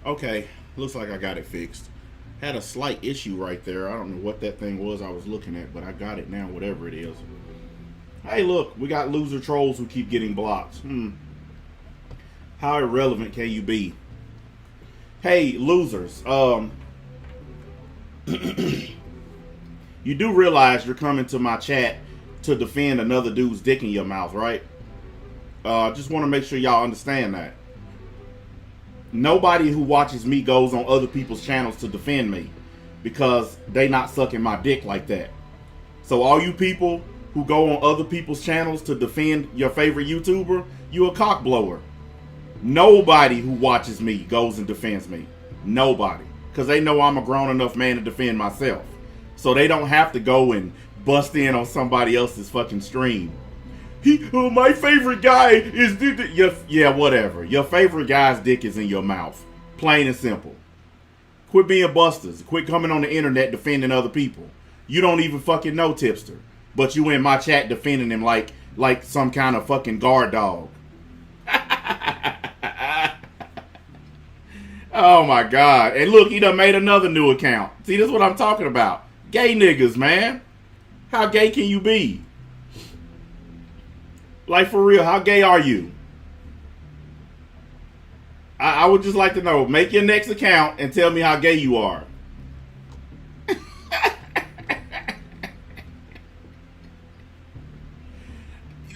Okay, looks like I got it fixed. Had a slight issue right there. I don't know what that thing was I was looking at, but I got it now, whatever it is. Hey, look, we got loser trolls who keep getting blocked. How irrelevant can you be? Hey, losers. You do realize you're coming to my chat to defend another dude's dick in your mouth, right? Just want to make sure y'all understand that. Nobody who watches me goes on other people's channels to defend me because they not sucking my dick like that. So all you people who go on other people's channels to defend your favorite YouTuber, you a cock blower. Nobody who watches me goes and defends me. Nobody. Because they know I'm a grown enough man to defend myself. So they don't have to go and bust in on somebody else's fucking stream. My favorite guy is... Yeah, whatever. Your favorite guy's dick is in your mouth. Plain and simple. Quit being busters. Quit coming on the internet defending other people. You don't even fucking know Tipster. But you in my chat defending him like some kind of fucking guard dog. Oh my God. And look, he done made another new account. See, this is what I'm talking about. Gay niggas, man. How gay can you be? Like, for real, how gay are you? I would just like to know. Make your next account and tell me how gay you are.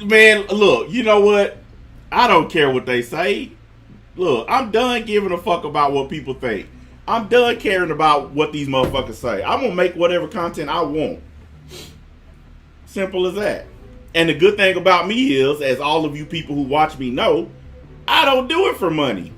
Man, look, you know what? I don't care what they say. Look, I'm done giving a fuck about what people think. I'm done caring about what these motherfuckers say. I'm going to make whatever content I want. Simple as that. And the good thing about me is, as all of you people who watch me know, I don't do it for money.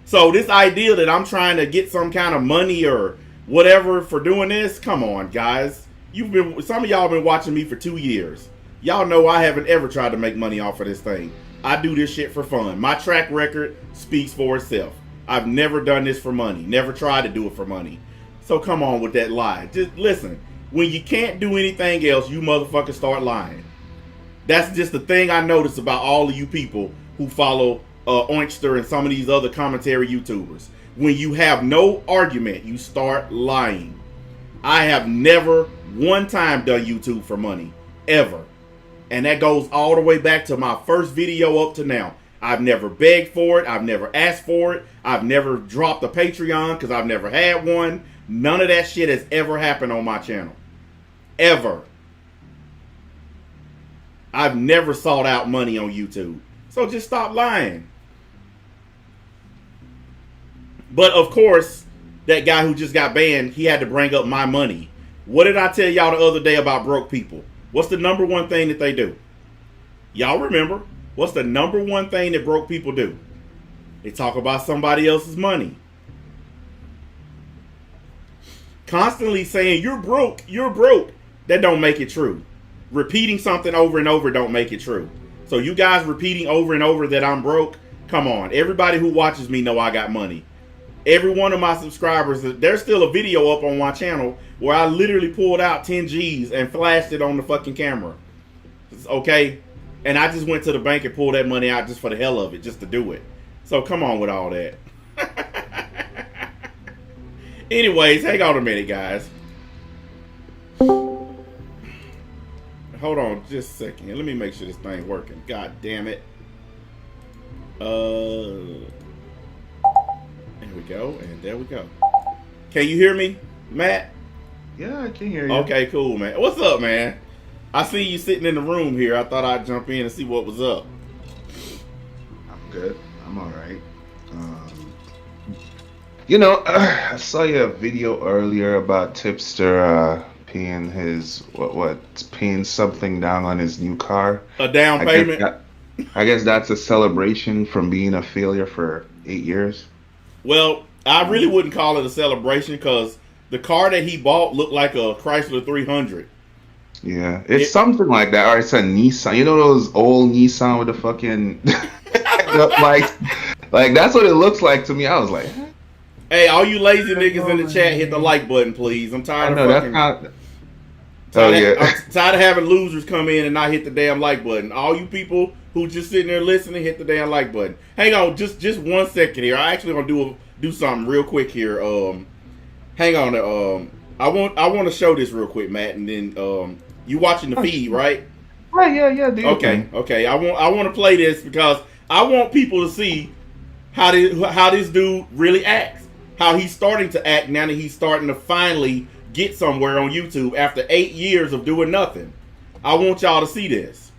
So this idea that I'm trying to get some kind of money or whatever for doing this, come on, guys. Some of y'all been watching me for 2 years. Y'all know I haven't ever tried to make money off of this thing. I do this shit for fun. My track record speaks for itself. I've never done this for money. Never tried to do it for money. So come on with that lie. Just listen. When you can't do anything else, you motherfuckers start lying. That's just the thing I notice about all of you people who follow Oinkster and some of these other commentary YouTubers. When you have no argument, you start lying. I have never one time done YouTube for money. Ever. And that goes all the way back to my first video up to now. I've never begged for it. I've never asked for it. I've never dropped a Patreon because I've never had one. None of that shit has ever happened on my channel. Ever. I've never sought out money on YouTube. So just stop lying. But of course, that guy who just got banned, he had to bring up my money. What did I tell y'all the other day about broke people? What's the number one thing that they do? Y'all remember. What's the number one thing that broke people do? They talk about somebody else's money. Constantly saying, you're broke, you're broke. That don't make it true. Repeating something over and over don't make it true. So you guys repeating over and over that I'm broke, come on. Everybody who watches me know I got money. Every one of my subscribers, there's still a video up on my channel where I literally pulled out 10 G's and flashed it on the fucking camera. Okay? And I just went to the bank and pulled that money out just for the hell of it, just to do it. So come on with all that. Anyways, hang on a minute, guys. Hold on just a second. Let me make sure this thing working. God damn it. There we go, and there we go. Can you hear me, Matt? Yeah, I can hear you. Okay, cool, man. What's up, man? I see you sitting in the room here. I thought I'd jump in and see what was up. I'm good. I'm all right. I saw your video earlier about Tipster paying his paying something down on his new car. A down payment. I guess that's a celebration from being a failure for 8 years. Well, I really wouldn't call it a celebration because the car that he bought looked like a Chrysler 300. Yeah, it's something like that. Or it's a Nissan. You know those old Nissan with the fucking like that's what it looks like to me. I was like, hey, all you lazy niggas in the chat, hit the like button, please. I'm tired of fucking. Oh yeah. I'm tired of having losers come in and not hit the damn like button. All you people who just sitting there listening, hit the damn like button. Hang on, just 1 second here. I actually gonna do something real quick here. Hang on. I want to show this real quick, Matt, and then you watching the feed, right? Right, yeah. Okay. I want to play this because I want people to see how this dude really acts. How he's starting to act now that he's starting to finally get somewhere on YouTube after 8 years of doing nothing. I want y'all to see this.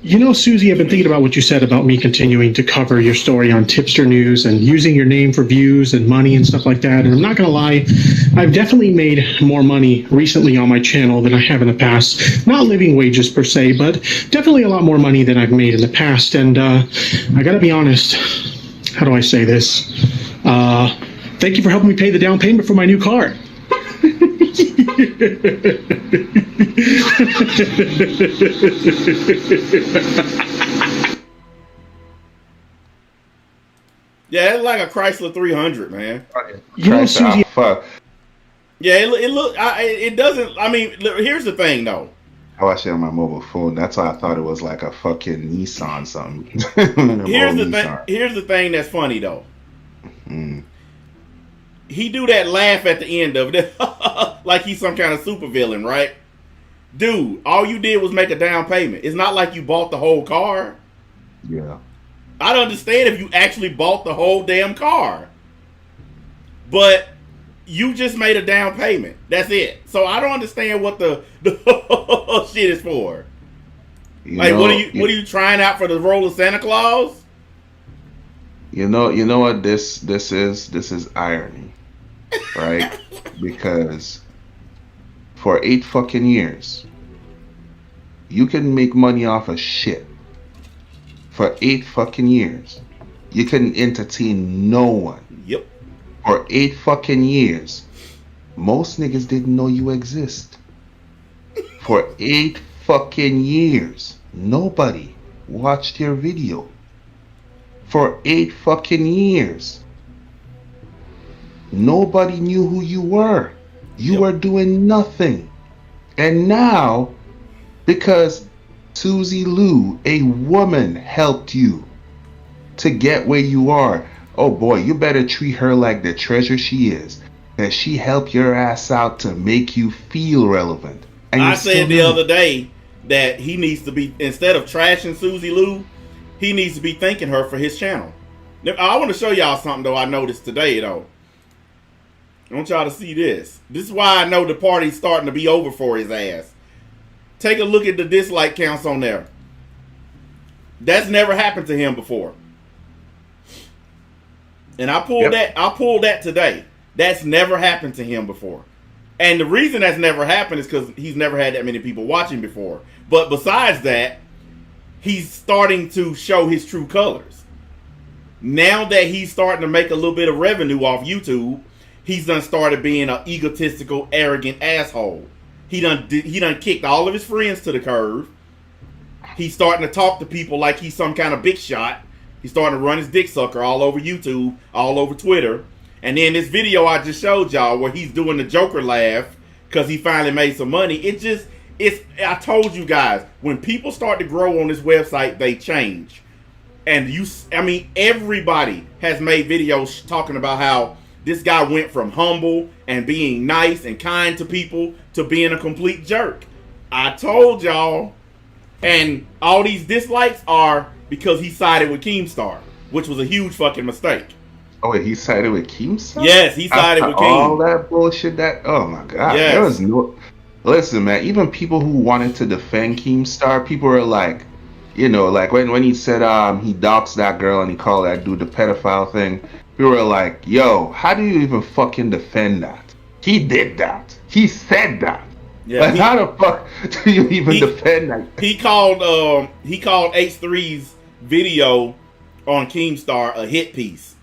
You know, Susie, I've been thinking about what you said about me continuing to cover your story on Tipster News and using your name for views and money and stuff like that. And I'm not going to lie, I've definitely made more money recently on my channel than I have in the past. Not living wages per se, but definitely a lot more money than I've made in the past. And I got to be honest, how do I say this? Thank you for helping me pay the down payment for my new car. Yeah, it's like a Chrysler 300, man. You know, Susie. Yeah, it doesn't. I mean, here's the thing, though. I watched it on my mobile phone. That's why I thought it was like a fucking Nissan something. Here's the thing that's funny though. Mm. He do that laugh at the end of it, like he's some kind of supervillain, right? Dude, all you did was make a down payment. It's not like you bought the whole car. Yeah. I'd understand if you actually bought the whole damn car. But you just made a down payment. That's it. So I don't understand what the shit is for. What are you trying out for the role of Santa Claus? You know what this is? This is irony. Right? Because for 8 fucking years, you can make money off of shit. For 8 fucking years, you can entertain no one. Yep. For 8 fucking years, most niggas didn't know you exist. For 8 fucking years, nobody watched your video. For 8 fucking years, nobody knew who you were. You were doing nothing. And now, because Susie Lou, a woman, helped you to get where you are, oh boy, you better treat her like the treasure she is. That she helped your ass out to make you feel relevant. And I said the other day that he needs to be, instead of trashing Susie Lou, he needs to be thanking her for his channel. Now, I want to show y'all something though I noticed today though. I want y'all to see this. This is why I know the party's starting to be over for his ass. Take a look at the dislike counts on there. That's never happened to him before. And I pulled that today. That's never happened to him before. And the reason that's never happened is because he's never had that many people watching before. But besides that, he's starting to show his true colors. Now that he's starting to make a little bit of revenue off YouTube, he's done started being an egotistical, arrogant asshole. He done kicked all of his friends to the curb. He's starting to talk to people like he's some kind of big shot. He's starting to run his dick sucker all over YouTube, all over Twitter. And then this video I just showed y'all where he's doing the Joker laugh because he finally made some money. I told you guys, when people start to grow on this website, they change. And everybody has made videos talking about how this guy went from humble and being nice and kind to people to being a complete jerk. I told y'all. And all these dislikes are because he sided with Keemstar, which was a huge fucking mistake. Oh, wait, he sided with Keemstar? Yes, he sided with Keem. All that bullshit oh my God. Yes. There was listen, man, even people who wanted to defend Keemstar, people were like, like when he said he doxed that girl and he called that dude the pedophile thing, we were like, yo, how do you even fucking defend that? He did that. He said that. Yeah, like, how the fuck do you even defend that? He called H3's video on Keemstar a hit piece.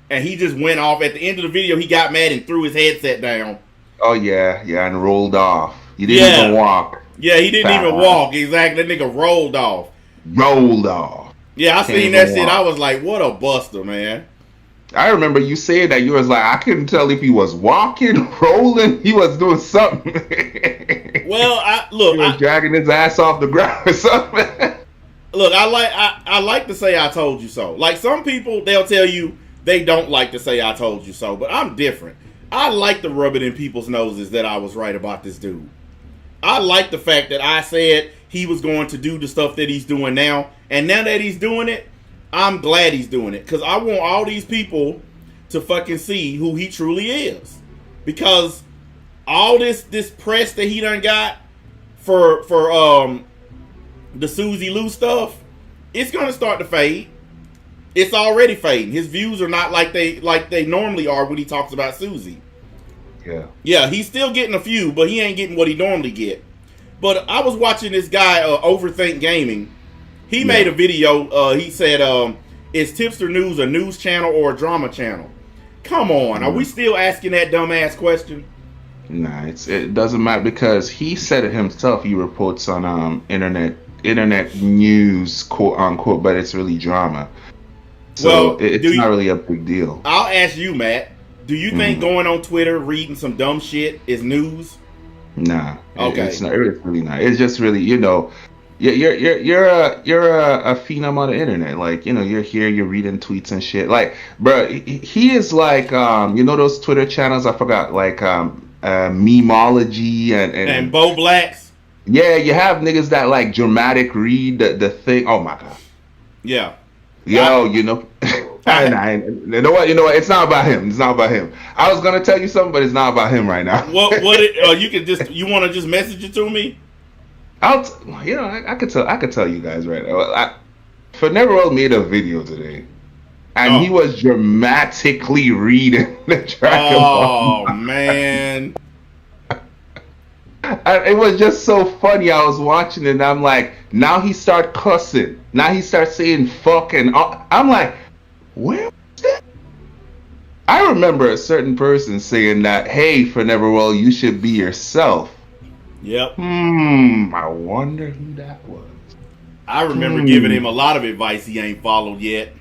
And he just went off. At the end of the video, he got mad and threw his headset down. Oh, yeah, and rolled off. He didn't even walk. Yeah, he didn't even walk. Exactly. That nigga rolled off. Yeah, I seen that shit. I was like, what a buster, man. I remember you saying that. You was like, I couldn't tell if he was walking, rolling. He was doing something. Well, He was dragging his ass off the ground or something. Look, I like to say I told you so. Like some people, they'll tell you they don't like to say I told you so, but I'm different. I like to rub it in people's noses that I was right about this dude. I like the fact that I said he was going to do the stuff that he's doing now, and now that he's doing it, I'm glad he's doing it because I want all these people to fucking see who he truly is. Because all this press that he done got for the Susie Lou stuff, it's gonna start to fade. It's already fading. His views are not like they normally are when he talks about Susie. Yeah, he's still getting a few, but he ain't getting what he normally get. But I was watching this guy Overthink Gaming. He made a video. He said, "Is Tipster News a news channel or a drama channel?" Come on, are we still asking that dumbass question? Nah, it doesn't matter because he said it himself. He reports on internet news, quote unquote, but it's really drama. So it's not really a big deal. I'll ask you, Matt. Do you think going on Twitter reading some dumb shit is news? Nah. Okay. It's really not. It's just really, you're a phenom on the internet. Like, you're here, you're reading tweets and shit. Like, bro, he is like those Twitter channels, I forgot, like Memeology and Bo Blacks. Yeah, you have niggas that like dramatic read the thing. Oh my god. Yeah. Yo, you know what? It's not about him. It's not about him. I was gonna tell you something, but it's not about him right now. You want to just message it to me? I could tell you guys right now. Neverwell made a video today, and he was dramatically reading the Dragon Ball. Oh man. It was just so funny. I was watching it and I'm like, now he start cussing. Now he starts saying fuck and I'm like, where was that? I remember a certain person saying that, hey, for Neverwell, you should be yourself. Yep. I wonder who that was. I remember giving him a lot of advice he ain't followed yet.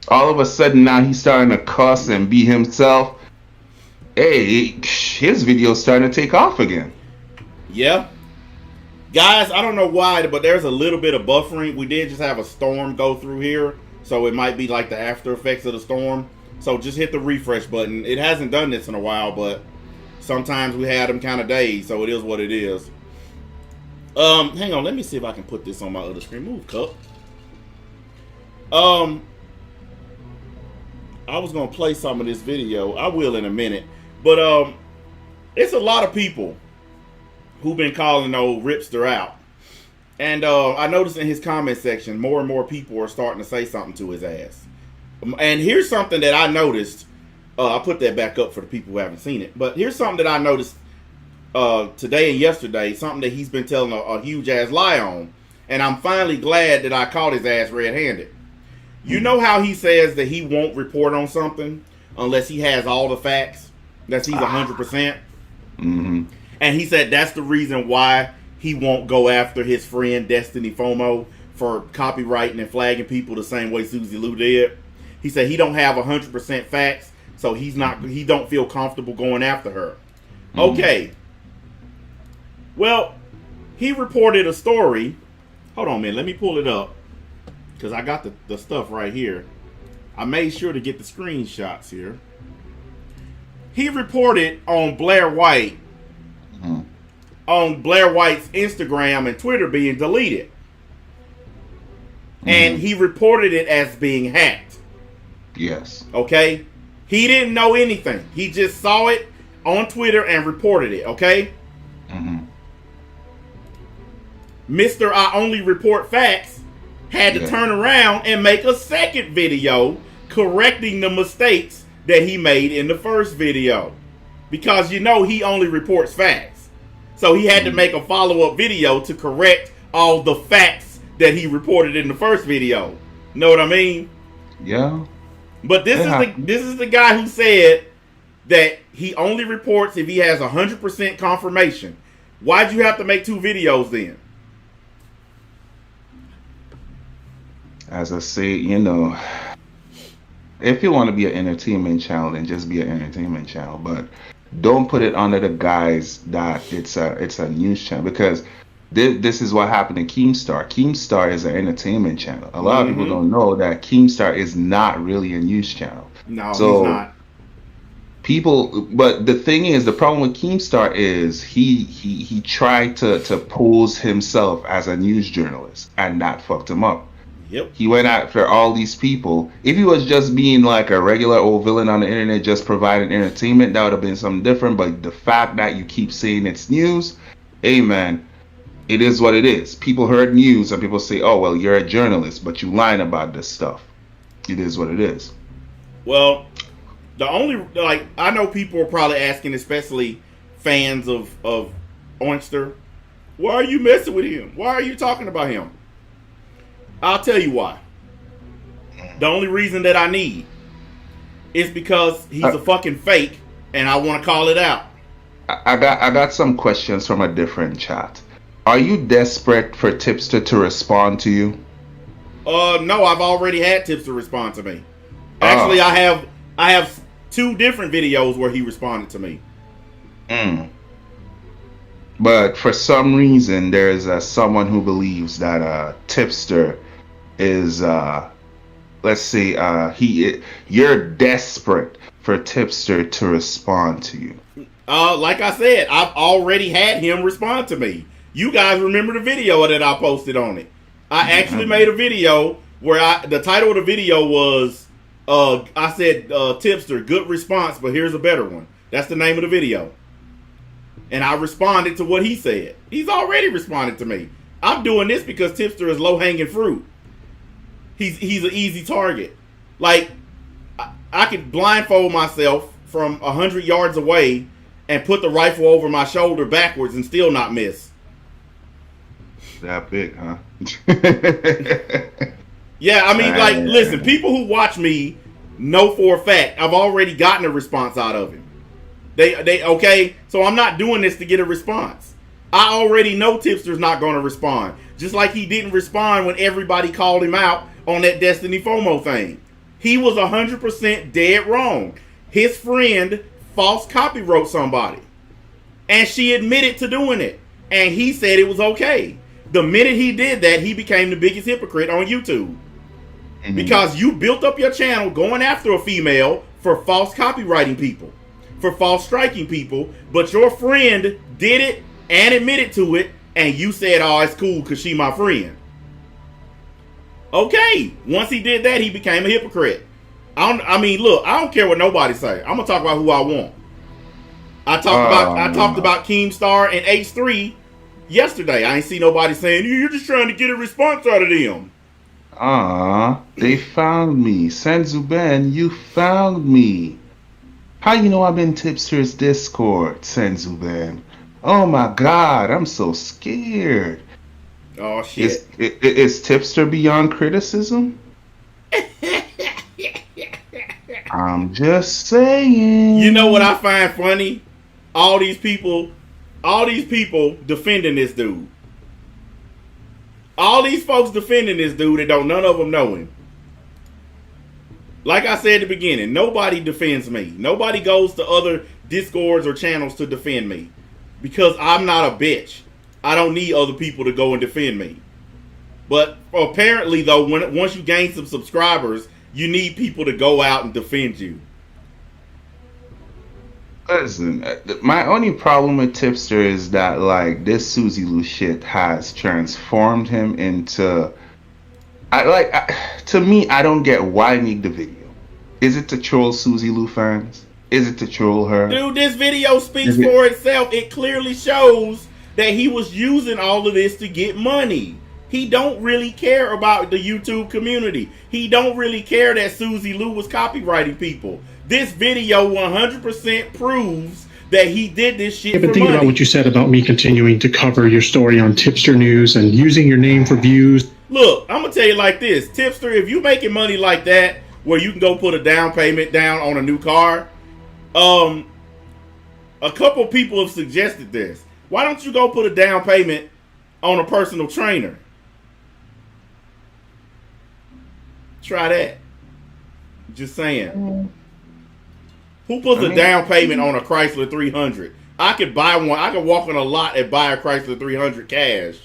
All of a sudden now he's starting to cuss and be himself. Hey, his video's starting to take off again. Yeah. Guys, I don't know why, but there's a little bit of buffering. We did just have a storm go through here, so it might be like the after effects of the storm. So just hit the refresh button. It hasn't done this in a while, but sometimes we had them kind of days, so it is what it is. Hang on, let me see if I can put this on my other screen. Move, Cup. I was gonna play some of this video. I will in a minute, but it's a lot of people who've been calling old Ripster out. And I noticed in his comment section, more and more people are starting to say something to his ass. And here's something that I noticed. I'll put that back up for the people who haven't seen it. But here's something that I noticed today and yesterday, something that he's been telling a huge ass lie on. And I'm finally glad that I caught his ass red-handed. You know how he says that he won't report on something unless he has all the facts? That he's 100%? Mm-hmm. And he said that's the reason why he won't go after his friend Destiny FOMO for copyrighting and flagging people the same way Susie Lou did. He said he don't have 100% facts, so he don't feel comfortable going after her. Mm-hmm. Okay. Well, he reported a story. Hold on a minute, let me pull it up. Because I got the stuff right here. I made sure to get the screenshots here. He reported on Blair White, on Blair White's Instagram and Twitter being deleted. And he reported it as being hacked. Yes. Okay? He didn't know anything. He just saw it on Twitter and reported it. Okay? Mr. I Only Report Facts had to turn around and make a second video correcting the mistakes that he made in the first video. Because he only reports facts. So he had to make a follow-up video to correct all the facts that he reported in the first video. Know what I mean? Yeah. But this is the guy who said that he only reports if he has 100% confirmation. Why'd you have to make two videos then? As I say, if you want to be an entertainment channel, then just be an entertainment channel. But don't put it under the guise that it's a news channel, because this is what happened to Keemstar. Keemstar is an entertainment channel. A lot of people Mm-hmm. don't know that Keemstar is not really a news channel. No, he's So not. people, but the thing is, the problem with Keemstar is he tried to pose himself as a news journalist, and that fucked him up. Yep. He went after all these people. If he was just being like a regular old villain on the internet, just providing entertainment, that would have been something different. But the fact that you keep saying it's news, hey man, it is what it is. People heard news and people say, oh, well, you're a journalist, but you lying about this stuff. It is what it is. Well, the only, like, I know people are probably asking, especially fans of Oinster, why are you messing with him? Why are you talking about him? I'll tell you why. The only reason that I need is because he's a fucking fake, and I want to call it out. I got some questions from a different chat. Are you desperate for Tipster to respond to you? No, I've already had Tipster respond to me. Actually, I have 2 different videos where he responded to me. But for some reason, there's someone who believes that Tipster is, let's say, you're desperate for Tipster to respond to you. Like I said, I've already had him respond to me. You guys remember the video that I posted on it? I actually made a video where the title of the video was, I said, Tipster, good response, but here's a better one. That's the name of the video. And I responded to what he said. He's already responded to me. I'm doing this because Tipster is low-hanging fruit. He's an easy target. Like, I could blindfold myself from 100 yards away and put the rifle over my shoulder backwards and still not miss. That big, huh? Yeah, I mean, like, listen, people who watch me know for a fact I've already gotten a response out of him. They okay, so I'm not doing this to get a response. I already know Tipster's not going to respond. Just like he didn't respond when everybody called him out on that Destiny FOMO thing. He was 100% dead wrong. His friend false copywrote somebody. And she admitted to doing it. And he said it was okay. The minute he did that, he became the biggest hypocrite on YouTube. Mm-hmm. Because you built up your channel going after a female for false copywriting people, for false striking people, but your friend did it and admitted to it, and you said, oh, it's cool because she my friend. Okay, once he did that, he became a hypocrite. I mean, look, I don't care what nobody say. I'm gonna talk about who I want. I talked about Keemstar and H3 yesterday. I ain't see nobody saying you're just trying to get a response out of them. They found me. Senzuben, you found me. How you know I'm in Tipster's Discord, Senzuben? Oh my god, I'm so scared. Oh shit. Is Tipster beyond criticism? I'm just saying. You know what I find funny? All these people defending this dude. All these folks defending this dude and none of them know him. Like I said at the beginning, nobody defends me. Nobody goes to other Discords or channels to defend me. Because I'm not a bitch. I don't need other people to go and defend me. But apparently, though, once you gain some subscribers, you need people to go out and defend you. Listen, my only problem with Tipster is that, like, this Susie Lou shit has transformed him into... to me, I don't get why make the video. Is it to troll Susie Lou fans? Is it to troll her? Dude, this video speaks for itself. It clearly shows that he was using all of this to get money. He don't really care about the YouTube community. He don't really care that Susie Lou was copywriting people. This video 100% proves that he did this shit for money. I've been thinking about what you said about me continuing to cover your story on Tipster News and using your name for views. Look, I'm going to tell you like this. Tipster, if you making money like that, where you can go put a down payment down on a new car, a couple people have suggested this. Why don't you go put a down payment on a personal trainer? Try that. Just saying. Who puts a down payment on a Chrysler 300? I could buy one. I could walk on a lot and buy a Chrysler 300 cash.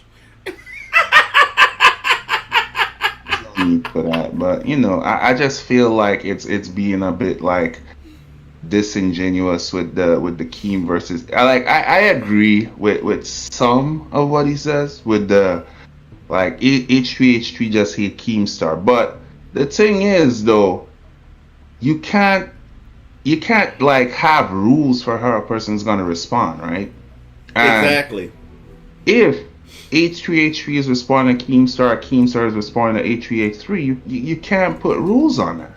For that, but I just feel like it's being a bit like disingenuous with the Keem versus. I agree with some of what he says with the like H3 just hate Keemstar, but the thing is though, you can't like have rules for how a person's gonna respond, right? And exactly. If H3 is responding to Keemstar is responding to H3, you can't put rules on that.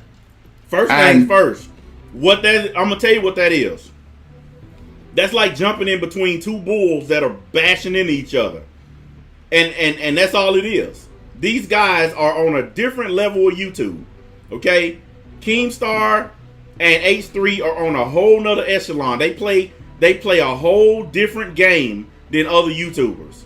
First things first. I'm gonna tell you what that is. That's like jumping in between two bulls that are bashing into each other. And that's all it is. These guys are on a different level of YouTube. Okay? Keemstar and H3 are on a whole nother echelon. They play a whole different game than other YouTubers.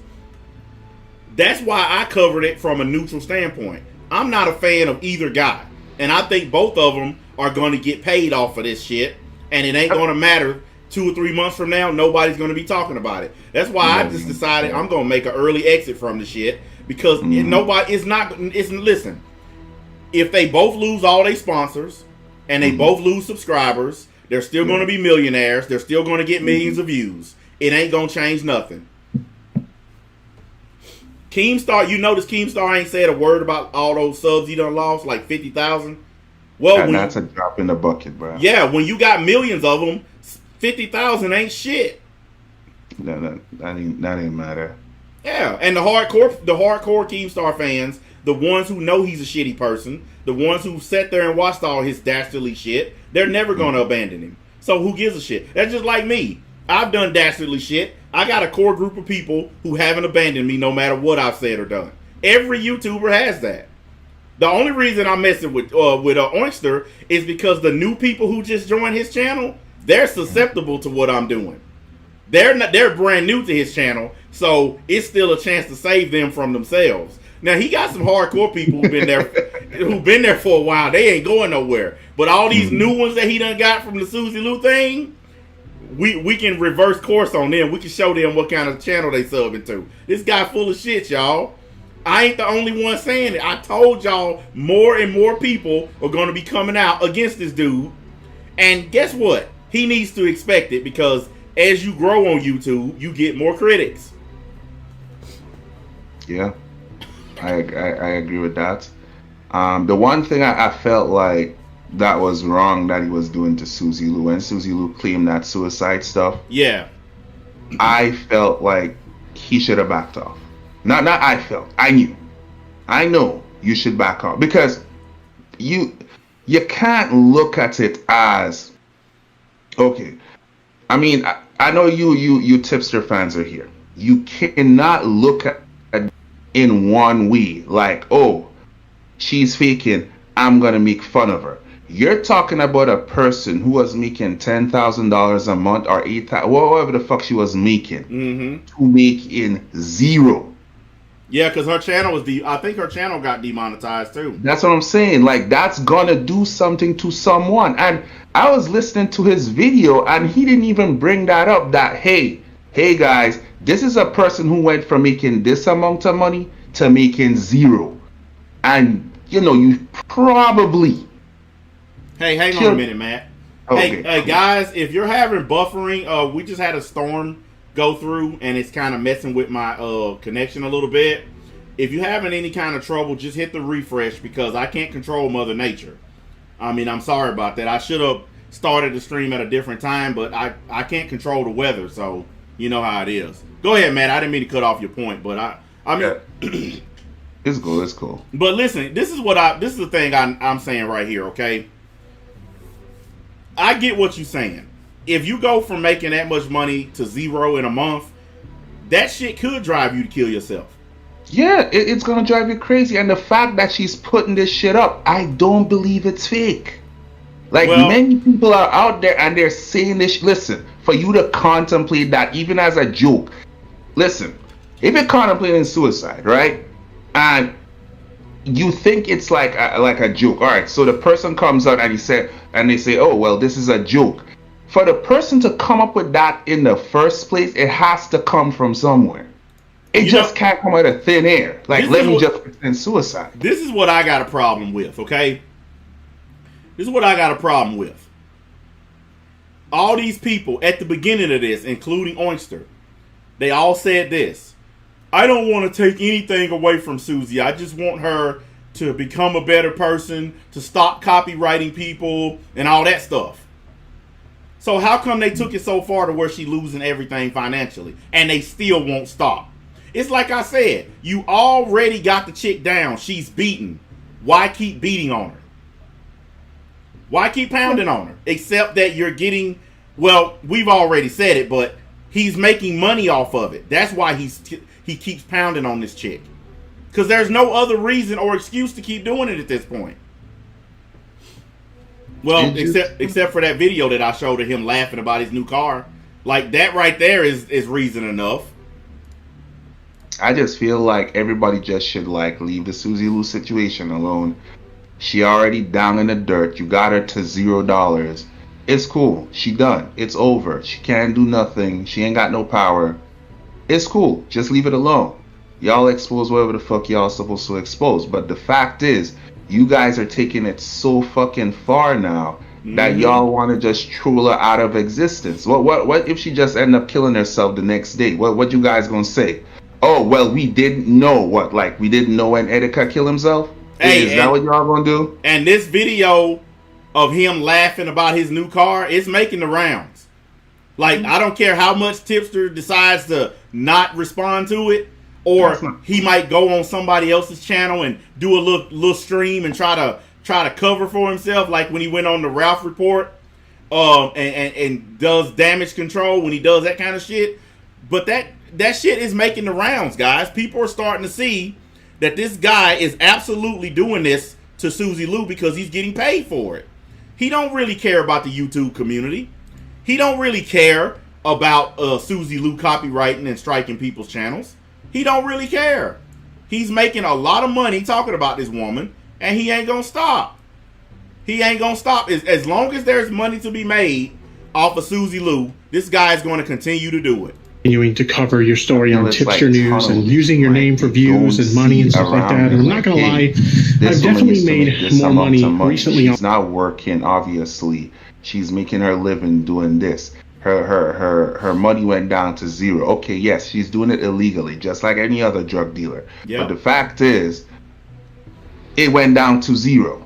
That's why I covered it from a neutral standpoint. I'm not a fan of either guy. And I think both of them are going to get paid off of this shit. And it ain't going to matter 2 or 3 months from now. Nobody's going to be talking about it. That's why I just decided I'm going to make an early exit from the shit. Because listen, if they both lose all their sponsors and they both lose subscribers, they're still going to be millionaires. They're still going to get millions of views. It ain't going to change nothing. Keemstar, you notice Keemstar ain't said a word about all those subs he done lost, like 50,000. Well, that's a drop in the bucket, bro. Yeah, when you got millions of them, 50,000 ain't shit. That ain't matter. Yeah, and the hardcore Keemstar fans, the ones who know he's a shitty person, the ones who sat there and watched all his dastardly shit, they're never going to abandon him. So who gives a shit? That's just like me. I've done dastardly shit. I got a core group of people who haven't abandoned me no matter what I've said or done. Every YouTuber has that. The only reason I'm messing with Oyster is because the new people who just joined his channel, they're susceptible to what I'm doing. They're brand new to his channel, so it's still a chance to save them from themselves. Now he got some hardcore people who've been there for a while. They ain't going nowhere. But all these new ones that he done got from the Susie Lou thing, we can reverse course on them. We can show them what kind of channel they subbing to. This guy full of shit, y'all. I ain't the only one saying it. I told y'all more and more people are going to be coming out against this dude. And guess what? He needs to expect it because as you grow on YouTube, you get more critics. Yeah, I agree with that. The one thing I felt like that was wrong that he was doing to Susie Lou, and Susie Lou claimed that suicide stuff. Yeah. I felt like he should have backed off. Not I felt. I knew. I know you should back off because you can't look at it as okay. I mean, I know you Tipster fans are here. You cannot look at it in one way like, oh, she's faking. I'm gonna make fun of her. You're talking about a person who was making $10,000 a month or $8,000, whatever the fuck she was making, to make in zero. Yeah, because her channel I think her channel got demonetized too. That's what I'm saying. Like, that's gonna do something to someone. And I was listening to his video, and he didn't even bring that up. That hey guys, this is a person who went from making this amount of money to making zero, and you probably. Hey, hang on a minute, Matt. Okay. Hey, guys, if you're having buffering, we just had a storm go through, and it's kind of messing with my connection a little bit. If you're having any kind of trouble, just hit the refresh because I can't control Mother Nature. I mean, I'm sorry about that. I should have started the stream at a different time, but I can't control the weather, so you know how it is. Go ahead, Matt. I didn't mean to cut off your point, but I mean... Yeah. It's cool. It's cool. But listen, this is the thing I'm saying right here, okay? I get what you're saying. If you go from making that much money to zero in a month, that shit could drive you to kill yourself. Yeah, it's gonna drive you crazy. And the fact that she's putting this shit up, I don't believe it's fake. Like, many people are out there and they're saying this. Listen, for you to contemplate that even as a joke, listen, if you're contemplating suicide, right? And you think it's like a joke. All right, so the person comes out and they say, "Oh, well, this is a joke." For the person to come up with that in the first place, it has to come from somewhere. It just can't come out of thin air. Like, let me just pretend suicide. This is what I got a problem with, okay? This is what I got a problem with. All these people at the beginning of this, including Oyster, they all said this. I don't want to take anything away from Susie. I just want her to become a better person, to stop copywriting people, and all that stuff. So how come they took it so far to where she losing everything financially, and they still won't stop? It's like I said, you already got the chick down. She's beaten. Why keep beating on her? Why keep pounding on her? Except that you're getting, well, we've already said it, but he's making money off of it. That's why he keeps pounding on this chick. Because there's no other reason or excuse to keep doing it at this point. Well, except for that video that I showed of him laughing about his new car. Like, that right there is reason enough. I just feel like everybody just should, like, leave the Susie Lou situation alone. She already down in the dirt. You got her to $0. It's cool. She done. It's over. She can't do nothing. She ain't got no power. It's cool. Just leave it alone. Y'all expose whatever the fuck y'all supposed to expose. But the fact is, you guys are taking it so fucking far now that y'all want to just troll her out of existence. What if she just end up killing herself the next day? What you guys gonna say? Oh, well, we didn't know. What, like, we didn't know when Edeka killed himself? Hey, is that what y'all gonna do? And this video of him laughing about his new car, it's making the rounds. Like, I don't care how much Tipster decides to not respond to it, or he might go on somebody else's channel and do a little stream and try to cover for himself, like when he went on the Ralph Report, and does damage control when he does that kind of shit. But that shit is making the rounds, guys. People are starting to see that this guy is absolutely doing this to Susie Lou because he's getting paid for it. He don't really care about the YouTube community. He don't really care about Susie Lou copywriting and striking people's channels. He don't really care. He's making a lot of money talking about this woman, and he ain't gonna stop. He ain't gonna stop. As long as there's money to be made off of Susie Lou, this guy is going to continue to do it. Continuing to cover your story on Tipster News and using your name for views and money and stuff like that. And I'm not going to lie, I've definitely made more money recently. She's not working, obviously. She's making her living doing this. Her money went down to $0. Okay, yes, she's doing it illegally, just like any other drug dealer. Yep. But the fact is, it went down to $0.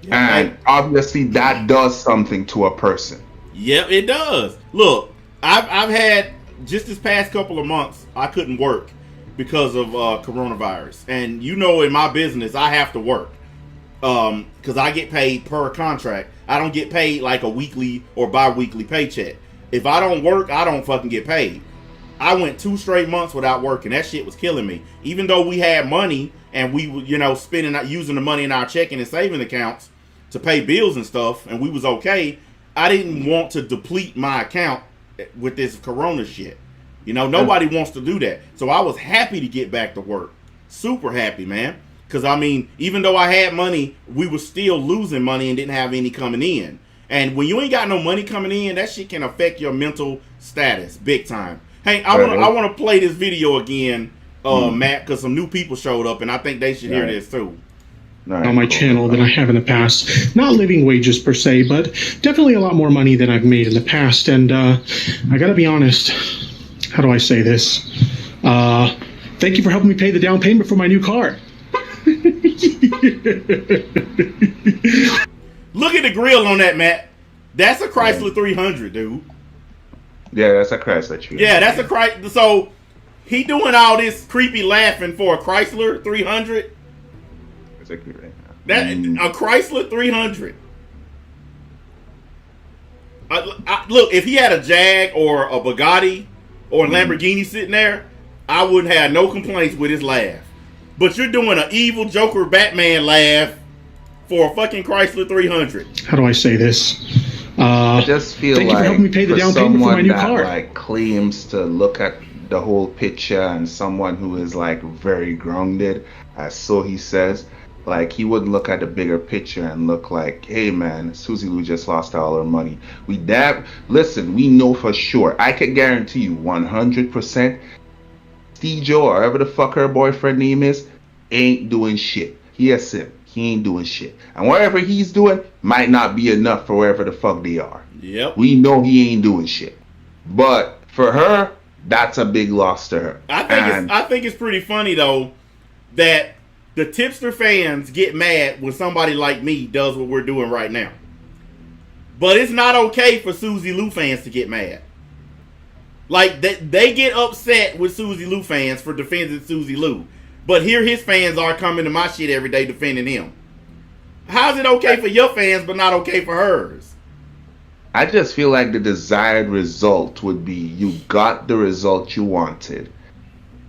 Yep. And obviously that does something to a person. Yep, it does. Look, I've had, just this past couple of months, I couldn't work because of coronavirus. And you know, in my business, I have to work because I get paid per contract. I don't get paid like a weekly or bi-weekly paycheck. If I don't work, I don't fucking get paid. I went 2 straight months without working. That shit was killing me. Even though we had money and we were, using the money in our checking and saving accounts to pay bills and stuff, and we was okay, I didn't want to deplete my account with this corona shit. Nobody wants to do that. So I was happy to get back to work. Super happy, man. Because, even though I had money, we were still losing money and didn't have any coming in. And when you ain't got no money coming in, that shit can affect your mental status big time. Hey, I want to play this video again, Matt, because some new people showed up, and I think they should hear this too. On my channel than I have in the past. Not living wages per se, but definitely a lot more money than I've made in the past. And I gotta be honest, how do I say this? Thank you for helping me pay the down payment for my new car. Look at the grill on that, Matt. That's a Chrysler 300, dude. Yeah, that's a Chrysler. Yeah, that's a Chrysler. So he doing all this creepy laughing for a Chrysler 300. Right now. That a Chrysler 300. Look, if he had a Jag or a Bugatti or a Lamborghini sitting there, I wouldn't have no complaints with his laugh. But you're doing an evil Joker Batman laugh for a fucking Chrysler 300. How do I say this? I just feel thank like you for helping me pay the down payment for my new car. Like claims to look at the whole picture and someone who is like very grounded, So he says, like, he wouldn't look at the bigger picture and look like, hey man, Susie Lou just lost all her money. Listen, we know for sure. I can guarantee you 100% Steve Joe, or whatever the fuck her boyfriend name is, ain't doing shit. Yes, him. He ain't doing shit. And whatever he's doing might not be enough for wherever the fuck they are. Yep. We know he ain't doing shit. But for her, that's a big loss to her. I think it's pretty funny though that the Tipster fans get mad when somebody like me does what we're doing right now. But it's not okay for Susie Lou fans to get mad. Like, they get upset with Susie Lou fans for defending Susie Lou. But here his fans are coming to my shit every day defending him. How's it okay for your fans but not okay for hers? I just feel like the desired result would be you got the result you wanted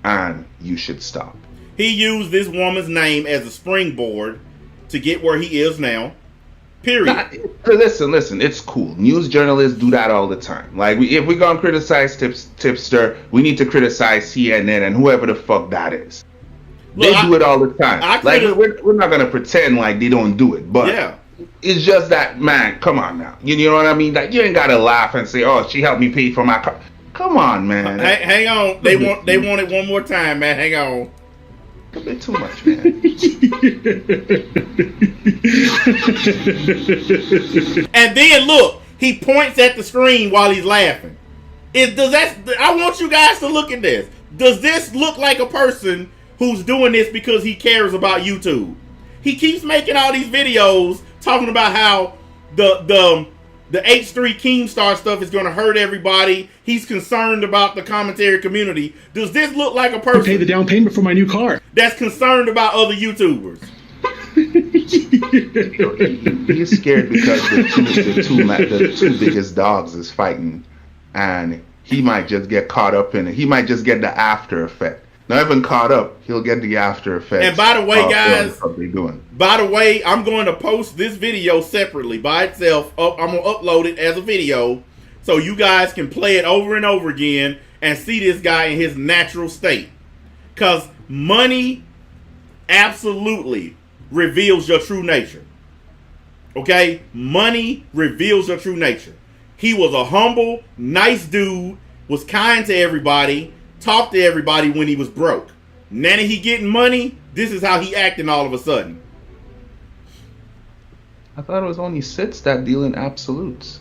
and you should stop. He used this woman's name as a springboard to get where he is now. Period. Listen, it's cool. News journalists do that all the time. Like, if we're going to criticize Tipster, we need to criticize CNN and whoever the fuck that is. They do it all the time. Like, we're not going to pretend like they don't do it. But yeah. It's just that, man, come on now. You know what I mean? Like, you ain't got to laugh and say, oh, she helped me pay for my car. Come on, man. Hang on. They want it one more time, man. Hang on. A bit too much, man. And then look, he points at the screen while he's laughing. I want you guys to look at this. Does this look like a person who's doing this because he cares about YouTube? He keeps making all these videos talking about how the H3 Keemstar stuff is going to hurt everybody. He's concerned about the commentary community. Does this look like a person pay the down payment for my new car that's concerned about other YouTubers? He's scared because the two biggest dogs is fighting, and he might just get caught up in it. He might just get the after effect. Not even caught up, he'll get the after effect. And by the way, guys, what they doing. By the way, I'm going to post this video separately by itself. I'm going to upload it as a video so you guys can play it over and over again and see this guy in his natural state. Because money absolutely reveals your true nature. Okay? Money reveals your true nature. He was a humble, nice dude, was kind to everybody, talked to everybody when he was broke. Now that he getting money, this is how he acting all of a sudden. I thought it was only Sits that deal in absolutes.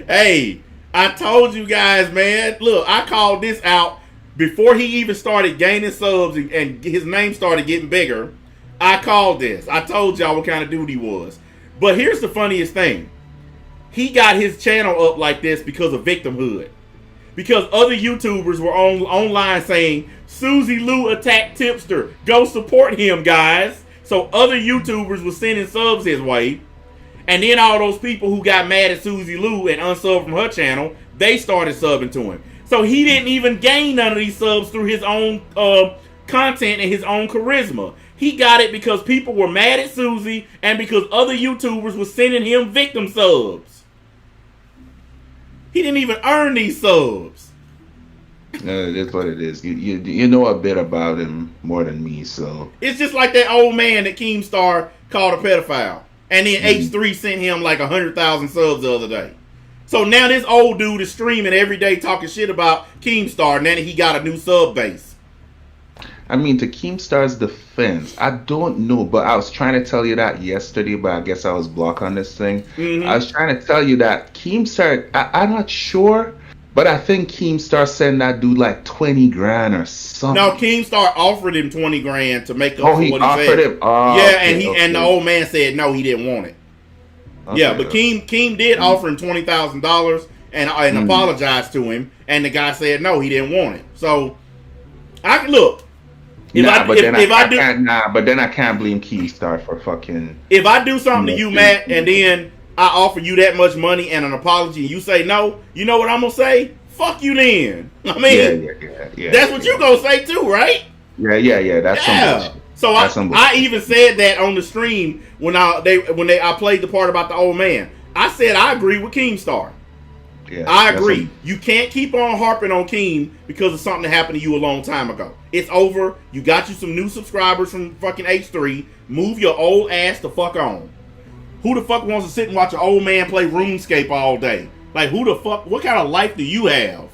Hey, I told you guys, man. Look, I called this out before he even started gaining subs and his name started getting bigger. I called this. I told y'all what kind of dude he was. But here's the funniest thing. He got his channel up like this because of victimhood. Because other YouTubers were online saying, Susie Lou attacked Tipster. Go support him, guys. So other YouTubers were sending subs his way. And then all those people who got mad at Susie Lou and unsubbed from her channel, they started subbing to him. So he didn't even gain none of these subs through his own content and his own charisma. He got it because people were mad at Susie and because other YouTubers were sending him victim subs. He didn't even earn these subs. That's what it is. You know a bit about him more than me, so. It's just like that old man that Keemstar called a pedophile. And then H3 sent him like 100,000 subs the other day. So now this old dude is streaming every day talking shit about Keemstar. Now that he got a new sub base. I mean, to Keemstar's defense, I don't know, but I was trying to tell you that yesterday, but I guess I was blocked on this thing. Mm-hmm. I was trying to tell you that Keemstar, I'm not sure, but I think Keemstar sent that dude like 20 grand or something. No, Keemstar offered him 20 grand to make up for what he said. offered him? Oh, yeah, okay, and the old man said no, he didn't want it. Okay, yeah, but Keem did offer him $20,000 and apologized to him, and the guy said no, he didn't want it. So, look. But then I can't blame Keemstar for fucking. If I do something to you, Matt, and then I offer you that much money and an apology, and you say no, you know what I'm gonna say? Fuck you then. I mean, yeah. That's what you gonna say too, right? Yeah. That's some bullshit. So I even said that on the stream when I played the part about the old man. I said I agree with Keemstar. Yeah, I agree. You can't keep on harping on Keem because of something that happened to you a long time ago. It's over. You got you some new subscribers from fucking H3. Move your old ass the fuck on. Who the fuck wants to sit and watch an old man play RuneScape all day? Like, who the fuck? What kind of life do you have?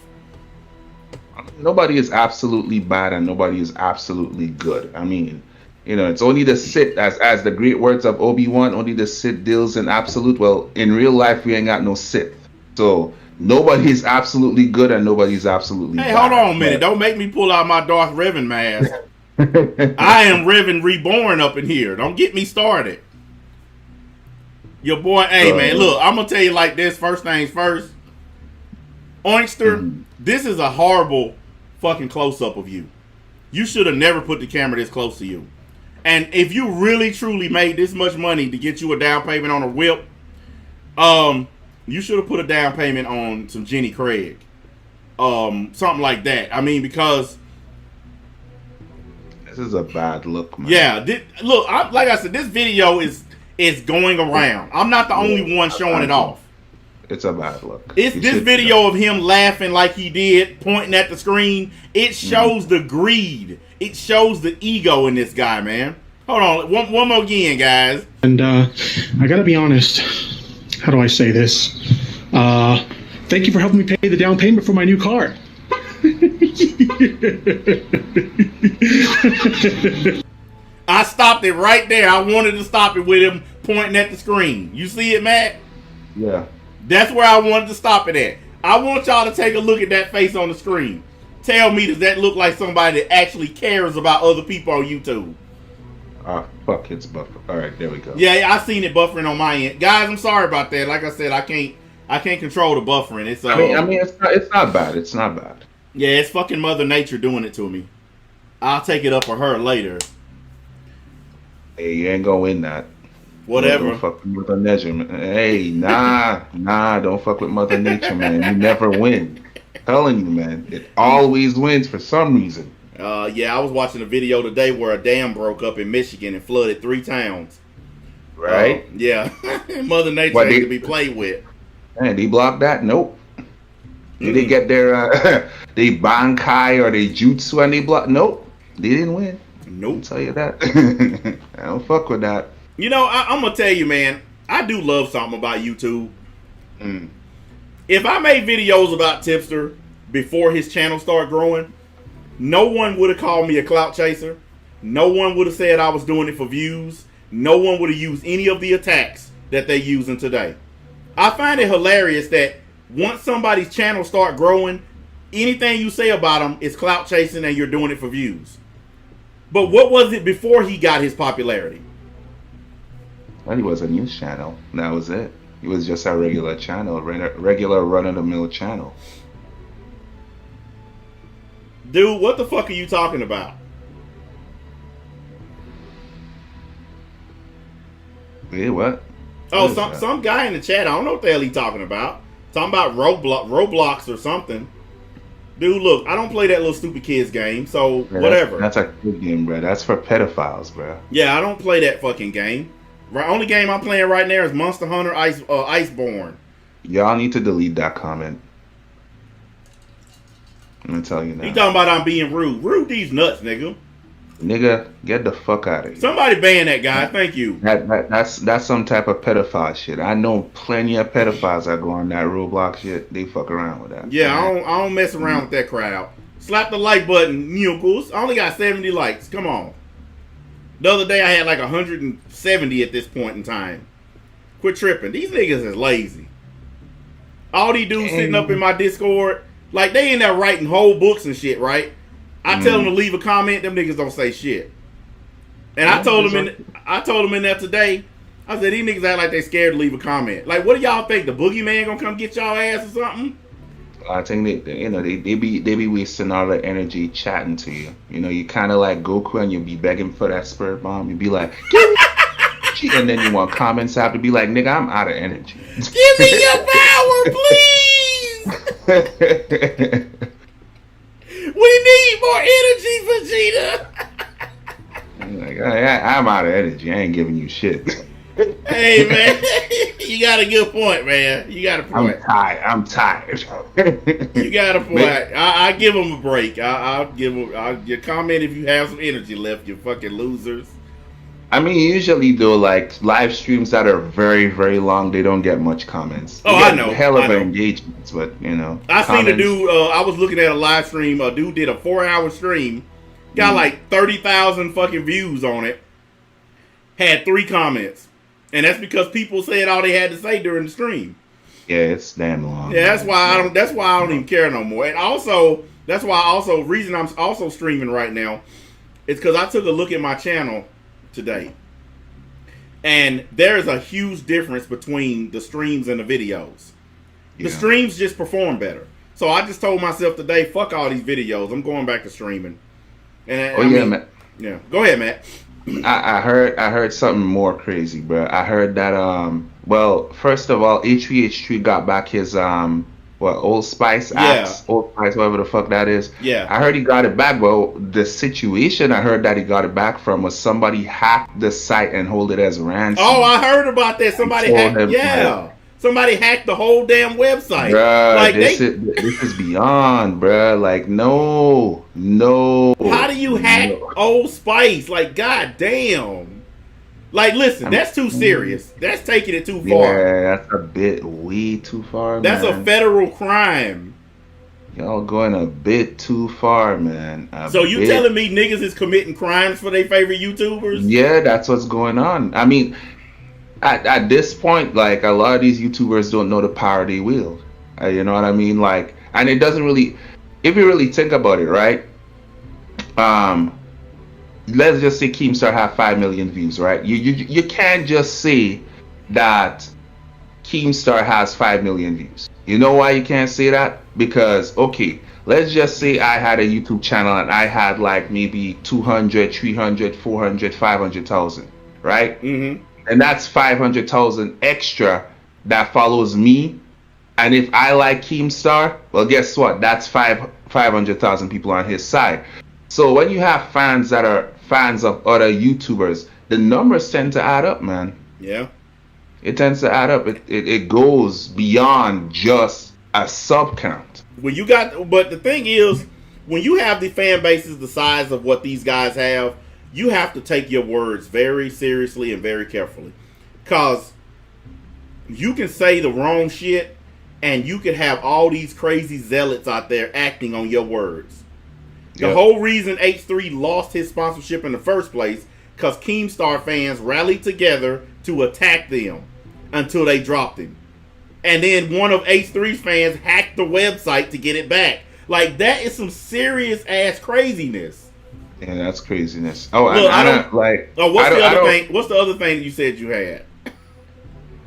Nobody is absolutely bad and nobody is absolutely good. I mean, it's only the Sith, as the great words of Obi-Wan, only the Sith deals in absolute. Well, in real life, we ain't got no Sith. So nobody's absolutely good and nobody's absolutely bad. Hey, hold on a minute. Don't make me pull out my Darth Revan mask. I am Revan Reborn up in here. Don't get me started. Your boy, hey man, look, I'm gonna tell you like this. First things first, Oinkster, this is a horrible fucking close-up of you. You should have never put the camera this close to you. And if you really truly made this much money to get you a down payment on a whip, you should have put a down payment on some Jenny Craig, something like that. I mean, because this is a bad look, man. Yeah, look, like I said, this video is going around. I'm not the only one showing it off. It's a bad look. It's this video of him laughing like he did, pointing at the screen. It shows the greed. It shows the ego in this guy, man. Hold on, one more again, guys. And I gotta be honest. How do I say this? Thank you for helping me pay the down payment for my new car. I stopped it right there. I wanted to stop it with him pointing at the screen. You see it, Matt? Yeah. That's where I wanted to stop it at. I want y'all to take a look at that face on the screen. Tell me, does that look like somebody that actually cares about other people on YouTube? Fuck, it's buffer. All right, there we go. Yeah, I seen it buffering on my end, guys. I'm sorry about that. Like I said, I can't control the buffering. It's I mean, it's not bad. It's not bad. Yeah, it's fucking Mother Nature doing it to me. I'll take it up for her later. Hey, you ain't gonna win that. Whatever. Don't fuck with Mother Nature, man. Hey, nah, don't fuck with Mother Nature, man. You never win. I'm telling you, man. It always wins for some reason. Yeah, I was watching a video today where a dam broke up in Michigan and flooded 3 towns. Right? Yeah. Mother Nature ain't to be played with. Man, they blocked that? Nope. Did they get their they Bankai or they Jutsu and they blocked? Nope. They didn't win. Nope. I'll tell you that. I don't fuck with that. You know, I'm going to tell you, man, I do love something about YouTube. If I made videos about Tipster before his channel started growing, no one would have called me a clout chaser. No one would have said I was doing it for views. No one would have used any of the attacks that they're using today. I find it hilarious that once somebody's channel start growing, anything you say about them is clout chasing and you're doing it for views. But what was it before he got his popularity? Well, he was a news channel. That was it. He was just a regular channel, regular run-of-the-mill channel. Dude, what the fuck are you talking about? Yeah, what? Oh, some guy in the chat. I don't know what the hell he's talking about. Talking about Roblox or something. Dude, look, I don't play that little stupid kids game, so Yeah, whatever. That's a good game, bro. That's for pedophiles, bro. Yeah, I don't play that fucking game. The only game I'm playing right now is Monster Hunter Iceborne. Y'all need to delete that comment. I'm gonna tell you now. He talking about I'm being rude. Rude these nuts, nigga. Nigga, get the fuck out of here. Somebody ban that guy. Thank you. That's some type of pedophile shit. I know plenty of pedophiles that go on that Roblox shit. They fuck around with that. Yeah, I don't mess around with that crowd. Slap the like button, mules. I only got 70 likes. Come on. The other day I had like 170 at this point in time. Quit tripping. These niggas is lazy. All these dudes sitting up in my Discord, like they in there writing whole books and shit, right? I tell them to leave a comment, them niggas don't say shit. And I told them in there today, I said these niggas act like they scared to leave a comment. Like, what do y'all think? The boogeyman gonna come get y'all ass or something? I think they be wasting all their energy chatting to you. You know, you kind of like Goku and you'll be begging for that spirit bomb. You'll be like, give me, and then you want comments after be like, nigga, I'm out of energy. Give me your power, please. We need more energy, Vegeta. I'm like, I'm out of energy. I ain't giving you shit. Hey man, You got a good point, man. You got a point. I'm tired. You got a point. I give them a break. I'll give them. Your comment if you have some energy left. You fucking losers. I mean, usually though, like live streams that are very, very long, they don't get much comments. Oh, They I get know. hell of I know. engagements, but you know. I seen a comments- dude. I was looking at a live stream. A dude did a 4-hour stream. Got like 30,000 fucking views on it. Had 3 comments, and that's because people said all they had to say during the stream. Yeah, it's damn long. Yeah, that's why I don't. That's why I don't even care no more. And also, that's why reason I'm also streaming right now is because I took a look at my channel today, and there is a huge difference between the streams and the videos. The streams just perform better. So I just told myself today, fuck all these videos. I'm going back to streaming. And I mean, Matt. yeah. Go ahead, Matt. I heard something more crazy, bro. I heard that well, first of all, H3H3 got back his Old Spice apps, Old Spice, whatever the fuck that is. Yeah. I heard he got it back. Well, the situation I heard that he got it back from was somebody hacked the site and hold it as ransom. Oh, I heard about that. Somebody hacked. him, Yeah. Somebody hacked the whole damn website. Bruh, Like this is beyond, bruh. Like, no. How do you hack Old Spice? Like, goddamn. Like, listen, that's too serious. That's taking it too far. Yeah, that's a bit way too far, That's man. a federal crime. Y'all going a bit too far, man. So you telling me niggas is committing crimes for their favorite YouTubers? Yeah, that's what's going on. I mean, at this point, like, a lot of these YouTubers don't know the power they wield. You know what I mean? Like, and it doesn't really, if you really think about it, right? Let's just say Keemstar have 5 million views, right? You can't just say that Keemstar has 5 million views. You know why you can't say that? Because, okay, let's just say I had a YouTube channel and I had like maybe 200, 300, 400, 500,000, right? Mm-hmm. And that's 500,000 extra that follows me. And if I like Keemstar, well, guess what? That's 500,000 people on his side. So when you have fans that are fans of other YouTubers, the numbers tend to add up, man. Yeah. It tends to add up. It goes beyond just a sub count. But the thing is, when you have the fan bases the size of what these guys have, you have to take your words very seriously and very carefully. Because you can say the wrong shit and you can have all these crazy zealots out there acting on your words. The whole reason H3 lost his sponsorship in the first place because Keemstar fans rallied together to attack them until they dropped him. And then one of H3's fans hacked the website to get it back. Like, that is some serious ass craziness. Yeah, that's craziness. Oh, Look, I don't like. What's the other thing? What's the other thing that you said you had?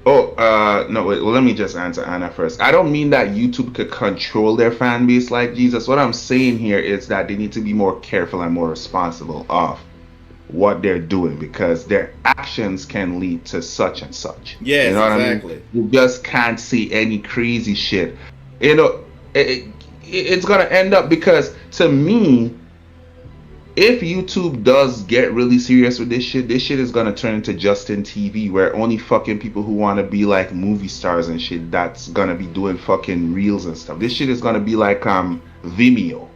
Oh, no, wait, well, let me just answer Anna first. I don't mean that YouTube could control their fan base like Jesus. What I'm saying here is that they need to be more careful and more responsible of what they're doing because their actions can lead to such and such. Yes, you know what exactly. I mean? You just can't see any crazy shit. You know, it's gonna end up because to me, if YouTube does get really serious with this shit is gonna turn into Justin TV, where only fucking people who want to be like movie stars and shit that's gonna be doing fucking reels and stuff. This shit is gonna be like Vimeo.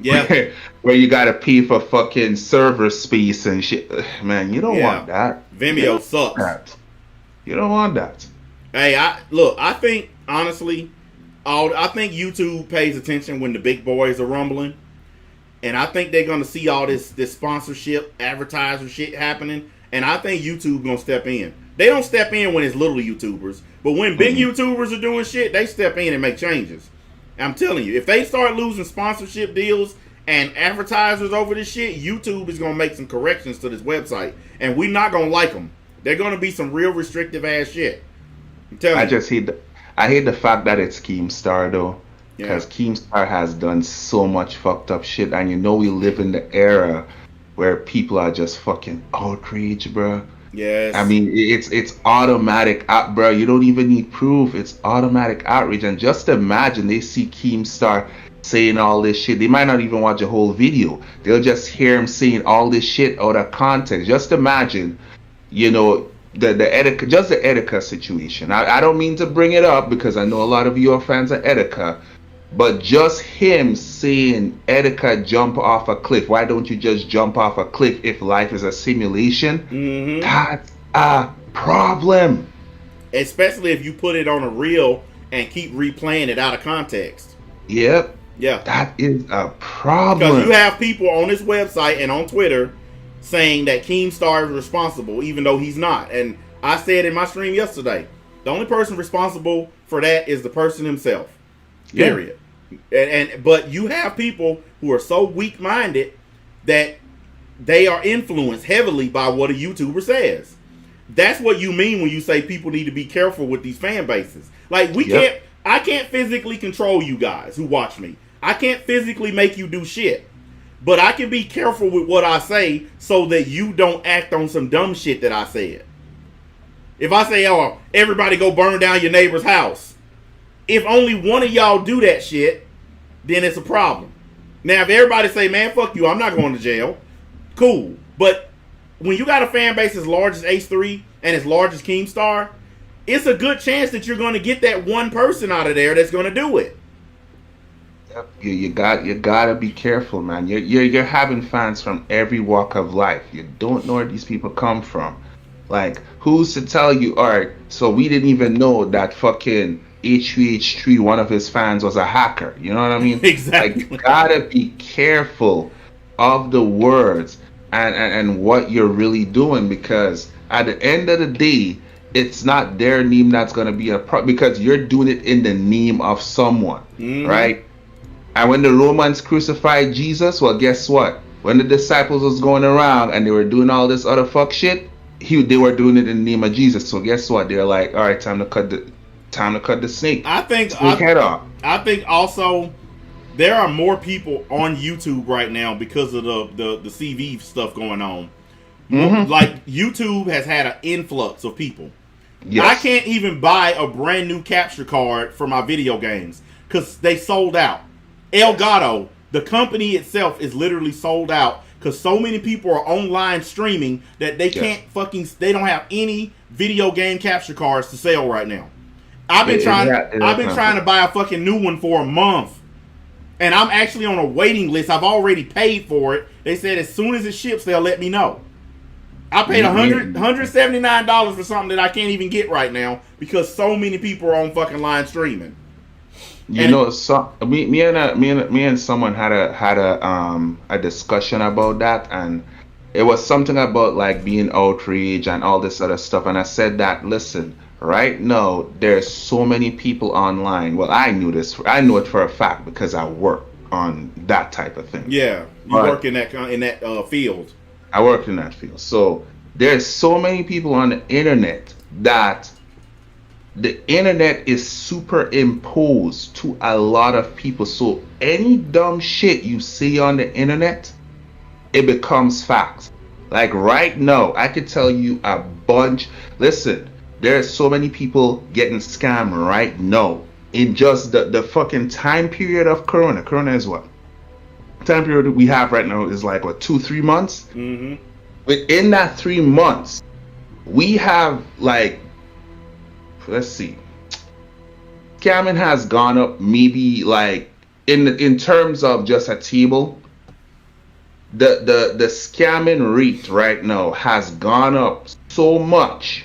Yeah. where you gotta pay for fucking server space and shit. Man, you don't want that. Vimeo sucks. That. You don't want that. Hey, I think honestly, I think YouTube pays attention when the big boys are rumbling. And I think they're gonna see all this sponsorship, advertiser shit happening, and I think YouTube gonna step in. They don't step in when it's little YouTubers, but when big YouTubers are doing shit, they step in and make changes. I'm telling you, if they start losing sponsorship deals and advertisers over this shit, YouTube is gonna make some corrections to this website, and we're not gonna like them. They're gonna be some real restrictive ass shit. I'm telling you. I hate the fact that it's Keemstar though. Because Yeah. Keemstar has done so much fucked up shit, and you know we live in the era where people are just fucking outraged, bro. Yes. I mean, it's automatic, bro. You don't even need proof. It's automatic outrage, and just imagine they see Keemstar saying all this shit. They might not even watch a whole video. They'll just hear him saying all this shit out of context. Just imagine, you know, the Etika, just the Etika situation. I don't mean to bring it up because I know a lot of you are fans of Etika, but just him saying Etika jump off a cliff. Why don't you just jump off a cliff if life is a simulation? Mm-hmm. That's a problem. Especially if you put it on a reel and keep replaying it out of context. Yep. Yeah. That is a problem. Because you have people on this website and on Twitter saying that Keemstar is responsible, even though he's not. And I said in my stream yesterday, the only person responsible for that is the person himself. Period. Yeah. But you have people who are so weak-minded that they are influenced heavily by what a YouTuber says. That's what you mean when you say people need to be careful with these fan bases. Like, I can't physically control you guys who watch me. I can't physically make you do shit. But I can be careful with what I say so that you don't act on some dumb shit that I said. If I say, oh, everybody go burn down your neighbor's house. If only one of y'all do that shit, then it's a problem. Now, if everybody say, man, fuck you, I'm not going to jail. Cool. But when you got a fan base as large as Ace3 and as large as Keemstar, it's a good chance that you're going to get that one person out of there that's going to do it. You gotta be careful, man. You're having fans from every walk of life. You don't know where these people come from. Like, who's to tell you? All right, so we didn't even know that fucking H3H3, one of his fans, was a hacker. You know what I mean? Exactly. Like, you gotta be careful of the words and what you're really doing, because at the end of the day, it's not their name that's gonna be a problem, because you're doing it in the name of someone, right? And when the Romans crucified Jesus, well, guess what? When the disciples was going around and they were doing all this other fuck shit, they were doing it in the name of Jesus. So guess what? They're like, all right, time to cut the snake. I think head off. I think also there are more people on YouTube right now because of the CV stuff going on. Like, YouTube has had an influx of people. Yes. I can't even buy a brand new capture card for my video games because they sold out. Elgato, the company itself, is literally sold out because so many people are online streaming that they can't they don't have any video game capture cards to sell right now. I've been trying to buy a fucking new one for a month, and I'm actually on a waiting list. I've already paid for it. They said as soon as it ships, they'll let me know. I paid $179 for something that I can't even get right now because so many people are on fucking line streaming. You know, so me and someone had a discussion about that, and it was something about like being outraged and all this other stuff. And I said that, listen, right now there's so many people online. Well, I know it for a fact because I work on that type of thing. Yeah, you work in that field. I work in that field. So there's so many people on the internet that the internet is superimposed to a lot of people. So any dumb shit you see on the internet, it becomes facts. Like right now, I could tell you a bunch. Listen, there's so many people getting scammed right now in just the fucking time period of Corona. Corona is what? Time period we have right now is like, what, 2-3 months? Mm-hmm. Within that 3 months, we have like, let's see, scamming has gone up maybe like in terms of just a table, the scamming rate right now has gone up so much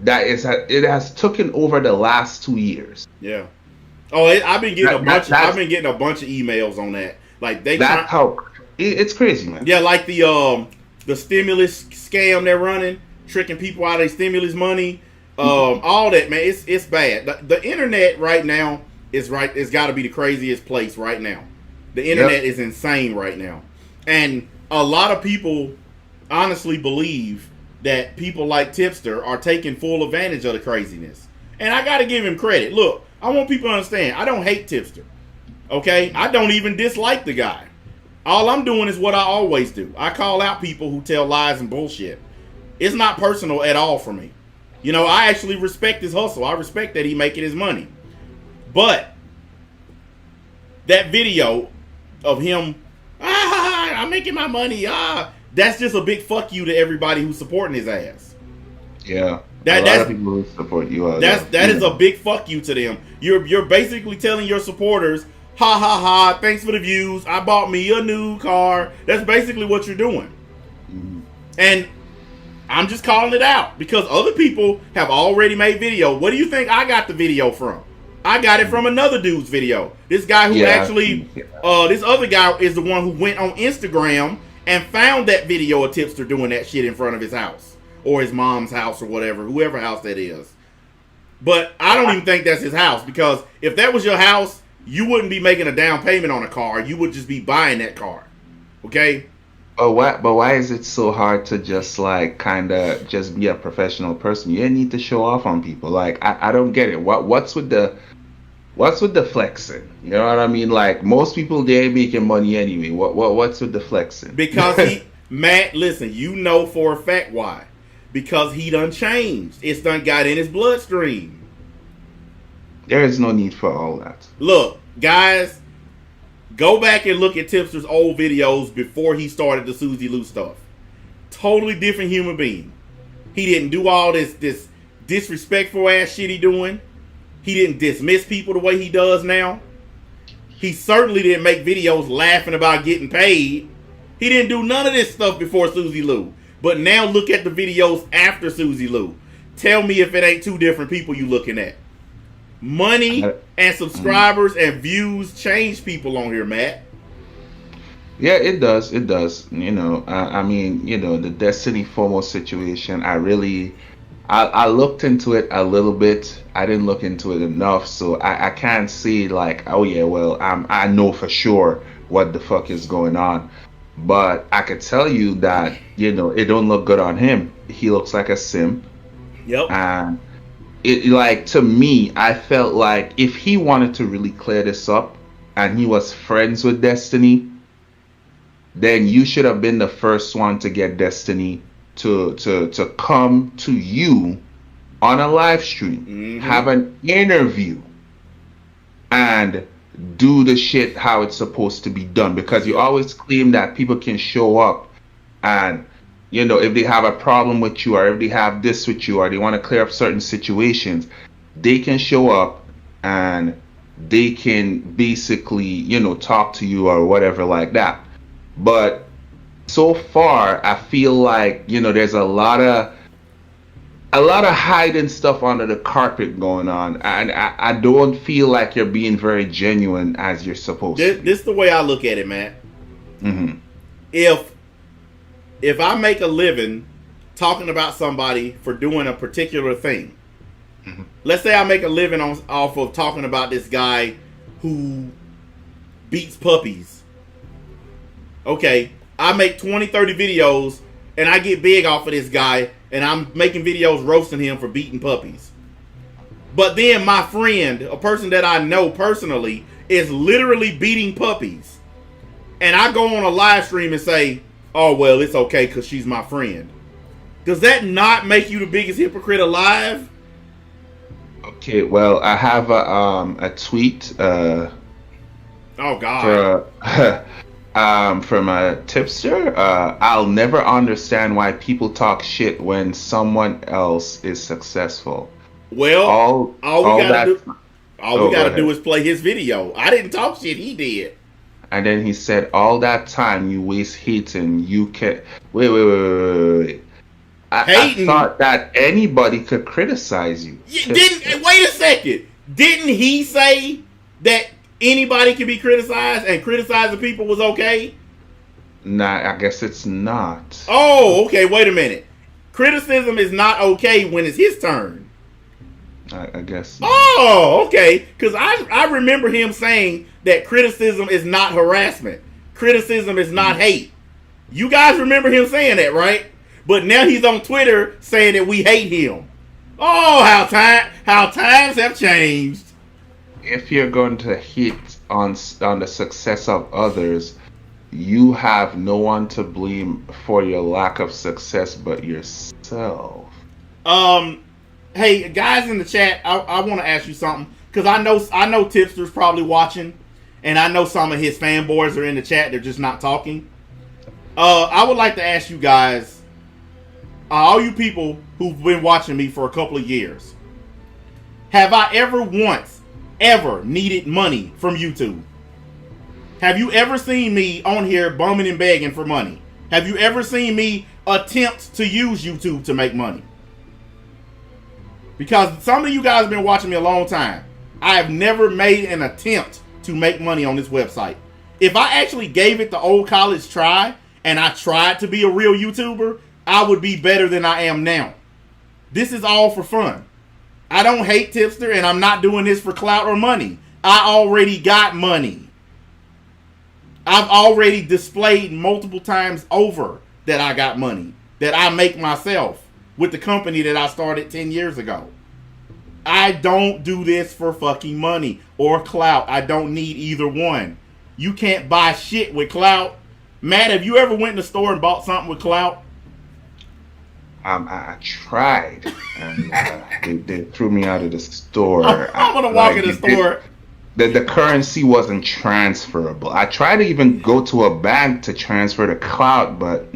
that it has taken over the last 2 years. Yeah. Oh, I've been getting a bunch of emails on that. Like it's crazy, man. Yeah, like the stimulus scam they're running, tricking people out of their stimulus money. All that, man, it's bad. The internet right now it's got to be the craziest place right now. The internet is insane right now, and a lot of people honestly believe that people like Tipster are taking full advantage of the craziness. And I got to give him credit. Look, I want people to understand, I don't hate Tipster. Okay, I don't even dislike the guy. All I'm doing is what I always do. I call out people who tell lies and bullshit. It's not personal at all for me. You know, I actually respect his hustle. I respect that he making his money. But that video of him, I'm making my money, that's just a big fuck you to everybody who's supporting his ass. Yeah. A That lot of that's people will support you out That there. is a big fuck you to them. You're basically telling your supporters, ha ha ha, thanks for the views. I bought me a new car. That's basically what you're doing. Mhm. And I'm just calling it out because other people have already made video. What do you think I got the video from? I got it from another dude's video. This guy who actually, this other guy is the one who went on Instagram and found that video of Tipster doing that shit in front of his house or his mom's house or whatever, whoever house that is. But I don't even think that's his house because if that was your house, you wouldn't be making a down payment on a car. You would just be buying that car. Okay? But why is it so hard to just like kind of just be a professional person? You need to show off on people. Like I don't get it. What's with the flexing? You know what I mean? Like most people they ain't making money anyway. What's with the flexing? Because Matt, listen, you know for a fact why. Because he done changed. It's done got in his bloodstream. There is no need for all that. Look, guys, go back and look at Tipster's old videos before he started the Susie Lou stuff. Totally different human being. He didn't do all this disrespectful ass shit he doing. He didn't dismiss people the way he does now. He certainly didn't make videos laughing about getting paid. He didn't do none of this stuff before Susie Lou. But now look at the videos after Susie Lou. Tell me if it ain't two different people you looking at. Money and subscribers and views change people on here, Matt. Yeah, it does. It does. You know, I mean, you know, the Destiny FOMO situation. I looked into it a little bit. I didn't look into it enough, so I can't see like, oh yeah, well, I know for sure what the fuck is going on. But I could tell you that, you know, it don't look good on him. He looks like a simp. Yep. And it, like, to me, I felt like if he wanted to really clear this up and he was friends with Destiny, then you should have been the first one to get Destiny to come to you on a live stream, have an interview, and do the shit how it's supposed to be done. Because you always claim that people can show up and, you know, if they have a problem with you or if they have this with you or they want to clear up certain situations, they can show up and they can basically, you know, talk to you or whatever like that. But so far, I feel like, you know, there's a lot of hiding stuff under the carpet going on, and I don't feel like you're being very genuine as you're supposed to. This is the way I look at it, Matt. Mm-hmm. If I make a living talking about somebody for doing a particular thing, let's say I make a living off of talking about this guy who beats puppies. Okay, I make 20, 30 videos and I get big off of this guy and I'm making videos roasting him for beating puppies. But then my friend, a person that I know personally, is literally beating puppies. And I go on a live stream and say, oh, well, it's okay because she's my friend. Does that not make you the biggest hypocrite alive? Okay, well, I have a tweet. Oh, God. From a tipster. I'll never understand why people talk shit when someone else is successful. Well, all we gotta do is play his video. I didn't talk shit, he did. And then he said, all that time you waste hating, you can... Wait. I thought that anybody could criticize you. Wait a second. Didn't he say that anybody can be criticized and criticizing people was okay? Nah, I guess it's not. Oh, okay, wait a minute. Criticism is not okay when it's his turn. I guess. Oh, okay. Because I remember him saying that criticism is not harassment. Criticism is not hate. You guys remember him saying that, right? But now he's on Twitter saying that we hate him. Oh, how times have changed. If you're going to hit on the success of others, you have no one to blame for your lack of success but yourself. Hey, guys in the chat, I want to ask you something because I know Tipster's probably watching, and I know some of his fanboys are in the chat. They're just not talking. I would like to ask you guys, all you people who've been watching me for a couple of years, have I ever once ever needed money from YouTube? Have you ever seen me on here bumming and begging for money? Have you ever seen me attempt to use YouTube to make money? Because some of you guys have been watching me a long time. I have never made an attempt to make money on this website. If I actually gave it the old college try and I tried to be a real YouTuber, I would be better than I am now. This is all for fun. I don't hate Tipster, and I'm not doing this for clout or money. I already got money. I've already displayed multiple times over that I got money, that I make myself with the company that I started 10 years ago. I don't do this for fucking money or clout. I don't need either one. You can't buy shit with clout. Matt, have you ever went in the store and bought something with clout? I tried, and they threw me out of the store. I'm gonna walk in the store. The currency wasn't transferable. I tried to even go to a bank to transfer the clout, but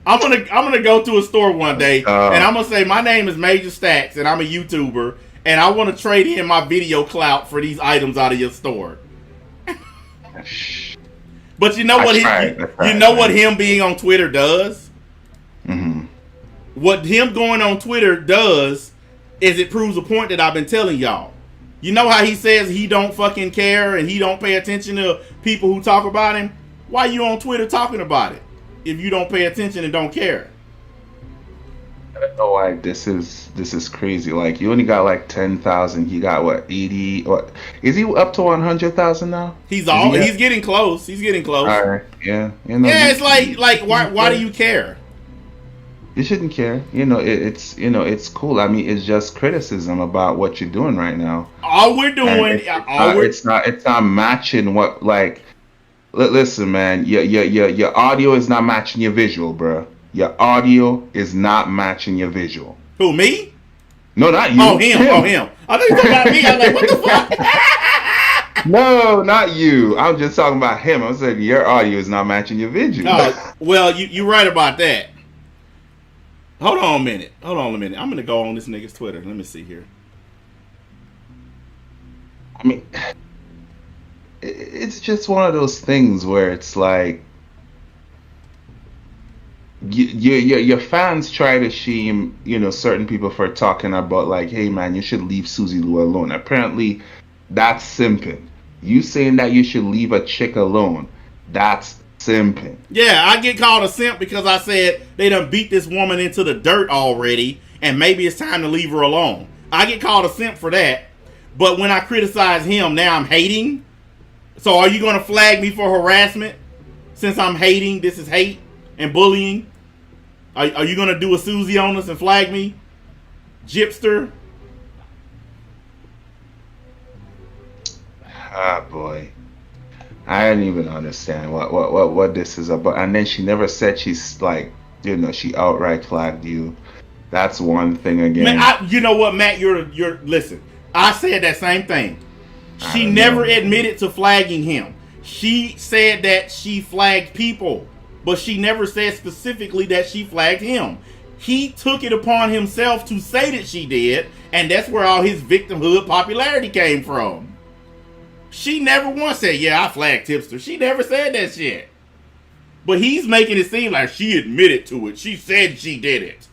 I'm gonna go to a store one day and I'm gonna say my name is Major Stacks and I'm a YouTuber and I want to trade in my video clout for these items out of your store. But you know what? What him being on Twitter does? Mm-hmm. What him going on Twitter does is it proves a point that I've been telling y'all. You know how he says he don't fucking care and he don't pay attention to people who talk about him? Why you on Twitter talking about it if you don't pay attention and don't care? I don't know why this is crazy. Like, you only got like 10,000. He got what, 80? What is he up to 100,000 now? He's getting close. He's getting close. All right. Yeah. It's like why do you care? You shouldn't care. It's cool. I mean, it's just criticism about what you're doing right now. All we're doing, it's not matching what, like. Listen, man. Your audio is not matching your visual, bro. Your audio is not matching your visual. Who, me? No, not you. Oh, him. I thought you were talking about me. I was like, what the fuck? No, not you. I'm just talking about him. I'm saying your audio is not matching your visual. Oh, well, you're right about that. Hold on a minute. I'm going to go on this nigga's Twitter. Let me see here. I mean, it's just one of those things where it's like, your fans try to shame, certain people for talking about like, hey man, you should leave Susie Lou alone. Apparently, that's simping. You saying that you should leave a chick alone, that's simping. Yeah, I get called a simp because I said they done beat this woman into the dirt already, and maybe it's time to leave her alone. I get called a simp for that, but when I criticize him, now I'm hating. So are you going to flag me for harassment since I'm hating? This is hate and bullying. Are you going to do a Susie on us and flag me? Gypster? Ah, boy. I didn't even understand what this is about. And then she never said she's like, she outright flagged you. That's one thing again. Man, you know what, Matt? You're listen. I said that same thing. She never admitted to flagging him. She said that she flagged people, but she never said specifically that she flagged him. He took it upon himself to say that she did, and that's where all his victimhood popularity came from. She never once said, yeah, I flagged Tipster. She never said that shit. But he's making it seem like she admitted to it. She said she did it.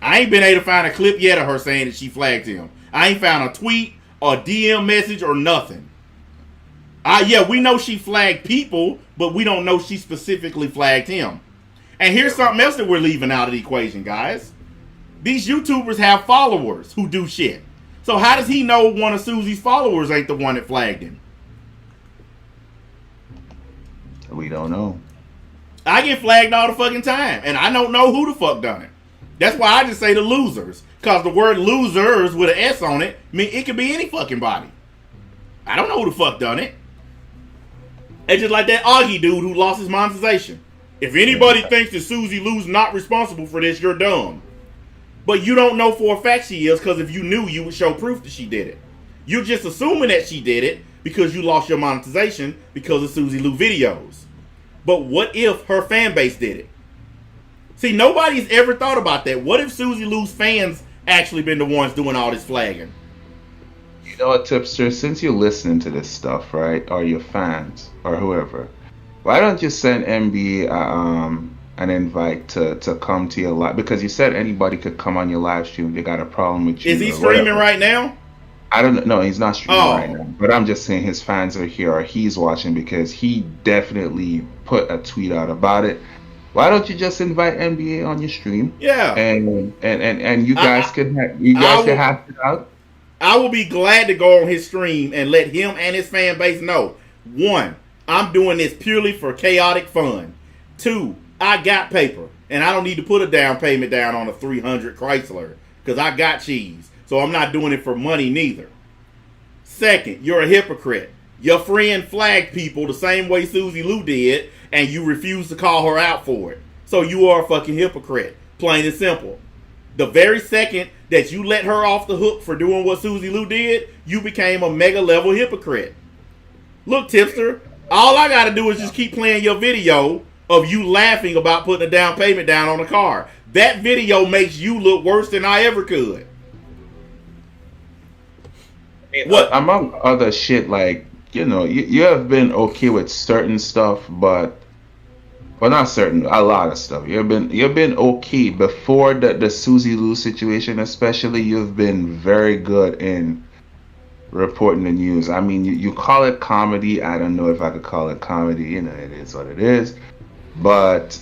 I ain't been able to find a clip yet of her saying that she flagged him. I ain't found a tweet or DM message or nothing. Yeah, we know she flagged people, but we don't know she specifically flagged him. And here's something else that we're leaving out of the equation, guys. These YouTubers have followers who do shit. So how does he know one of Susie's followers ain't the one that flagged him? We don't know. I get flagged all the fucking time, and I don't know who the fuck done it. That's why I just say the losers. Because the word losers with an S on it, it could be any fucking body. I don't know who the fuck done it. It's just like that Augie dude who lost his monetization. If anybody thinks that Susie Lou's not responsible for this, you're dumb. But you don't know for a fact she is, because if you knew, you would show proof that she did it. You're just assuming that she did it because you lost your monetization because of Susie Lou videos. But what if her fan base did it? See, nobody's ever thought about that. What if Susie Lou's fans actually been the ones doing all this flagging? You know what, Tipster? Since you're listening to this stuff, right, or your fans or whoever, why don't you send NBA an invite to come to your live? Because you said anybody could come on your live stream if they got a problem with you. Is he streaming right now? I don't know. He's not streaming right now. But I'm just saying his fans are here or he's watching because he definitely put a tweet out about it. Why don't you just invite NBA on your stream? Yeah. And you guys can hash it out. I will be glad to go on his stream and let him and his fan base know. 1, I'm doing this purely for chaotic fun. 2, I got paper and I don't need to put a down payment down on a 300 Chrysler because I got cheese. So I'm not doing it for money neither. 2nd, you're a hypocrite. Your friend flagged people the same way Susie Lou did, and you refuse to call her out for it. So you are a fucking hypocrite. Plain and simple. The very second that you let her off the hook for doing what Susie Lou did, you became a mega level hypocrite. Look, Tipster, all I gotta do is just keep playing your video of you laughing about putting a down payment down on a car. That video makes you look worse than I ever could. What? Among other shit, like, you know, you have been okay with certain stuff, but well, not certain, a lot of stuff. You've been okay before the Susie Lou situation, especially. You've been very good in reporting the news. I mean, you call it comedy. I don't know if I could call it comedy. You know, it is what it is. But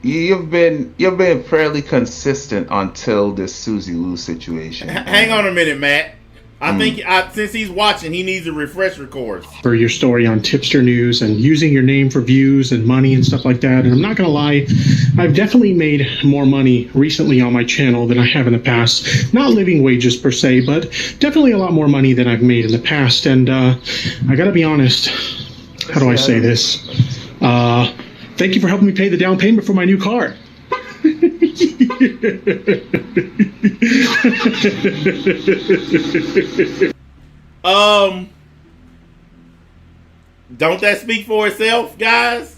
you've been fairly consistent until this Susie Lou situation. Hang on a minute, Matt. I think since he's watching, he needs a refresher course. For your story on Tipster News and using your name for views and money and stuff like that. And I'm not going to lie, I've definitely made more money recently on my channel than I have in the past. Not living wages per se, but definitely a lot more money than I've made in the past. And I got to be honest, how do I say this? Thank you for helping me pay the down payment for my new car. Don't that speak for itself, guys?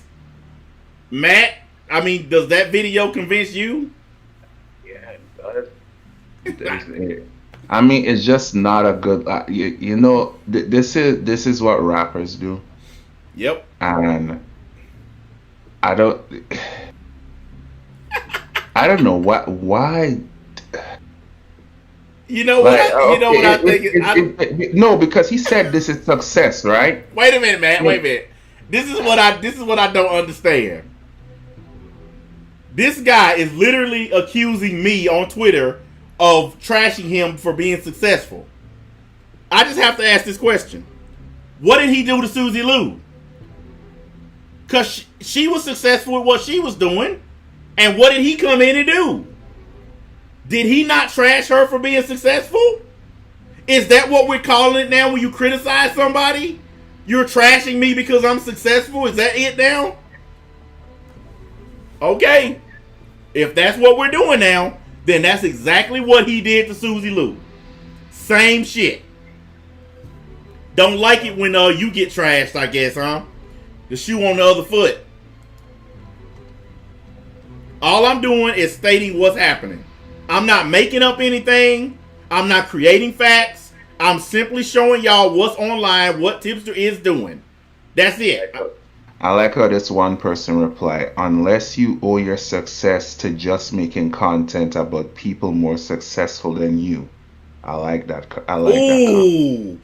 Matt, I mean, does that video convince you? Yeah, it does. I mean, it's just not a good. You know, this is what rappers do. Yep. And I don't know why. You know what? What I think? No, because he said this is success, right? Wait a minute, man. Wait a minute. This is what I don't understand. This guy is literally accusing me on Twitter of trashing him for being successful. I just have to ask this question: what did he do to Susie Lou? Because she was successful with what she was doing. And what did he come in and do? Did he not trash her for being successful? Is that what we're calling it now when you criticize somebody? You're trashing me because I'm successful? Is that it now? Okay. If that's what we're doing now, then that's exactly what he did to Susie Lou. Same shit. Don't like it when you get trashed, I guess, huh? The shoe on the other foot. All I'm doing is stating what's happening. I'm not making up anything. I'm not creating facts. I'm simply showing y'all what's online, what Tipster is doing. That's it. I like how this one person replied, unless you owe your success to just making content about people more successful than you. I like that. I like that.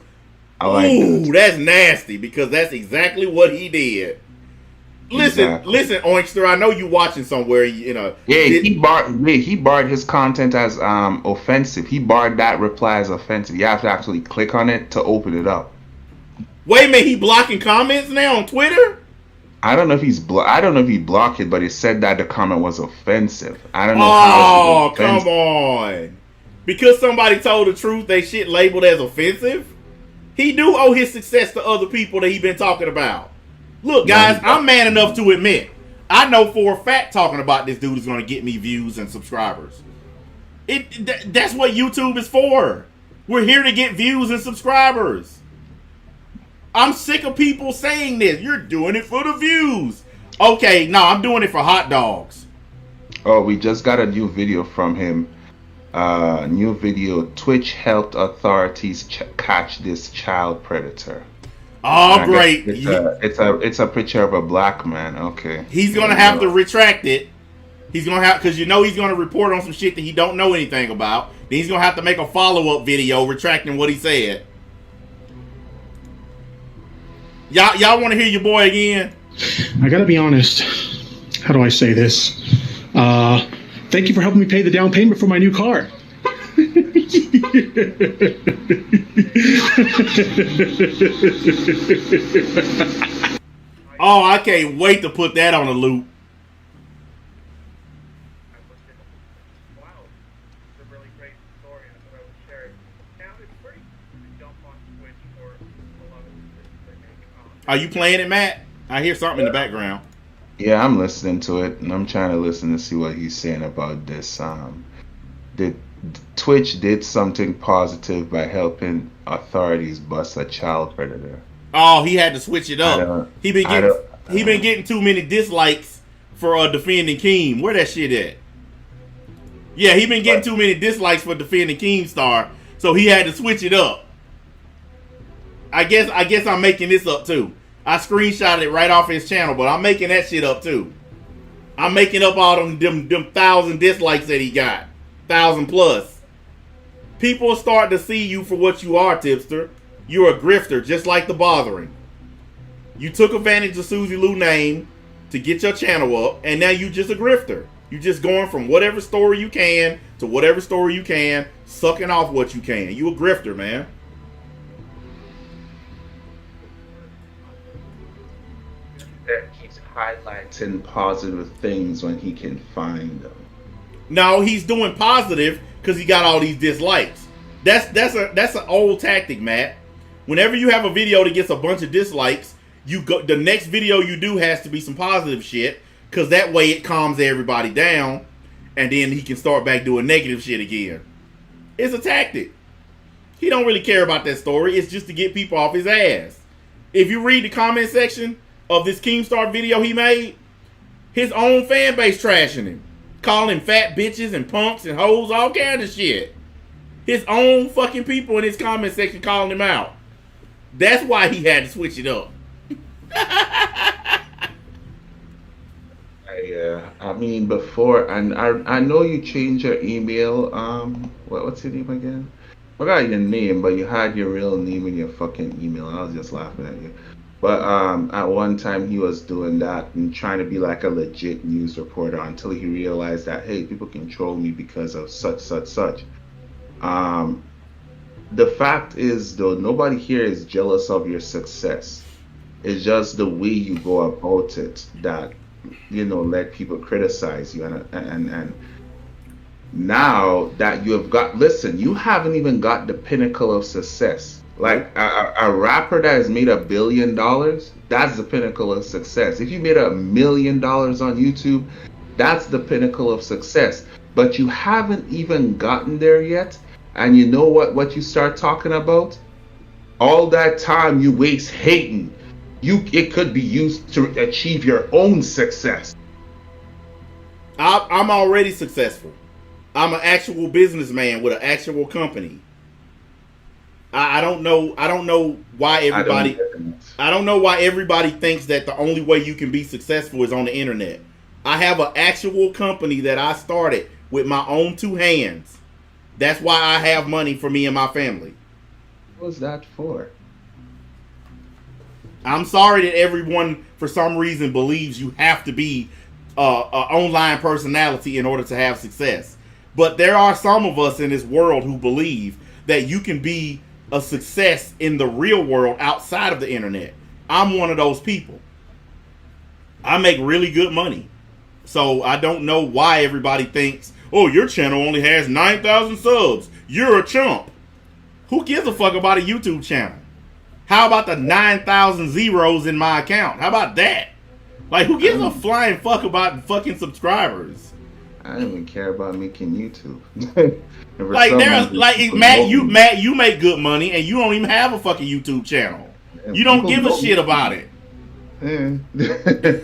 Ooh, that's nasty because that's exactly what he did. Listen, Oinkster. I know you watching somewhere. You know. Yeah, he barred his content as offensive. He barred that reply as offensive. You have to actually click on it to open it up. Wait a minute, he blocking comments now on Twitter? I don't know if I don't know if he blocked it, but it said that the comment was offensive. I don't know. Oh, come on! Because somebody told the truth, they shit labeled as offensive. He do owe his success to other people that he been talking about. Look, guys, I'm man enough to admit, I know for a fact talking about this dude is going to get me views and subscribers. That's what YouTube is for. We're here to get views and subscribers. I'm sick of people saying this. You're doing it for the views. Okay, no, I'm doing it for hot dogs. Oh, we just got a new video from him. New video. Twitch helped authorities catch this child predator. And Oh, I guess great. it's a picture of a black man. Okay. He's gonna have to retract it. He's gonna have, because he's gonna report on some shit that he don't know anything about. Then he's gonna have to make a follow-up video retracting what he said. Y'all want to hear your boy again? I gotta be honest. How do I say this? Thank you for helping me pay the down payment for my new car. Oh, I can't wait to put that on a loop. Are you playing it, Matt? I hear something in the background. Yeah, I'm listening to it, and I'm trying to listen to see what he's saying about this. Did Twitch did something positive by helping authorities bust a child predator? Oh, he had to switch it up. He been getting too many dislikes for defending Keem. Where that shit at? Yeah, he been getting too many dislikes for defending Keemstar, so he had to switch it up. I guess I'm making this up too. I screenshotted it right off his channel, but I'm making that shit up too. I'm making up all them 1,000 dislikes that he got. 1,000 plus. People start to see you for what you are, Tipster. You're a grifter, just like the Bothering. You took advantage of Susie Lou name to get your channel up, and now you just a grifter. You just going from whatever story you can to whatever story you can, sucking off what you can. You a grifter, man. That he's highlighting positive things when he can find them. No, he's doing positive because he got all these dislikes. That's an old tactic, Matt. Whenever you have a video that gets a bunch of dislikes, the next video you do has to be some positive shit, because that way it calms everybody down, and then he can start back doing negative shit again. It's a tactic. He don't really care about that story. It's just to get people off his ass. If you read the comment section of this Keemstar video he made, his own fan base trashing him, calling him fat bitches and punks and hoes, all kinds of shit. His own fucking people in his comment section calling him out. That's why he had to switch it up. I mean, before, and I know you changed your email. What's your name again? I forgot your name, but you had your real name in your fucking email. I was just laughing at you. But at one time he was doing that and trying to be like a legit news reporter until he realized that, hey, people can troll me because of such. The fact is, though, nobody here is jealous of your success. It's just the way you go about it that, let people criticize you. And now that you have got, listen, you haven't even got the pinnacle of success. Like a rapper that has made $1 billion, that's the pinnacle of success. If you made $1 million on YouTube, that's the pinnacle of success. But you haven't even gotten there yet. And you know what you start talking about? All that time you waste hating, it could be used to achieve your own success. I'm already successful. I'm an actual businessman with an actual company. I don't know why everybody I don't know why everybody thinks that the only way you can be successful is on the internet. I have an actual company that I started with my own two hands. That's why I have money for me and my family. What was that for? I'm sorry that everyone, for some reason, believes you have to be an online personality in order to have success. But there are some of us in this world who believe that you can be a success in the real world outside of the internet. I'm one of those people. I make really good money. So I don't know why everybody thinks, oh, your channel only has 9,000 subs. You're a chump. Who gives a fuck about a YouTube channel? How about the 9,000 zeros in my account? How about that? Like, who gives a flying fuck about fucking subscribers? I don't even care about making YouTube. Like, there's like Matt, you make good money and you don't even have a fucking YouTube channel. You don't give a shit about it. This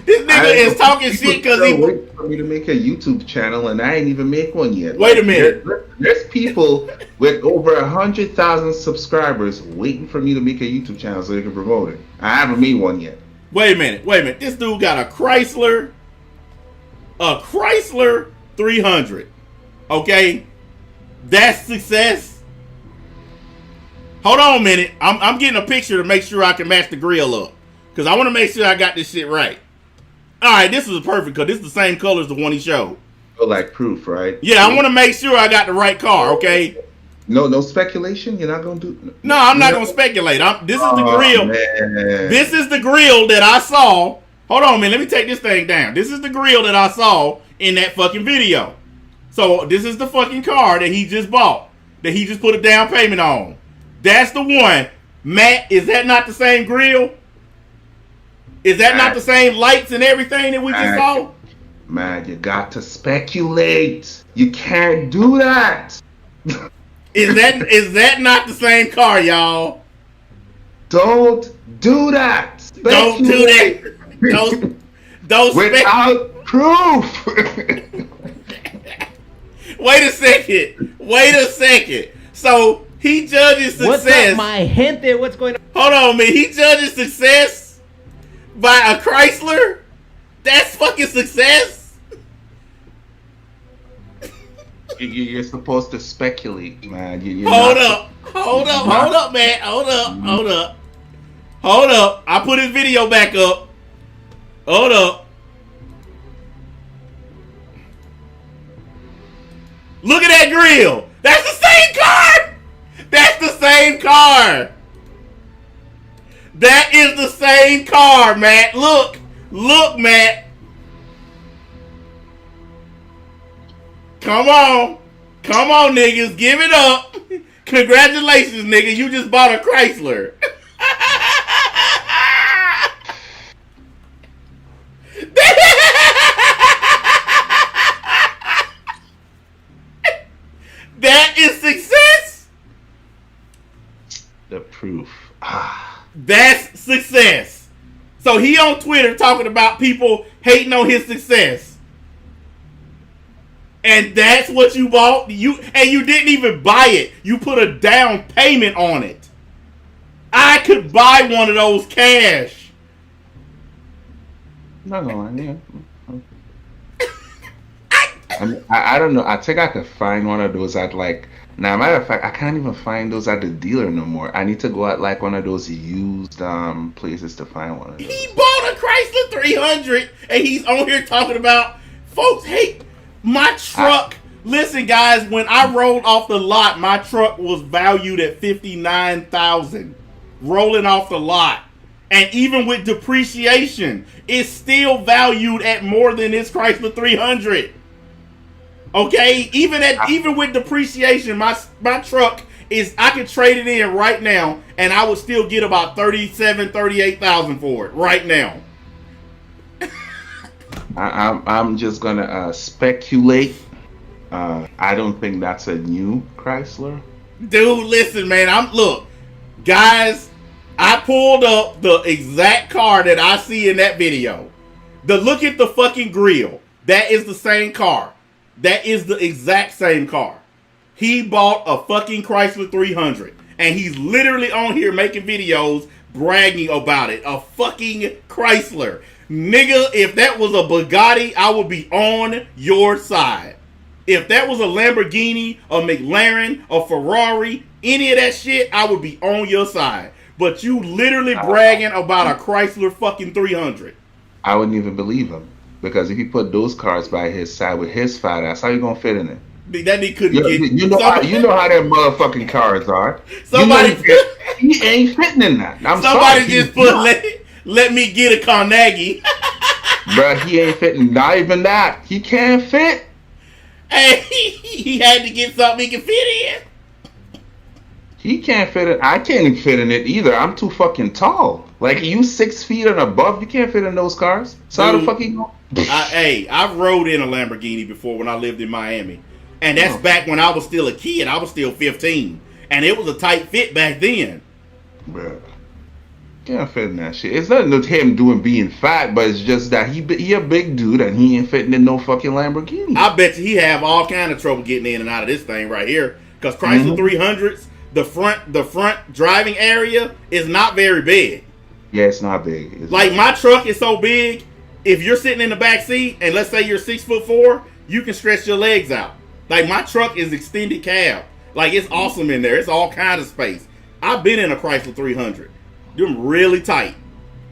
nigga is talking shit because he waiting for me to make a YouTube channel, and I ain't even make one yet. Wait a minute. There's people with over 100,000 subscribers waiting for me to make a YouTube channel so they can promote it. I haven't made one yet. Wait a minute. This dude got a Chrysler 300. Okay, that's success. Hold on a minute. I'm getting a picture to make sure I can match the grill up. Because I want to make sure I got this shit right. Alright, this is perfect because this is the same color as the one he showed. Oh, like proof, right? Yeah, I want to make sure I got the right car, okay? No speculation? You're not going to do... No, I'm not going to speculate. This is the grill. Man. This is the grill that I saw. Hold on, man. Let me take this thing down. This is the grill that I saw in that fucking video. So, this is the fucking car that he just bought. That he just put a down payment on. That's the one. Matt, is that not the same grill? Is that not the same lights and everything that we just saw? Man, you got to speculate. You can't do that. Is that not the same car, y'all? Don't do that. Don't do that. Don't without proof. Wait a second. So he judges success. What's up, my gente? What's going on? Hold on, man. He judges success by a Chrysler? That's fucking success? You're supposed to speculate, man. Hold up, man. Hold up. I put his video back up. Hold up. Look at that grill. That's the same car. That is the same car, Matt. Look, Matt. Come on, niggas, give it up. Congratulations, nigga. You just bought a Chrysler. That is success. The proof. That's success. So he on Twitter talking about people hating on his success. And that's what you bought? You didn't even buy it. You put a down payment on it. I could buy one of those cash. No, I don't know. I think I could find one of those at like... Now, matter of fact, I can't even find those at the dealer no more. I need to go at like one of those used places to find one of those. He bought a Chrysler 300 and he's on here talking about folks hate my truck. Listen, guys, when I rolled off the lot, my truck was valued at $59,000 rolling off the lot. And even with depreciation, it's still valued at more than this Chrysler 300. Okay, even with depreciation, my truck is, I could trade it in right now, and I would still get about $38,000 for it right now. I'm just gonna speculate. I don't think that's a new Chrysler. Dude, listen, man. Look, guys. I pulled up the exact car that I see in that video. Look at the fucking grill. That is the same car. That is the exact same car. He bought a fucking Chrysler 300. And he's literally on here making videos bragging about it. A fucking Chrysler. Nigga, if that was a Bugatti, I would be on your side. If that was a Lamborghini, a McLaren, a Ferrari, any of that shit, I would be on your side. But you literally bragging about a Chrysler fucking 300. I wouldn't even believe him. Because if he put those cars by his side with his fat ass, how you gonna fit in it? That nigga couldn't get... You know how them motherfucking cars are. Somebody... he ain't fitting in that. Somebody just put, let me get a Carnegie. Bruh, he ain't fitting. Not even that. He can't fit. Hey, he had to get something he can fit in. He can't fit in. I can't even fit in it either. I'm too fucking tall. Like, you 6 feet and above, you can't fit in those cars. So how the fuck you go? I've rode in a Lamborghini before when I lived in Miami. And that's back when I was still a kid. I was still 15. And it was a tight fit back then. Bruh. Can't fit in that shit. It's nothing with him being fat, but it's just that he a big dude and he ain't fitting in no fucking Lamborghini. I bet you he have all kind of trouble getting in and out of this thing right here. Because Chrysler 300s, the front driving area is not very big. Yeah, it's not big. It's like my truck is so big, if you're sitting in the back seat and let's say you're 6'4", you can stretch your legs out. Like my truck is extended cab. Like it's awesome in there. It's all kind of space. I've been in a Chrysler 300. Them really tight.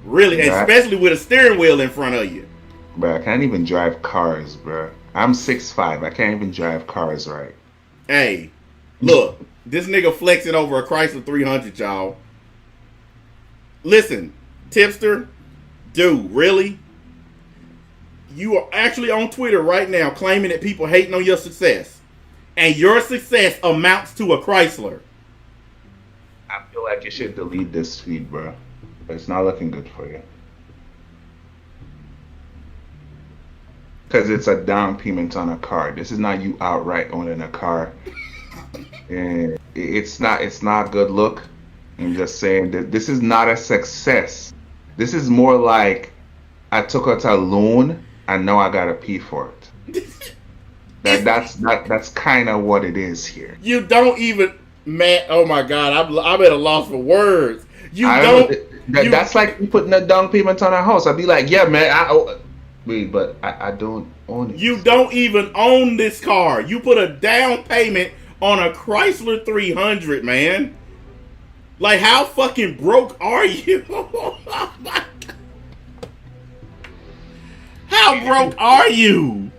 Really, especially with a steering wheel in front of you. Bro, I can't even drive cars, bro. I'm 6'5". I can't even drive cars right. Hey, look, this nigga flexing over a Chrysler 300, y'all. Listen, Tipster, dude, really? You are actually on Twitter right now claiming that people hating on your success. And your success amounts to a Chrysler. I feel like you should delete this tweet, bro. It's not looking good for you. Because it's a down payment on a car. This is not you outright owning a car. And it's not good look. I'm just saying that this is not a success. This is more like I took out a loan and now I gotta pay for it. That's kind of what it is here. You don't even, man. Oh my God, I'm at a loss for words. That's like you putting a down payment on a house. I'd be like, yeah, man. But I don't own it. You don't even own this car. You put a down payment on a Chrysler 300, man. Like, how fucking broke are you? How broke are you?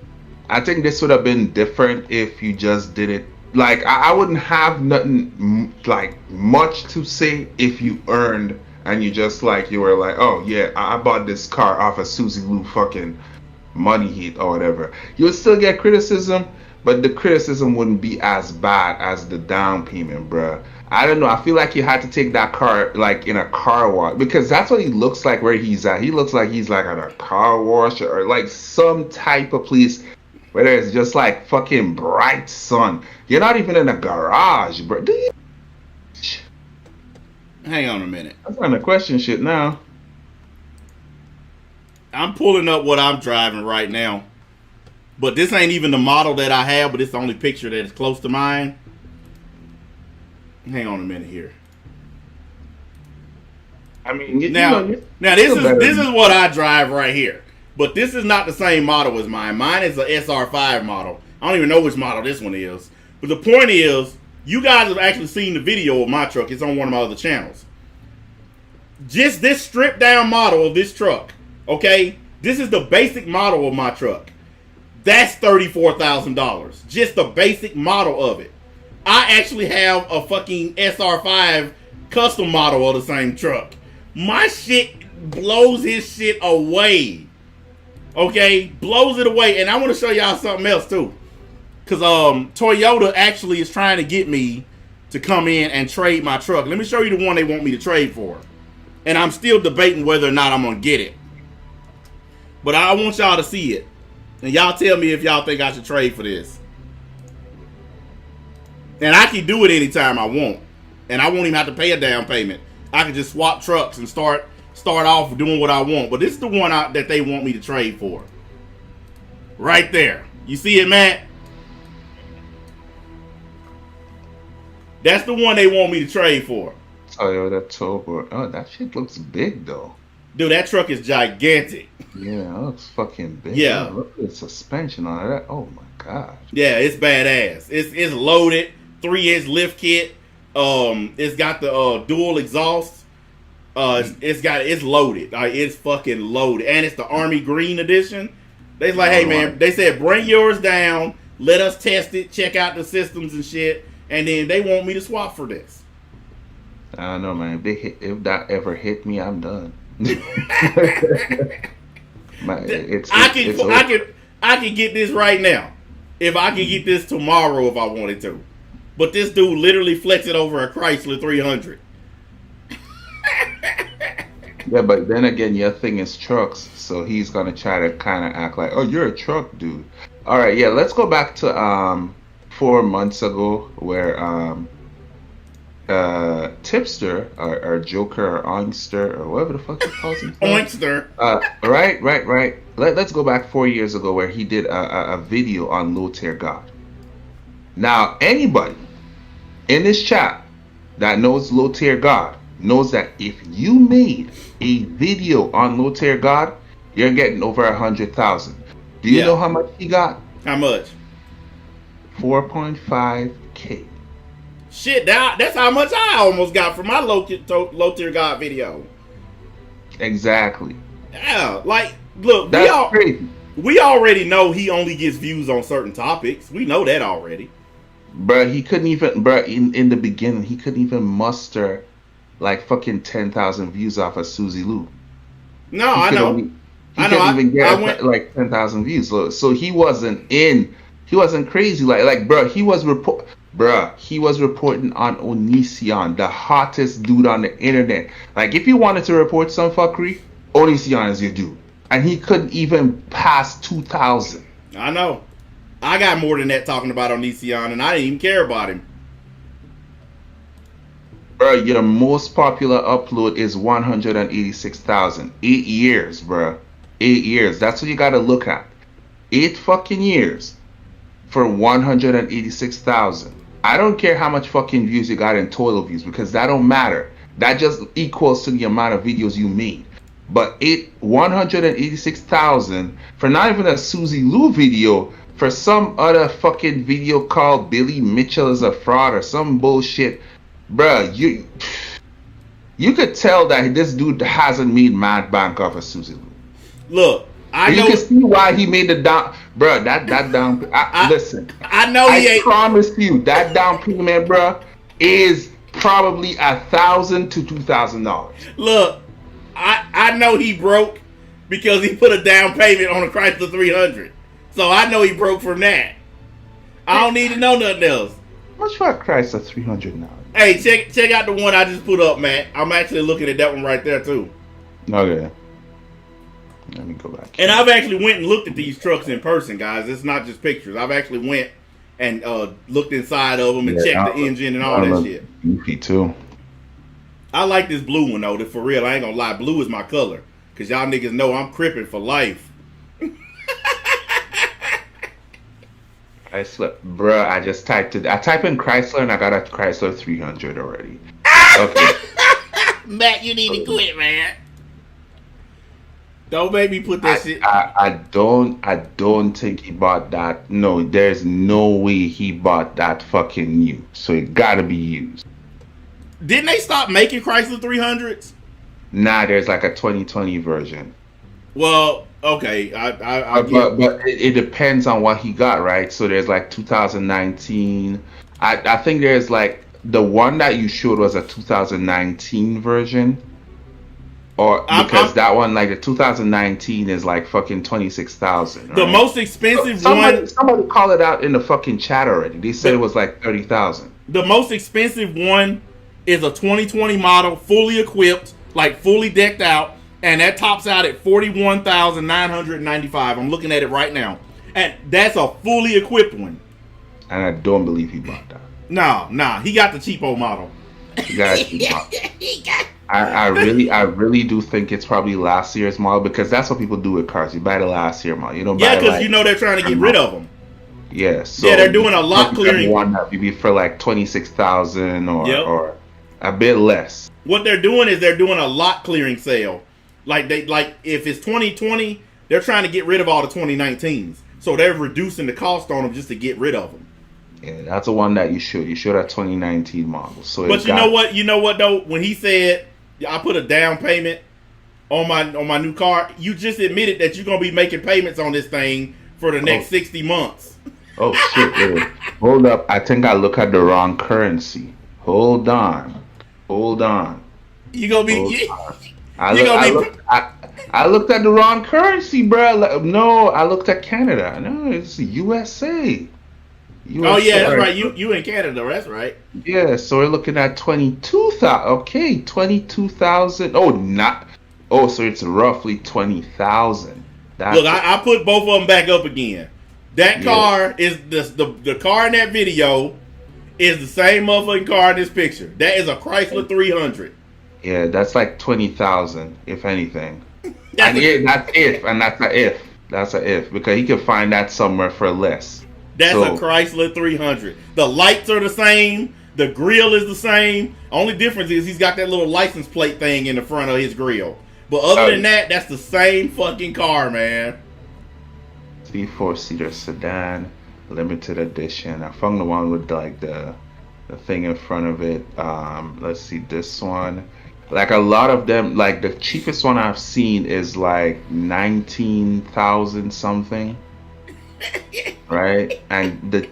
I think this would have been different if you just did it. Like, I wouldn't have nothing, like, much to say if you earned and you just, like, you were like, oh, yeah, I bought this car off of Susie Lou fucking money heat or whatever. You would still get criticism, but the criticism wouldn't be as bad as the down payment, bruh. I don't know. I feel like you had to take that car, like, in a car wash. Because that's what he looks like where he's at. He looks like he's, like, at a car wash or, like, some type of place where it's just, like, fucking bright sun. You're not even in a garage, bro. Do you? Hang on a minute. I'm trying to question shit now. I'm pulling up what I'm driving right now. But this ain't even the model that I have, but it's the only picture that is close to mine. Hang on a minute here. I mean, now this is what I drive right here. But this is not the same model as mine. Mine is an SR5 model. I don't even know which model this one is. But the point is, you guys have actually seen the video of my truck. It's on one of my other channels. Just this stripped down model of this truck, okay? This is the basic model of my truck. That's $34,000. Just the basic model of it. I actually have a fucking SR5 custom model of the same truck. My shit blows his shit away. Okay? Blows it away. And I want to show y'all something else too. Because Toyota actually is trying to get me to come in and trade my truck. Let me show you the one they want me to trade for. And I'm still debating whether or not I'm going to get it. But I want y'all to see it. And y'all tell me if y'all think I should trade for this. And I can do it anytime I want. And I won't even have to pay a down payment. I can just swap trucks and start off doing what I want. But this is the one that they want me to trade for. Right there. You see it, Matt? That's the one they want me to trade for. Toyota Turbo. Oh, that shit looks big though. Dude, that truck is gigantic. Yeah, that looks fucking big. Yeah. Look at the suspension on that. Oh my god. Yeah, it's badass. It's loaded. 3-inch lift kit. It's got the dual exhaust. It's loaded. It's fucking loaded. And it's the Army Green edition. They're like, hey man, they said bring yours down, let us test it, check out the systems and shit, and then they want me to swap for this. I don't know, man. If that ever hit me, I'm done. I can get this right now. If I can get this tomorrow if I wanted to. But this dude literally flexed it over a Chrysler 300. Yeah, but then again, your thing is trucks, so he's gonna try to kind of act like, oh, you're a truck dude. All right, yeah, let's go back to 4 months ago where Tipster or Joker or Onkster or whatever the fuck he calls himself. Oinkster. Right. Let's go back 4 years ago where he did a video on Low Tier God. Now, anybody in this chat that knows Low Tier God knows that if you made a video on Low Tier God, you're getting over 100,000. Do you know how much he got? How much? 4.5K. Shit, that's how much I almost got for my low tier God video. Exactly. Yeah, like, look, That's crazy. We already know he only gets views on certain topics. We know that already. Bruh, he couldn't even, in the beginning, he couldn't even muster like fucking 10,000 views off of Susie Lou. No, I know. He couldn't even get like 10,000 views. So he wasn't crazy. Like, bruh, he was reporting on Onision, the hottest dude on the internet. Like, if you wanted to report some fuckery, Onision is your dude. And he couldn't even pass 2,000. I know. I got more than that talking about Onision, and I didn't even care about him. Bro, your most popular upload is 186,000. 8 years, bro. 8 years. That's what you gotta look at. 8 fucking years for 186,000. I don't care how much fucking views you got in total views, because that don't matter. That just equals to the amount of videos you made. But 186,000 for not even a Susie Lou video, for some other fucking video called Billy Mitchell is a fraud or some bullshit. Bruh, you could tell that this dude hasn't made mad bank off of Susie Lou. Look, You can see why he made the down, bruh. That down. Listen, I know he ain't. I promise you, that down payment, bruh, is probably $1,000 to $2,000. Look, I know he broke because he put a down payment on a Chrysler 300. So I know he broke from that. I don't need to know nothing else. How much for a Chrysler 300 now? Hey, check out the one I just put up, Matt. I'm actually looking at that one right there too. Okay. Let me go back. And I've actually went and looked at these trucks in person, guys. It's not just pictures. I've actually went and looked inside of them and checked the engine and all that shit. Goofy too. I like this blue one though. For real, I ain't gonna lie. Blue is my color. Cause y'all niggas know I'm crippin' for life. I slept, bruh. I just typed it. I typed in Chrysler and I got a Chrysler 300 already. Okay. Matt, you need to quit, man. Don't make me put that shit. I don't think he bought that. No, there's no way he bought that fucking new. So it gotta be used. Didn't they stop making Chrysler 300s? Nah, there's like a 2020 version. Well, okay. But it depends on what he got, right? So there's like 2019. I think there's like the one that you showed was a 2019 version. Or because that one, like the 2019 is like fucking 26,000. Right? The most expensive one. Somebody called it out in the fucking chat already. They said it was like 30,000. The most expensive one is a 2020 model, fully equipped, like fully decked out, and that tops out at $41,995. I'm looking at it right now, and that's a fully equipped one. And I don't believe he bought that. Nah, he got the cheapo model. He got a cheap model. I really do think it's probably last year's model, because that's what people do with cars. You buy the last year model. You don't buy because you know they're trying to get rid of them. Yeah, so they're doing a lot clearing. One that maybe for like 26,000 or a bit less. What they're doing is they're doing a lot clearing sale. Like if it's 2020, they're trying to get rid of all the 2019s. So they're reducing the cost on them just to get rid of them. Yeah, that's the one that you should. You should have 2019 model. So, but you know what? You know what though? When he said I put a down payment on my new car, you just admitted that you're gonna be making payments on this thing for the next 60 months. Oh shit! Wait. Hold up. I think I look at the wrong currency. Hold on. You gonna be? I looked at the wrong currency, bro. No, I looked at Canada. No, it's USA. Oh yeah, that's right. You in Canada, that's right. Yeah, so we're looking at 22,000. Okay, 22,000. Oh, so it's roughly 20,000. Look, I put both of them back up again. That car is the car in that video is the same motherfucking car in this picture. That is a Chrysler 300. Yeah, that's like 20,000, if anything. That's That's if, and that's a if. That's a if, because he could find that somewhere for less. a Chrysler 300. The lights are the same. The grill is the same. Only difference is he's got that little license plate thing in the front of his grill. But other than that, that's the same fucking car, man. 4-seater sedan, limited edition. I found the one with like the thing in front of it. Let's see this one. Like a lot of them, like the cheapest one I've seen is like 19,000 something, right? And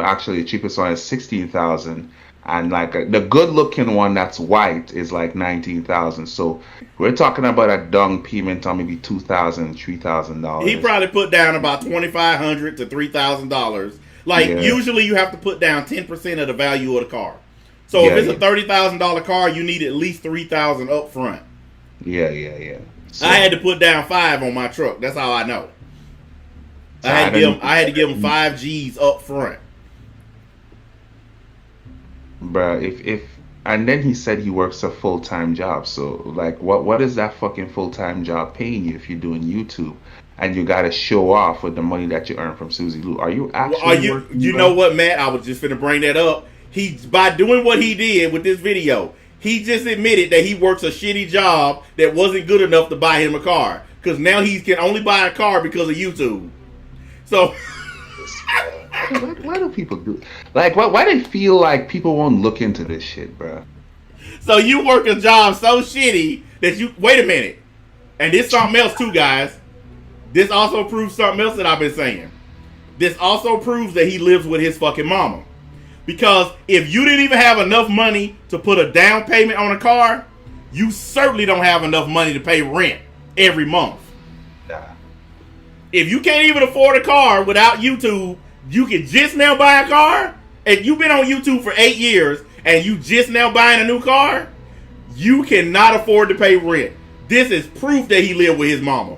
actually the cheapest one is 16,000, and like the good looking one that's white is like 19,000. So we're talking about a down payment on maybe $2,000, $3,000. He probably put down about $2,500 to $3,000. Like usually you have to put down 10% of the value of the car. So if it's a $30,000 car, you need at least $3,000 up front. Yeah. So, I had to put down $5 on my truck. That's how I know. I had to give him 5 G's up front. Bruh, and then he said he works a full-time job. So like, what is that fucking full-time job paying you if you're doing YouTube and you gotta show off with the money that you earn from Susie Lou? Are you actually? You know what, Matt? I was just finna bring that up. By doing what he did with this video, he just admitted that he works a shitty job that wasn't good enough to buy him a car. Because now he can only buy a car because of YouTube. So, why do people do? Like, why do they feel like people won't look into this shit, bro? So you work a job so shitty that you wait a minute, and this something else too, guys. This also proves something else that I've been saying. This also proves that he lives with his fucking mama. Because if you didn't even have enough money to put a down payment on a car, you certainly don't have enough money to pay rent every month. Nah. If you can't even afford a car without YouTube, you can just now buy a car. If you've been on YouTube for 8 years and you just now buying a new car, you cannot afford to pay rent. This is proof that he lived with his mama.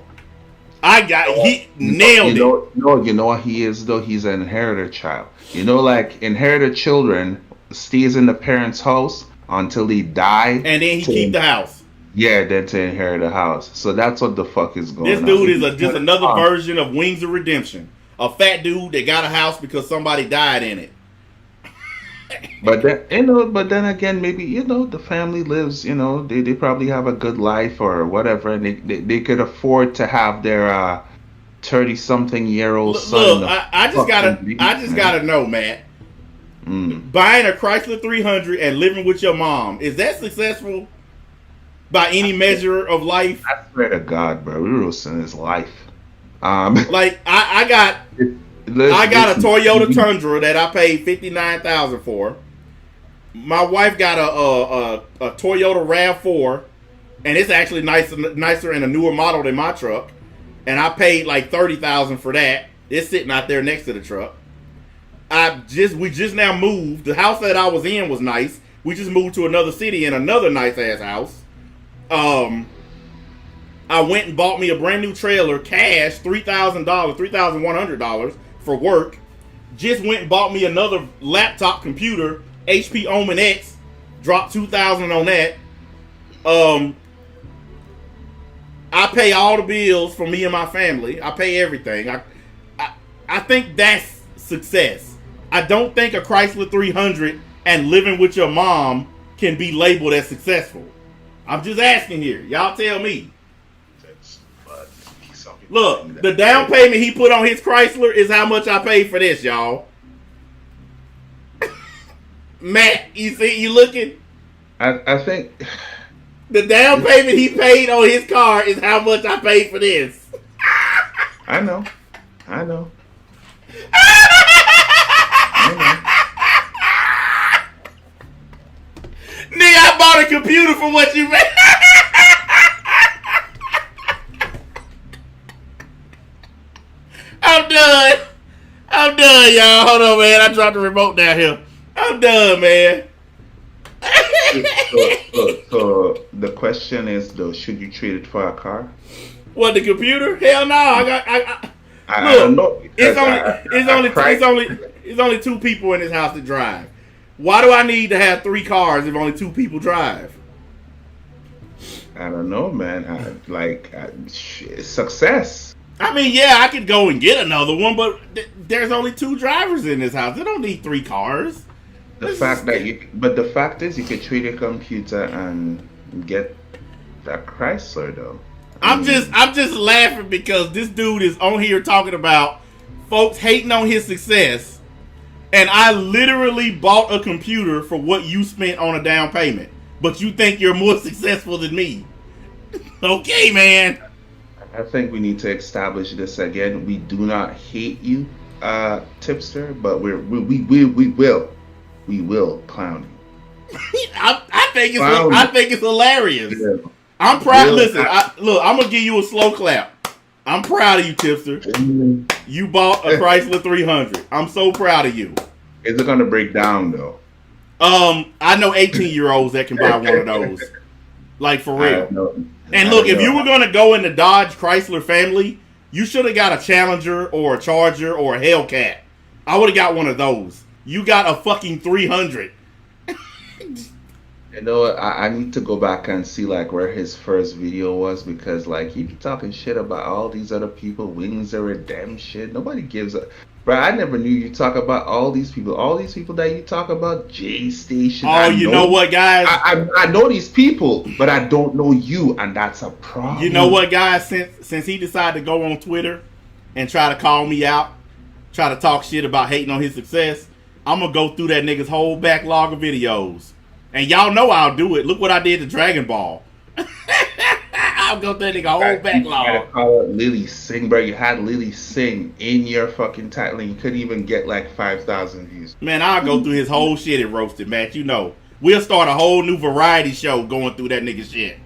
He nailed it. You know what he is though? He's an inheritor child. You know, like inherited children stays in the parents' house until they die, and then he keep the house. Yeah, then to inherit the house. So that's what the fuck is going on. This dude is just another version of Wings of Redemption. A fat dude that got a house because somebody died in it. But then again, maybe the family lives. They probably have a good life or whatever, and they could afford to have their 30-something-year-old son. Look, I just gotta know, Matt. Buying a Chrysler 300 and living with your mom, is that successful by any measure of life? I swear to God, bro, we roasting his life. Like I got a Toyota Tundra that I paid $59,000 for. My wife got a Toyota RAV4, and it's actually nicer and a newer model than my truck. And I paid like $30,000 for that. It's sitting out there next to the truck. We just now moved. The house that I was in was nice. We just moved to another city in another nice ass house. I went and bought me a brand new trailer, cash, $3,000, $3,100 for work. Just went and bought me another laptop computer, HP Omen X. Dropped $2,000 on that. I pay all the bills for me and my family. I pay everything. I think that's success. I don't think a Chrysler 300 and living with your mom can be labeled as successful. I'm just asking here. Y'all tell me. Look, the down payment he put on his Chrysler is how much I paid for this, y'all. Matt, you looking? I think the down payment he paid on his car is how much I paid for this. I know. Nigga, I bought a computer for what you made. I'm done, y'all. Hold on, man. I dropped the remote down here. I'm done, man. So the question is though, should you trade it for a car? What, the computer? Hell no. I don't know. It's only 2 people in this house that drive. Why do I need to have 3 cars if only 2 people drive? I don't know, man. Success. I mean, yeah, I could go and get another one, but there's only 2 drivers in this house. They don't need 3 cars. The fact is, you could trade your computer and get that Chrysler, though. I'm just laughing because this dude is on here talking about folks hating on his success, and I literally bought a computer for what you spent on a down payment, but you think you're more successful than me. Okay, man. I think we need to establish this again. We do not hate you, Tipster, but we will clown you. I think it's hilarious. Yeah. I'm proud. Listen, look, I'm gonna give you a slow clap. I'm proud of you, Tipster. You bought a Chrysler 300. I'm so proud of you. Is it gonna break down though? I know 18-year-olds that can buy one of those. Like for real. And look, if you were gonna go in the Dodge Chrysler family, you should have got a Challenger or a Charger or a Hellcat. I would have got one of those. You got a fucking 300. You know what? I need to go back and see like where his first video was, because like he be talking shit about all these other people, Wings of Redemption. Nobody gives a. Bro, I never knew you talk about all these people that you talk about. J Station. Oh, you know what, guys? I know these people, but I don't know you, and that's a problem. You know what, guys? Since he decided to go on Twitter and try to call me out, try to talk shit about hating on his success, I'm gonna go through that nigga's whole backlog of videos. And y'all know I'll do it. Look what I did to Dragon Ball. I'll go through that nigga whole backlog. You gotta call it Lily Singh, bro. You had Lily Singh in your fucking title, and you couldn't even get like 5,000 views. Man, I'll go through his whole shit and roast it, Matt. You know, we'll start a whole new variety show going through that nigga shit.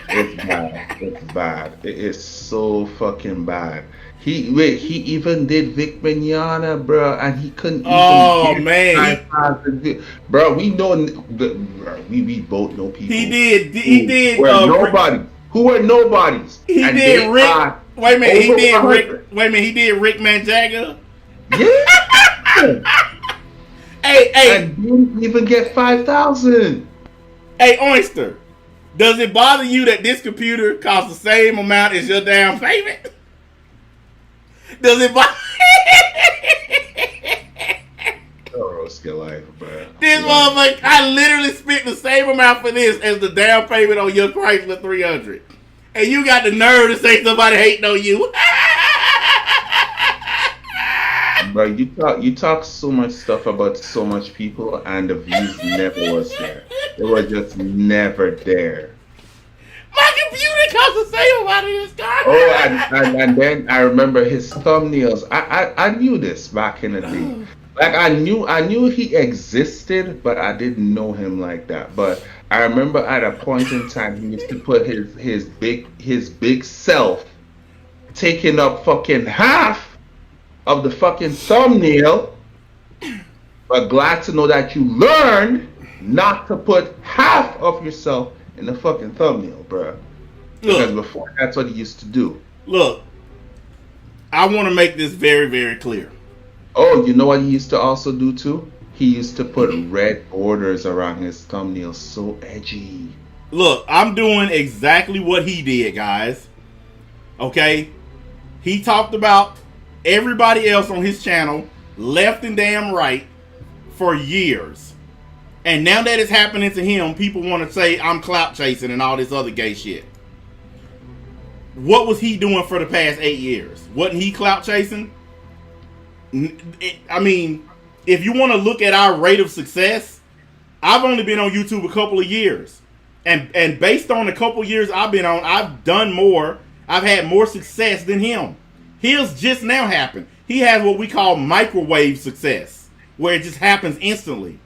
It's bad. It's bad. It is so fucking bad. He even did Vic Mignogna, bro, and he couldn't even. Oh man, bro, we know. We both know people. He did. Who were nobodies. He did Rick. Wait a minute. He did Rick. Wait a minute. He did Rick Manjaga. Yeah. Hey. And didn't even get 5,000. Hey, Oyster, does it bother you that this computer costs the same amount as your down payment? Does it bother? Roast your life, bro. This motherfucker, I literally spent the same amount for this as the down payment on your Chrysler 300, and you got the nerve to say somebody hating on you. Bro, you talk so much stuff about so much people, and the views never was there. It was just never there. My computer costs the same amount as this car. Oh, and then I remember his thumbnails. I knew this back in the day. Like I knew he existed, but I didn't know him like that. But I remember at a point in time he used to put his big self taking up fucking half of the fucking thumbnail. But glad to know that you learned not to put half of yourself in the fucking thumbnail, bro. Because before, that's what he used to do. Look, I want to make this very, very clear. Oh, you know what he used to also do too? He used to put red borders around his thumbnail, so edgy. Look, I'm doing exactly what he did, guys. Okay? He talked about everybody else on his channel, left and damn right, for years. And now that it's happening to him, people want to say I'm clout chasing and all this other gay shit. What was he doing for the past 8 years? Wasn't he clout chasing? I mean, if you want to look at our rate of success, I've only been on YouTube a couple of years. And based on the couple of years I've been on, I've done more. I've had more success than him. His just now happened. He has what we call microwave success, where it just happens instantly.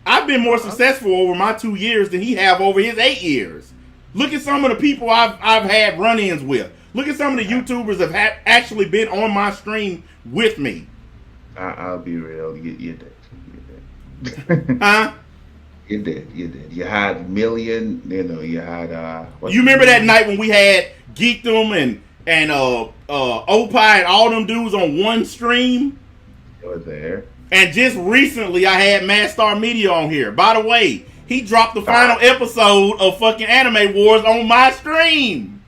I've been more successful over my 2 years than he have over his 8 years. Look at some of the people I've had run-ins with. Look at some of the YouTubers that have actually been on my stream with me. I'll be real. You did. Huh? You did. You had Million. You had. You remember that night when we had Geekdom and Opie and all them dudes on one stream? They were there. And just recently, I had Mad Star Media on here. By the way, he dropped the final episode of fucking Anime Wars on my stream.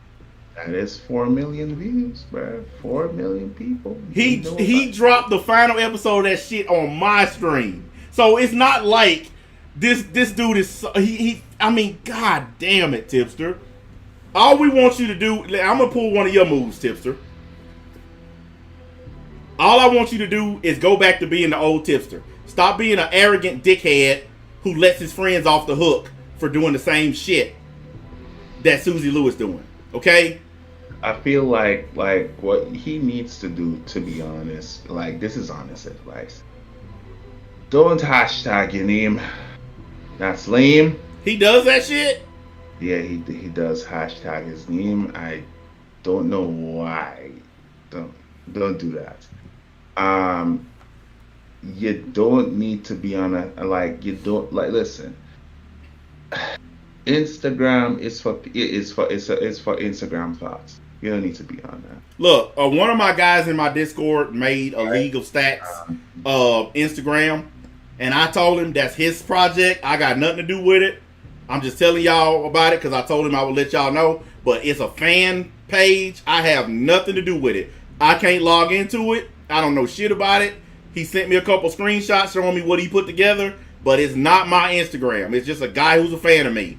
That is 4 million views, bro. 4 million people. He dropped the final episode of that shit on my stream. So it's not like this dude is I mean, god damn it, Tipster. All we want you to do, I'm gonna pull one of your moves, Tipster. All I want you to do is go back to being the old Tipster. Stop being an arrogant dickhead who lets his friends off the hook for doing the same shit that Susie Lou is doing. Okay? I feel like what he needs to do, to be honest, like, this is honest advice. Don't hashtag your name. That's lame. He does that shit? Yeah, he does hashtag his name. I don't know why. Don't do that. You don't need to be on listen. Instagram is for Instagram thoughts. You don't need to be on that. Look, one of my guys in my Discord made a League of Stacks Instagram, and I told him that's his project. I got nothing to do with it. I'm just telling y'all about it because I told him I would let y'all know. But it's a fan page. I have nothing to do with it. I can't log into it. I don't know shit about it. He sent me a couple screenshots showing me what he put together, but it's not my Instagram. It's just a guy who's a fan of me.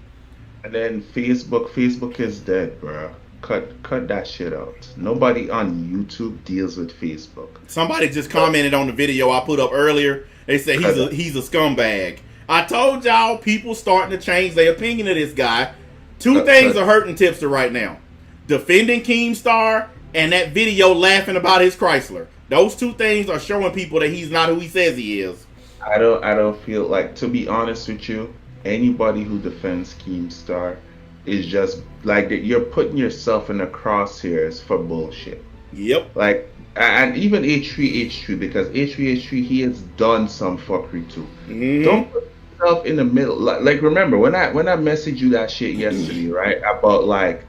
And then Facebook is dead, bro. Cut that shit out. Nobody on YouTube deals with Facebook. Somebody just commented on the video I put up earlier. They said he's a scumbag. I told y'all people starting to change their opinion of this guy. Two things are hurting Tipster right now: defending Keemstar and that video laughing about his Chrysler. Those two things are showing people that he's not who he says he is. I don't feel like, to be honest with you, anybody who defends Keemstar is just like that. You're putting yourself in the crosshairs for bullshit. Yep. Like, and even H3, because H3 he has done some fuckery too. Mm-hmm. Don't put yourself in the middle. Like remember when I messaged you that shit yesterday, right? About like,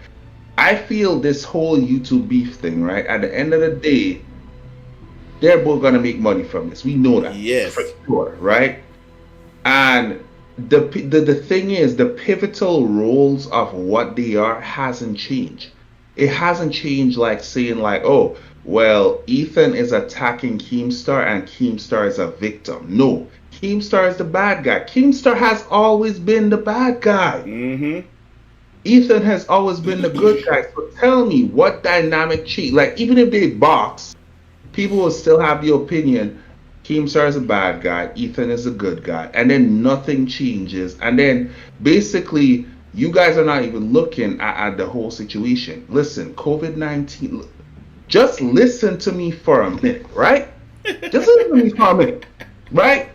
I feel this whole YouTube beef thing, right? At the end of the day, they're both gonna make money from this. We know that. Yes. For sure, right? And the thing is, the pivotal roles of what they are hasn't changed. It hasn't changed like saying like, oh, well, Ethan is attacking Keemstar and Keemstar is a victim. No, Keemstar is the bad guy. Keemstar has always been the bad guy. Mm-hmm. Ethan has always been the good guy. So tell me what dynamic change. Like, even if they box, people will still have the opinion Keemstar is a bad guy, Ethan is a good guy, and then nothing changes. And then basically, you guys are not even looking at the whole situation. Listen, COVID-19, just listen to me for a minute, right? Just listen to me for a minute, right?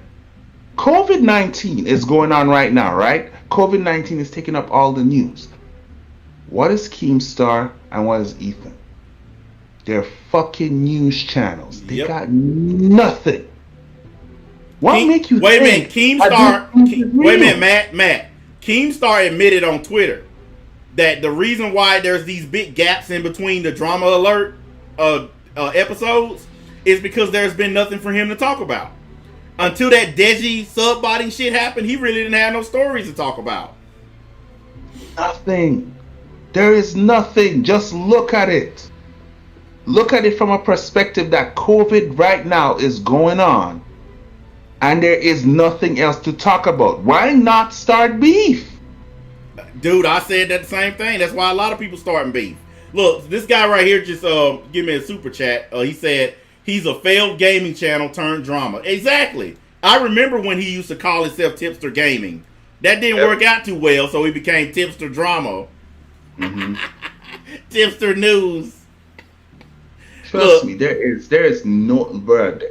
COVID-19 is going on right now, right? COVID-19 is taking up all the news. What is Keemstar and what is Ethan? They're fucking news channels. They got nothing. What make you wait think? Wait a minute, Matt. Keemstar admitted on Twitter that the reason why there's these big gaps in between the drama alert episodes is because there's been nothing for him to talk about. Until that Deji sub-botting shit happened, he really didn't have no stories to talk about. Nothing. There is nothing. Just look at it. Look at it from a perspective that COVID right now is going on. And there is nothing else to talk about. Why not start beef? Dude, I said that same thing. That's why a lot of people starting beef. Look, this guy right here just give me a super chat. He said he's a failed gaming channel turned drama. Exactly. I remember when he used to call himself Tipster Gaming. That didn't work out too well, so he became Tipster Drama. Mm-hmm. Tipster News. Trust me, there is no, bruh.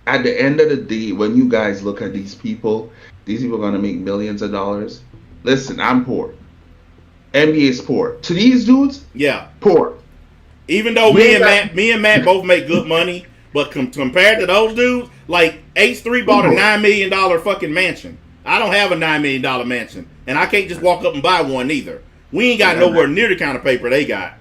At the end of the day, when you guys look at these people are gonna make millions of dollars. Listen, I'm poor. NBA is poor. To these dudes, poor. Even though me and Matt both make good money, but compared to those dudes, like H3 bought a $9 million fucking mansion. I don't have a $9 million mansion, and I can't just walk up and buy one either. We ain't got nowhere near the kind of paper they got.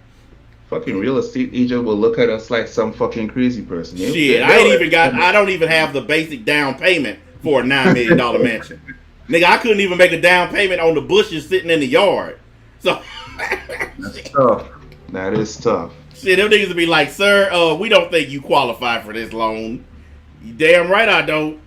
fucking real estate agent will look at us like some fucking crazy person. Shit, I don't even have the basic down payment for a $9 million mansion. Nigga, I couldn't even make a down payment on the bushes sitting in the yard. So That's tough. That is tough. shit, them niggas would be like, sir, we don't think you qualify for this loan. You damn right I don't.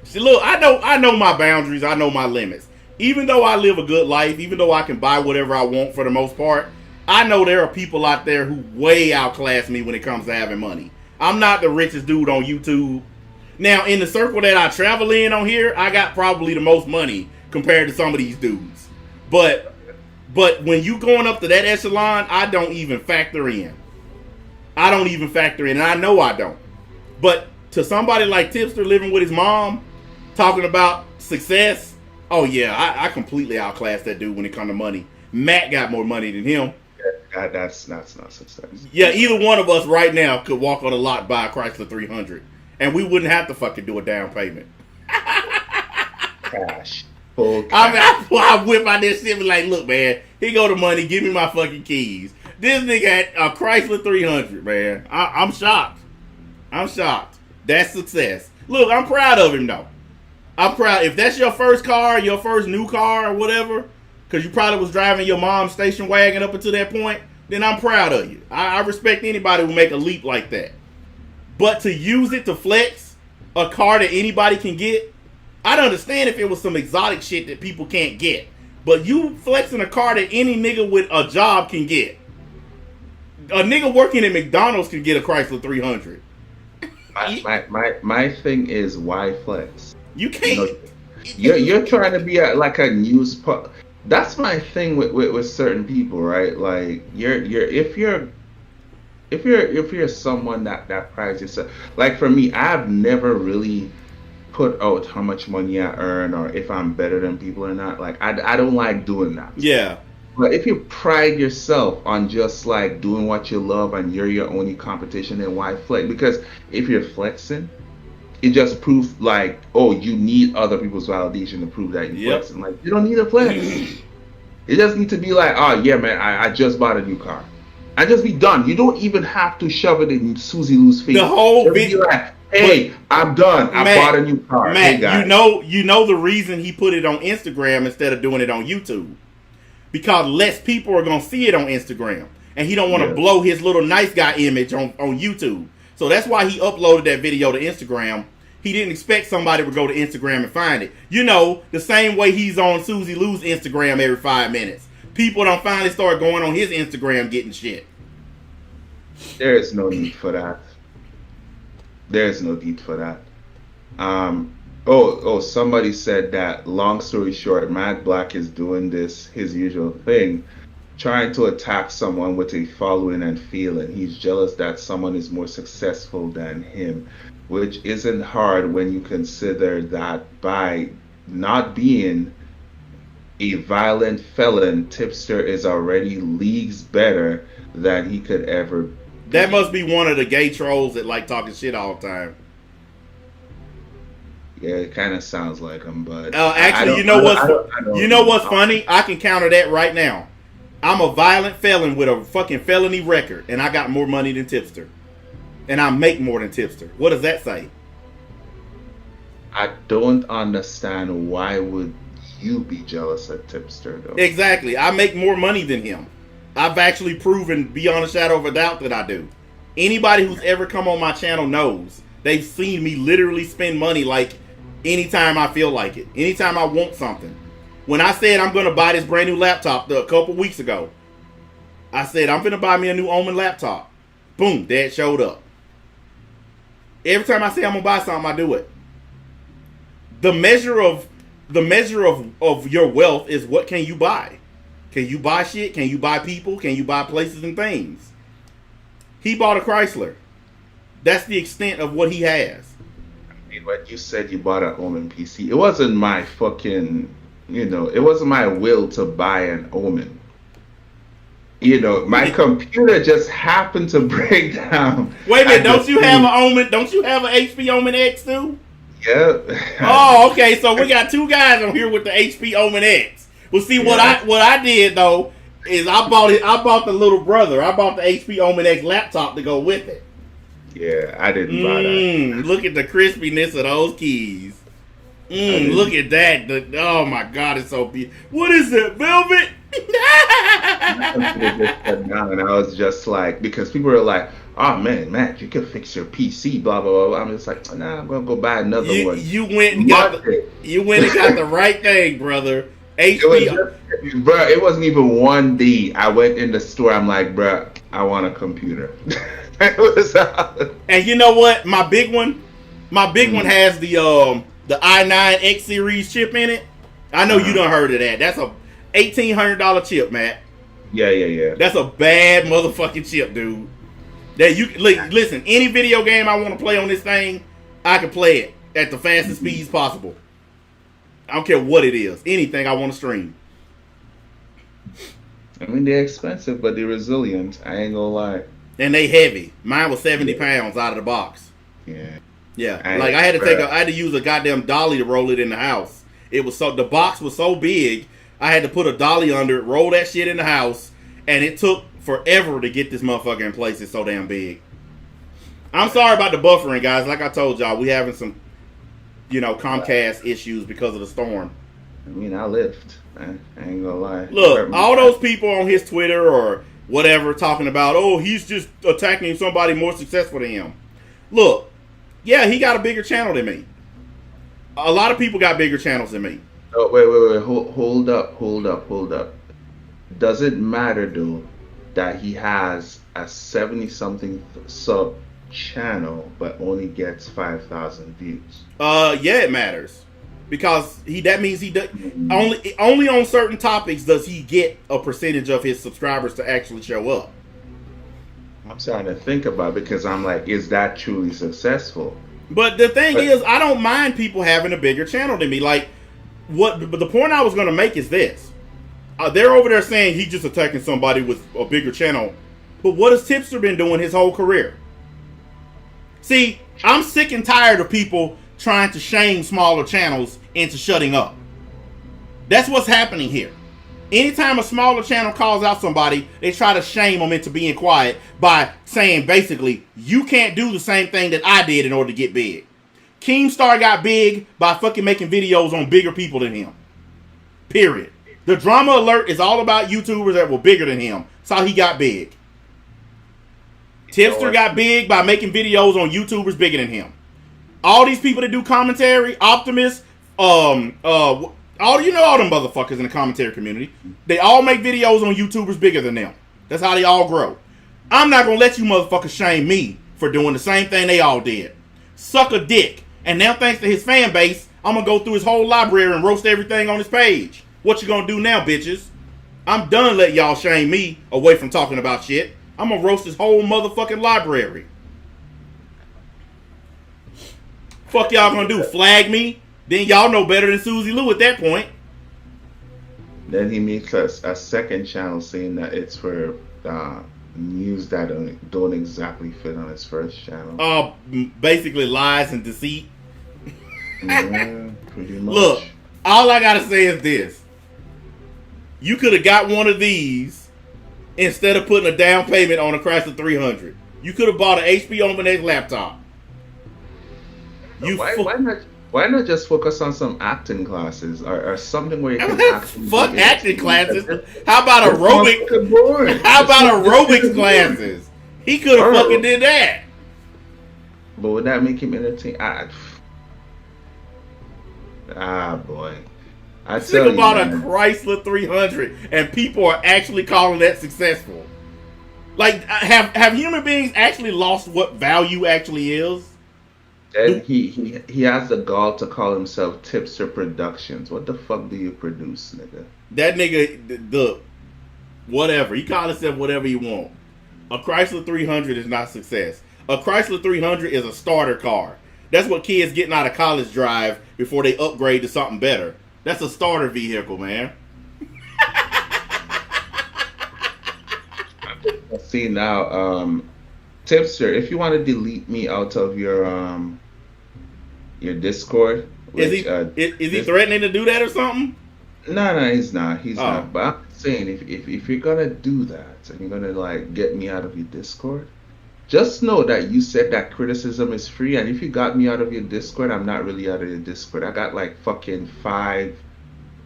See, look, I know my boundaries, I know my limits. Even though I live a good life, even though I can buy whatever I want for the most part, I know there are people out there who way outclass me when it comes to having money. I'm not the richest dude on YouTube. Now, in the circle that I travel in on here, I got probably the most money compared to some of these dudes. But when you going up to that echelon, I don't even factor in. And I know I don't. But to somebody like Tipster living with his mom, talking about success, oh yeah, I completely outclassed that dude when it comes to money. Matt got more money than him. That's not success. Yeah, either one of us right now could walk on a lot, buy a Chrysler 300, and we wouldn't have to fucking do a down payment. Cash. Full cash. I whip out this shit and be like, look, man, here go the money, give me my fucking keys. This nigga had a Chrysler 300, man. I'm shocked. That's success. Look, I'm proud of him, though. I'm proud. If that's your first car, your first new car or whatever, because you probably was driving your mom's station wagon up until that point, then I'm proud of you. I respect anybody who make a leap like that. But to use it to flex a car that anybody can get, I'd understand if it was some exotic shit that people can't get. But you flexing a car that any nigga with a job can get. A nigga working at McDonald's can get a Chrysler 300. My thing is, why flex? You can't. You're trying to be like a news. That's my thing with certain people, right? Like if you're someone that prides yourself. Like for me, I've never really put out how much money I earn or if I'm better than people or not. Like I don't like doing that. Yeah. But if you pride yourself on just like doing what you love and you're your only competition, then why flex? Because if you're flexing, it just proves like, oh, you need other people's validation to prove that you're flexing. Like you don't need a flex. It just need to be like, oh yeah, man, I just bought a new car. And just be done. You don't even have to shove it in Susie Lou's face. The whole video. Like, hey, I'm done. I bought a new car. Matt, hey, guys. you know the reason he put it on Instagram instead of doing it on YouTube. Because less people are gonna see it on Instagram. And he don't want to blow his little nice guy image on YouTube. So that's why he uploaded that video to Instagram. He didn't expect somebody would go to Instagram and find it. You know, the same way he's on Susie Lou's Instagram every 5 minutes. People don't finally start going on his Instagram getting shit. There is no need for that. There's no need for that. Somebody said that, long story short, Matt Black is doing this, his usual thing, trying to attack someone with a following and feeling. He's jealous that someone is more successful than him, which isn't hard when you consider that by not being a violent felon, Tipster is already leagues better than he could ever be. That must be one of the gay trolls that like talking shit all the time. Yeah, it kind of sounds like him, but actually, you know what's funny? I can counter that right now. I'm a violent felon with a fucking felony record, and I got more money than Tipster, and I make more than Tipster. What does that say? I don't understand why would you be jealous of Tipster though. Exactly, I make more money than him. I've actually proven beyond a shadow of a doubt that I do. Anybody who's ever come on my channel knows they've seen me literally spend money like anytime I feel like it. Anytime I want something. When I said I'm going to buy this brand new laptop a couple weeks ago, I said I'm going to buy me a new Omen laptop. Boom, that showed up. Every time I say I'm going to buy something, I do it. The measure of your wealth is what can you buy? Can you buy shit? Can you buy people? Can you buy places and things? He bought a Chrysler. That's the extent of what he has. I mean, when you said you bought an Omen PC, it wasn't my fucking, it wasn't my will to buy an Omen. My computer just happened to break down. Wait a minute, don't you have an Omen? Don't you have an HP Omen X too? Yeah. Oh, okay. So we got two guys on here with the HP Omen X. Well, see what I did though is I bought it. I bought the little brother. I bought the HP Omen X laptop to go with it. Yeah, I didn't buy that. Look at the crispiness of those keys. Look at that. Oh my God, it's so beautiful. What is it, velvet? And I was just like, because people were like, "Oh man, Matt, you can fix your PC." Blah blah blah. I'm just like, nah, I'm gonna go buy another one. You went and got the right thing, brother. HP. Bro, it wasn't even 1D. I went in the store. I'm like, bro, I want a computer. It was, and you know what? My big one has the i9 X series chip in it. I know you done heard of that. That's a $1,800 chip, Matt. Yeah. That's a bad motherfucking chip, dude. That you listen. Any video game I want to play on this thing, I can play it at the fastest speeds possible. I don't care what it is. Anything I want to stream. I mean, they're expensive, but they're resilient. I ain't gonna lie. And they heavy. Mine was 70 pounds out of the box. Yeah. I had to use a goddamn dolly to roll it in the house. The box was so big, I had to put a dolly under it, roll that shit in the house, and it took forever to get this motherfucker in place. It's so damn big. I'm sorry about the buffering, guys. Like I told y'all, we having some, Comcast issues because of the storm. I mean, I lived. I ain't gonna lie. Look, all those people on his Twitter or whatever talking about, oh, he's just attacking somebody more successful than him. Look, yeah, he got a bigger channel than me. A lot of people got bigger channels than me. Oh, wait. Hold up. Does it matter, though, that he has a 70-something sub channel but only gets 5,000 views? Yeah, it matters. Because that means he does only on certain topics does he get a percentage of his subscribers to actually show up. I'm starting to think about it because I'm like, is that truly successful? But the thing is, I don't mind people having a bigger channel than me. But the point I was going to make is this: they're over there saying he's just attacking somebody with a bigger channel. But what has Tipster been doing his whole career? See, I'm sick and tired of people trying to shame smaller channels into shutting up. That's what's happening here. Anytime a smaller channel calls out somebody, they try to shame them into being quiet by saying basically, you can't do the same thing that I did in order to get big. Keemstar got big by fucking making videos on bigger people than him. Period. The Drama Alert is all about YouTubers that were bigger than him. That's how he got big. Tipster got big by making videos on YouTubers bigger than him. All these people that do commentary, Optimus, all them motherfuckers in the commentary community, they all make videos on YouTubers bigger than them. That's how they all grow. I'm not gonna let you motherfuckers shame me for doing the same thing they all did. Suck a dick. And now thanks to his fan base, I'm gonna go through his whole library and roast everything on his page. What you gonna do now, bitches? I'm done letting y'all shame me away from talking about shit. I'm gonna roast his whole motherfucking library. Fuck y'all gonna do? Flag me? Then y'all know better than Susie Lou at that point. Then he makes a second channel saying that it's for news that don't exactly fit on his first channel. Basically lies and deceit. Yeah, pretty much. Look, all I gotta say is this. You could have got one of these instead of putting a down payment on a Chrysler 300. You could have bought an HP Omen X laptop. Why not just focus on some acting classes or something where you can act? Fuck acting classes. How about aerobics? How about aerobics classes? He could have fucking did that. But would that make him entertain? Boy. Think about a Chrysler 300 and people are actually calling that successful. Like, have human beings actually lost what value actually is? And he has the gall to call himself Tipster Productions. What the fuck do you produce, nigga? That nigga, whatever. He call himself whatever he want. A Chrysler 300 is not success. A Chrysler 300 is a starter car. That's what kids getting out of college drive before they upgrade to something better. That's a starter vehicle, man. See now, Tipster, if you want to delete me out of your Discord, which, is he threatening to do that or something? No, he's not. He's Oh, not. But I'm saying, if you're gonna do that and you're gonna like get me out of your Discord, just know that you said that criticism is free. And if you got me out of your Discord, I'm not really out of your Discord. I got like fucking 5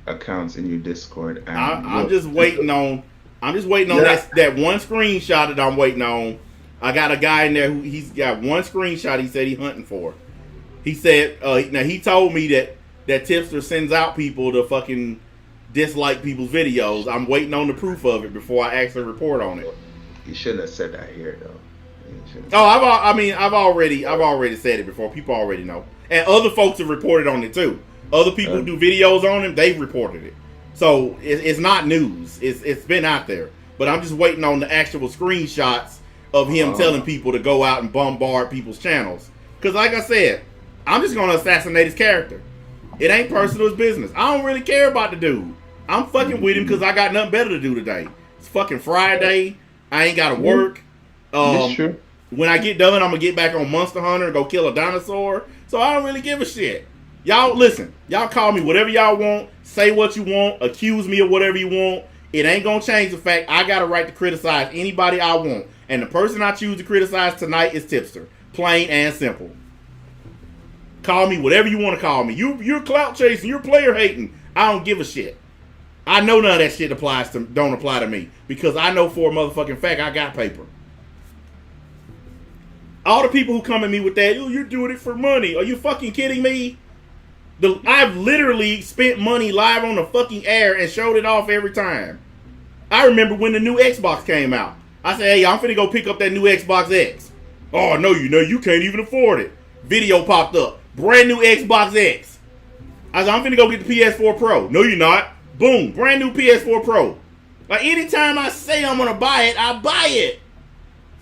accounts in your Discord, and I'm just waiting on. I'm just waiting on yeah. that one screenshot that I'm waiting on. I got a guy in there who he's got one screenshot. He said he's hunting for. He said now he told me that Tipster sends out people to fucking dislike people's videos. I'm waiting on the proof of it before I actually report on it. You shouldn't have said that here, though. Oh, I've already said it before. People already know, and other folks have reported on it too. Other people who do videos on him, they've reported it. So it's not news. It's been out there. But I'm just waiting on the actual screenshots of him telling people to go out and bombard people's channels. Because like I said, I'm just going to assassinate his character. It ain't personal, it's business. I don't really care about the dude. I'm fucking with him because I got nothing better to do today. It's fucking Friday. I ain't got to work. Sure. When I get done, I'm going to get back on Monster Hunter and go kill a dinosaur. So I don't really give a shit. Y'all, listen. Y'all call me whatever y'all want. Say what you want. Accuse me of whatever you want. It ain't going to change the fact I got a right to criticize anybody I want. And the person I choose to criticize tonight is Tipster. Plain and simple. Call me whatever you want to call me. You're clout chasing. You're player hating. I don't give a shit. I know none of that shit don't apply to me. Because I know for a motherfucking fact I got paper. All the people who come at me with that, oh, you're doing it for money. Are you fucking kidding me? I've literally spent money live on the fucking air and showed it off every time. I remember when the new Xbox came out. I said, hey, I'm finna go pick up that new Xbox X. Oh, no, you can't even afford it. Video popped up. Brand new Xbox X. I said, I'm finna go get the PS4 Pro. No, you're not. Boom. Brand new PS4 Pro. Like, anytime I say I'm gonna buy it, I buy it.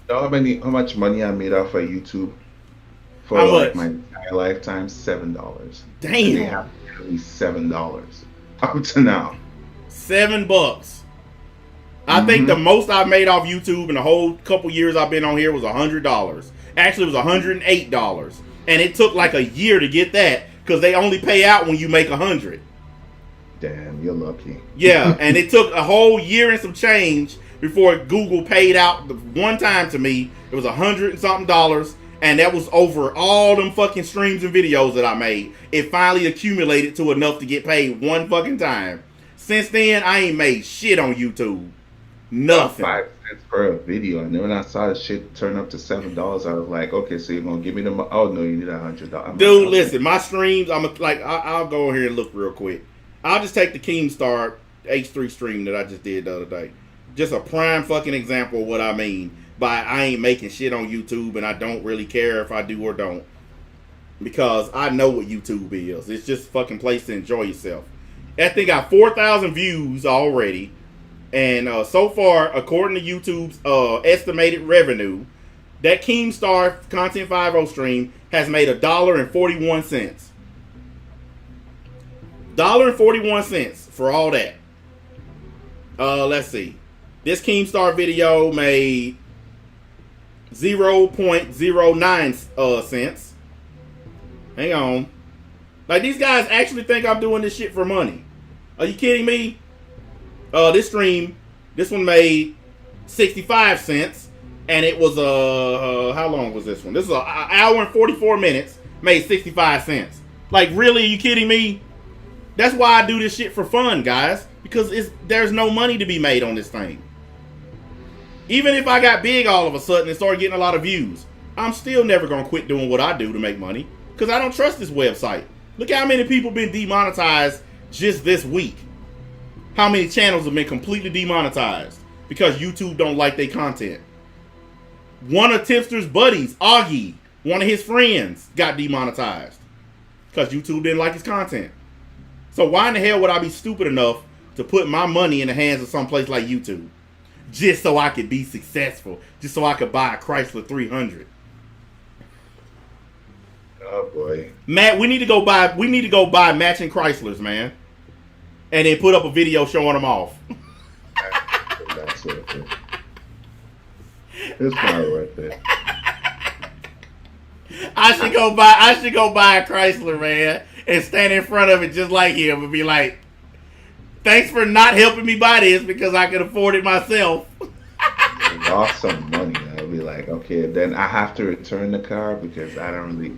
You know how much money I made off of YouTube for how like much? my entire lifetime? $7. Damn. And they have at least $7 up to now. $7. I think the most I made off YouTube in the whole couple years I've been on here was $100. Actually, it was $108, and it took like a year to get that because they only pay out when you make 100. Damn, you're lucky. Yeah, and it took a whole year and some change before Google paid out the one time to me. It was $100 and something, and that was over all them fucking streams and videos that I made. It finally accumulated to enough to get paid one fucking time. Since then, I ain't made shit on YouTube. Nothing. 5 cents per video, and then when I saw the shit turn up to $7, I was like, okay, so you're gonna give me the oh no, you need $100. Dude, listen, my streams, I'll go over here and look real quick. I'll just take the Keemstar H3 stream that I just did the other day. Just a prime fucking example of what I mean by I ain't making shit on YouTube and I don't really care if I do or don't. Because I know what YouTube is. It's just a fucking place to enjoy yourself. That thing got 4,000 views already. And so far, according to YouTube's estimated revenue, that Keemstar Content 5.0 stream has made $1.41. $1.41 for all that. Let's see. This Keemstar video made 0.09 cents. Hang on. Like, these guys actually think I'm doing this shit for money. Are you kidding me? This stream, this one made 65 cents. And it was, how long was this one? This was an hour and 44 minutes. Made 65 cents. Like, really? Are you kidding me? That's why I do this shit for fun, guys. Because there's no money to be made on this thing. Even if I got big all of a sudden and started getting a lot of views, I'm still never going to quit doing what I do to make money. Because I don't trust this website. Look how many people been demonetized just this week. How many channels have been completely demonetized because YouTube don't like their content. One of Tipster's buddies, Augie, one of his friends, got demonetized because YouTube didn't like his content. So why in the hell would I be stupid enough to put my money in the hands of some place like YouTube just so I could be successful, just so I could buy a Chrysler 300? Oh boy, Matt, we need to go buy matching Chryslers, man, and then put up a video showing them off. That's it. It's not right there. I should go buy a Chrysler, man, and stand in front of it just like him and be like, Thanks for not helping me buy this because I can afford it myself. Lost some money. I'll be like, okay, then I have to return the car because I don't really.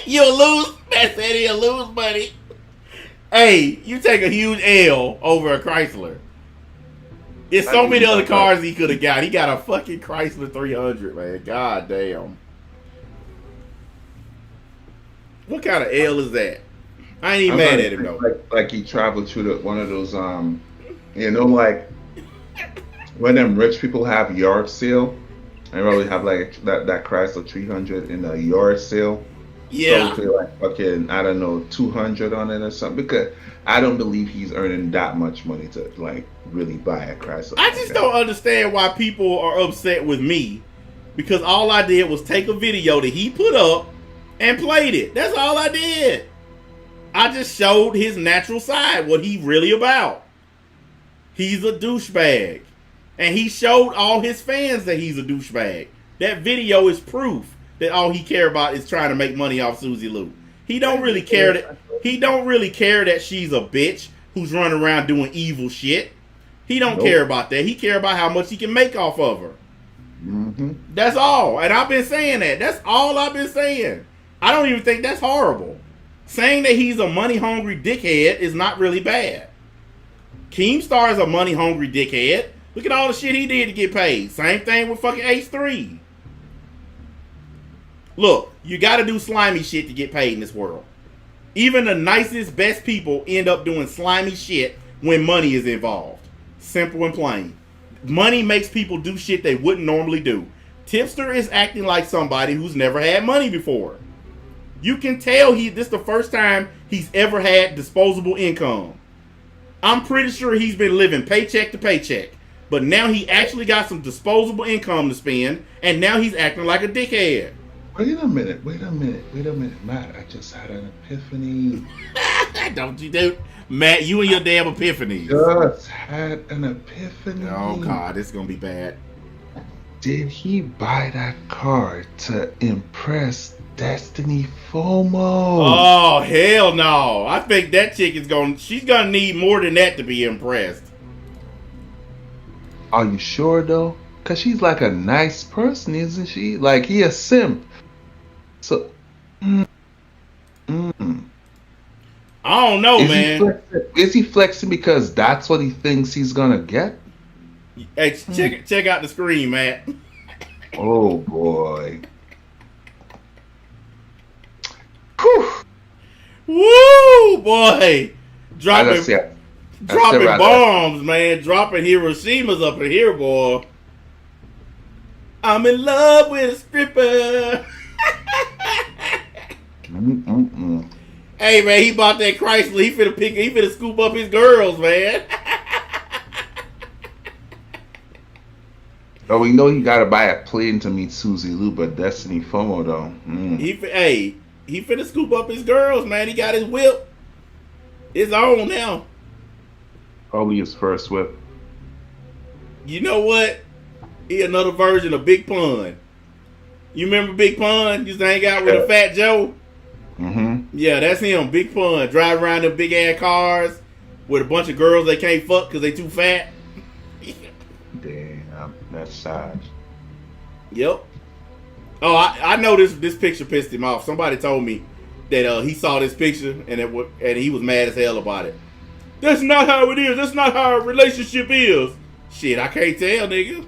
You'll lose. That said he'll lose money. Hey, you take a huge L over a Chrysler. There's so many other cars he could have got. He got a fucking Chrysler 300, man. God damn. What kind of L is that? I ain't even mad at him though. Like he traveled through one of those like when them rich people have yard sale, and probably have like that Chrysler 300 in a yard sale. Yeah. So like fucking, I don't know, 200 on it or something, because I don't believe he's earning that much money to like really buy a Chrysler. I just don't understand why people are upset with me, because all I did was take a video that he put up and played it. That's all I did. I just showed his natural side, what he really about. He's a douchebag. And he showed all his fans that he's a douchebag. That video is proof that all he care about is trying to make money off Susie Lou. He don't really care that she's a bitch who's running around doing evil shit. He don't care about that. He care about how much he can make off of her. Mm-hmm. That's all. And I've been saying that. That's all I've been saying. I don't even think that's horrible. Saying that he's a money-hungry dickhead is not really bad. Keemstar is a money-hungry dickhead. Look at all the shit he did to get paid. Same thing with fucking Ace 3. Look, you gotta do slimy shit to get paid in this world. Even the nicest, best people end up doing slimy shit when money is involved. Simple and plain. Money makes people do shit they wouldn't normally do. Tipster is acting like somebody who's never had money before. You can tell this is the first time he's ever had disposable income. I'm pretty sure he's been living paycheck to paycheck. But now he actually got some disposable income to spend, and now he's acting like a dickhead. Wait a minute, Matt, I just had an epiphany. Don't you do, Matt, you and your damn epiphanies. Just had an epiphany. Oh God, this is gonna be bad. Did he buy that car to impress Destiny FOMO? Oh hell no. I think that chick she's gonna need more than that to be impressed. Are you sure though? Cause she's like a nice person, isn't she? Like he a simp. So I don't know, man. Is he flexing because that's what he thinks he's gonna get? Hey, check out the screen, Matt. Oh boy. Whew. Woo, boy. Dropping right bombs, man. Dropping Hiroshimas up in here, boy. I'm in love with a stripper. Hey, man, he bought that Chrysler. He finna scoop up his girls, man. Oh, we know he gotta buy a plane to meet Susie Lou, but Destiny FOMO though. He finna scoop up his girls, man. He got his whip. It's on now. Probably his first whip. You know what? He another version of Big Pun. You remember Big Pun? Used to hang out with a Fat Joe? Mm-hmm. Yeah, that's him. Big Pun. Drive around them big ass cars with a bunch of girls they can't fuck because they too fat. Damn, that's sad. Yep. Oh, I know this picture pissed him off. Somebody told me that he saw this picture and he was mad as hell about it. That's not how it is. That's not how a relationship is. Shit, I can't tell, nigga.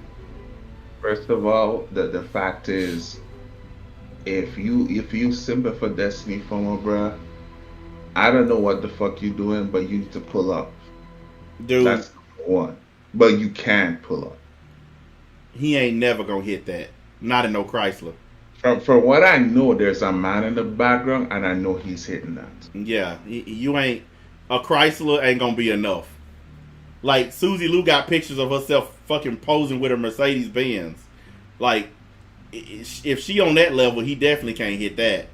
First of all, the fact is, if you simple for Destiny FOMO, bruh, I don't know what the fuck you doing, but you need to pull up. Dude. That's one. But you can pull up. He ain't never gonna hit that. Not in no Chrysler. From what I know, there's a man in the background, and I know he's hitting that. Yeah, you ain't. A Chrysler ain't gonna be enough. Like, Susie Lou got pictures of herself fucking posing with a Mercedes Benz. Like, if she on that level, he definitely can't hit that.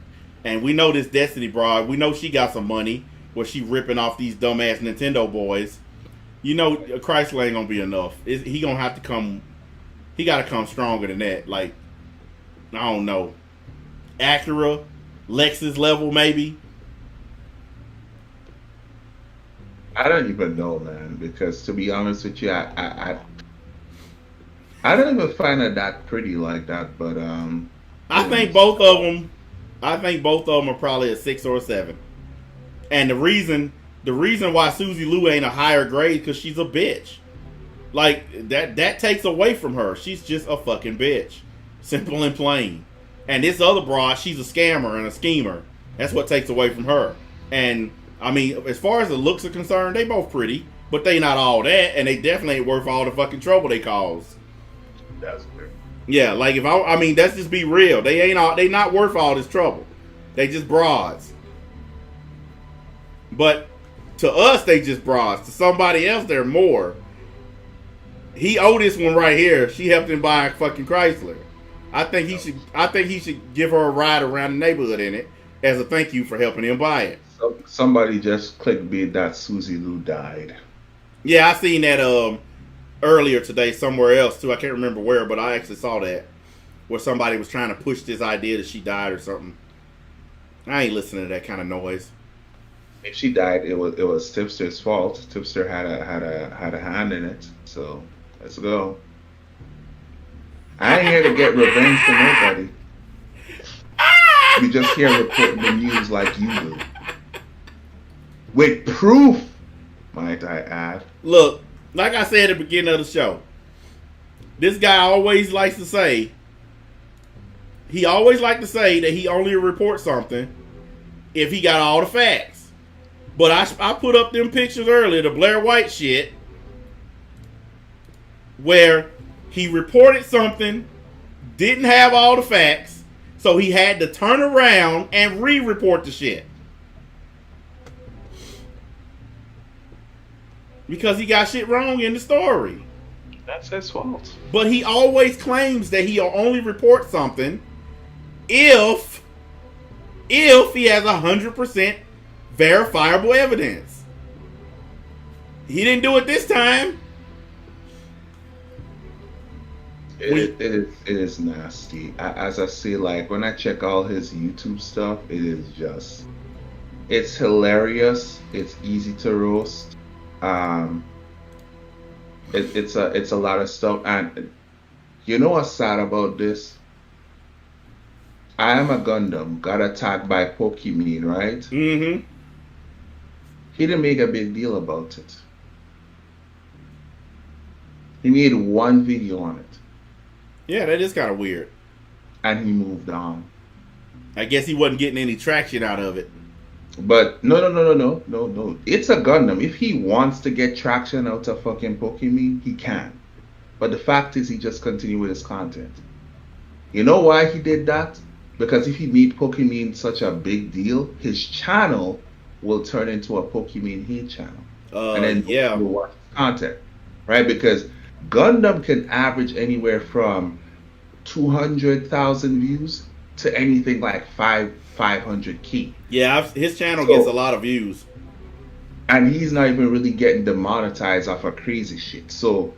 And we know this Destiny broad. We know she got some money where she ripping off these dumbass Nintendo boys. You know, a Chrysler ain't gonna be enough. He gonna have to come. He gotta come stronger than that. Like, I don't know, Acura, Lexus level maybe. I don't even know, man. Because to be honest with you, I don't even find her that pretty like that. But I you know, think both of them. I think both of them are probably a 6 or a 7. And the reason why Susie Lou ain't a higher grade because she's a bitch. Like that takes away from her. She's just a fucking bitch, simple and plain. And this other broad, she's a scammer and a schemer. That's what takes away from her. And I mean, as far as the looks are concerned, they both pretty, but they not all that, and they definitely ain't worth all the fucking trouble they cause. that's weird. Yeah, like if I mean, let's just be real. They not worth all this trouble. They just broads. But to us, they just broads. To somebody else, they're more. He owed this one right here. She helped him buy a fucking Chrysler. I think he should give her a ride around the neighborhood in it as a thank you for helping him buy it. Somebody just clickbait that Susie Lou died. Yeah, I seen that earlier today somewhere else too. I can't remember where, but I actually saw that where somebody was trying to push this idea that she died or something. I ain't listening to that kind of noise. If she died, it was Tipster's fault. Tipster had a hand in it. So let's go. I ain't here to get revenge for nobody. We just here reporting the news like you do. With proof, might I add. Look, like I said at the beginning of the show, this guy always likes to say, he only reports something if he got all the facts. But I put up them pictures earlier, the Blair White shit, where he reported something, didn't have all the facts, so he had to turn around and re-report the shit. Because he got shit wrong in the story. That's his fault. But he always claims that he'll only report something if he has 100% verifiable evidence. He didn't do it this time. It is nasty. As I say, like when I check all his YouTube stuff, it's hilarious. It's easy to roast. It's a lot of stuff, and you know what's sad about this? I am a Gundam, got attacked by Pokemon, right? Mm-hmm. He didn't make a big deal about it. He made one video on it. Yeah, that is kind of weird. And he moved on. I guess he wasn't getting any traction out of it. But no. It's a Gundam. If he wants to get traction out of fucking Pokemon, he can. But the fact is, he just continued with his content. You know why he did that? Because if he made Pokemon such a big deal, his channel will turn into a Pokemon hate channel. And then you'll watch his content. Right? Because Gundam can average anywhere from 200,000 views to anything like 500K. Yeah, his channel gets a lot of views. And he's not even really getting demonetized off of crazy shit. So,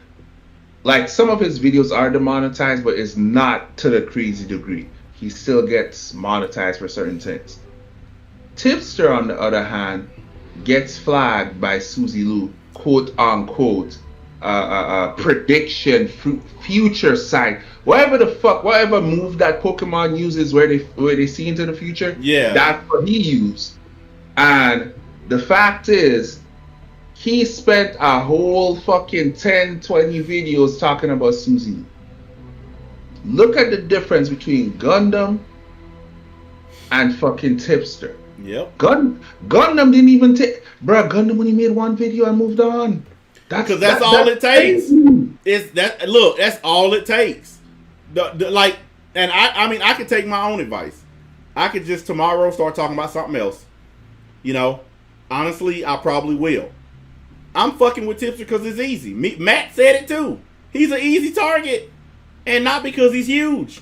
like, some of his videos are demonetized, but it's not to the crazy degree. He still gets monetized for certain things. Tipster, on the other hand, gets flagged by Susie Lou, quote unquote, prediction, future sight, whatever move that Pokemon uses where they see into the future. Yeah, that's what he used. And the fact is, he spent a whole fucking 10, 20 videos talking about Susie. Look at the difference between Gundam and fucking Tipster. Yep. Gundam didn't even take, bruh. Gundam only made one video and moved on. That's all it takes. That's all it takes. I could take my own advice. I could just tomorrow start talking about something else. You know, honestly, I probably will. I'm fucking with Tipster because it's easy. Matt said it too. He's an easy target, and not because he's huge,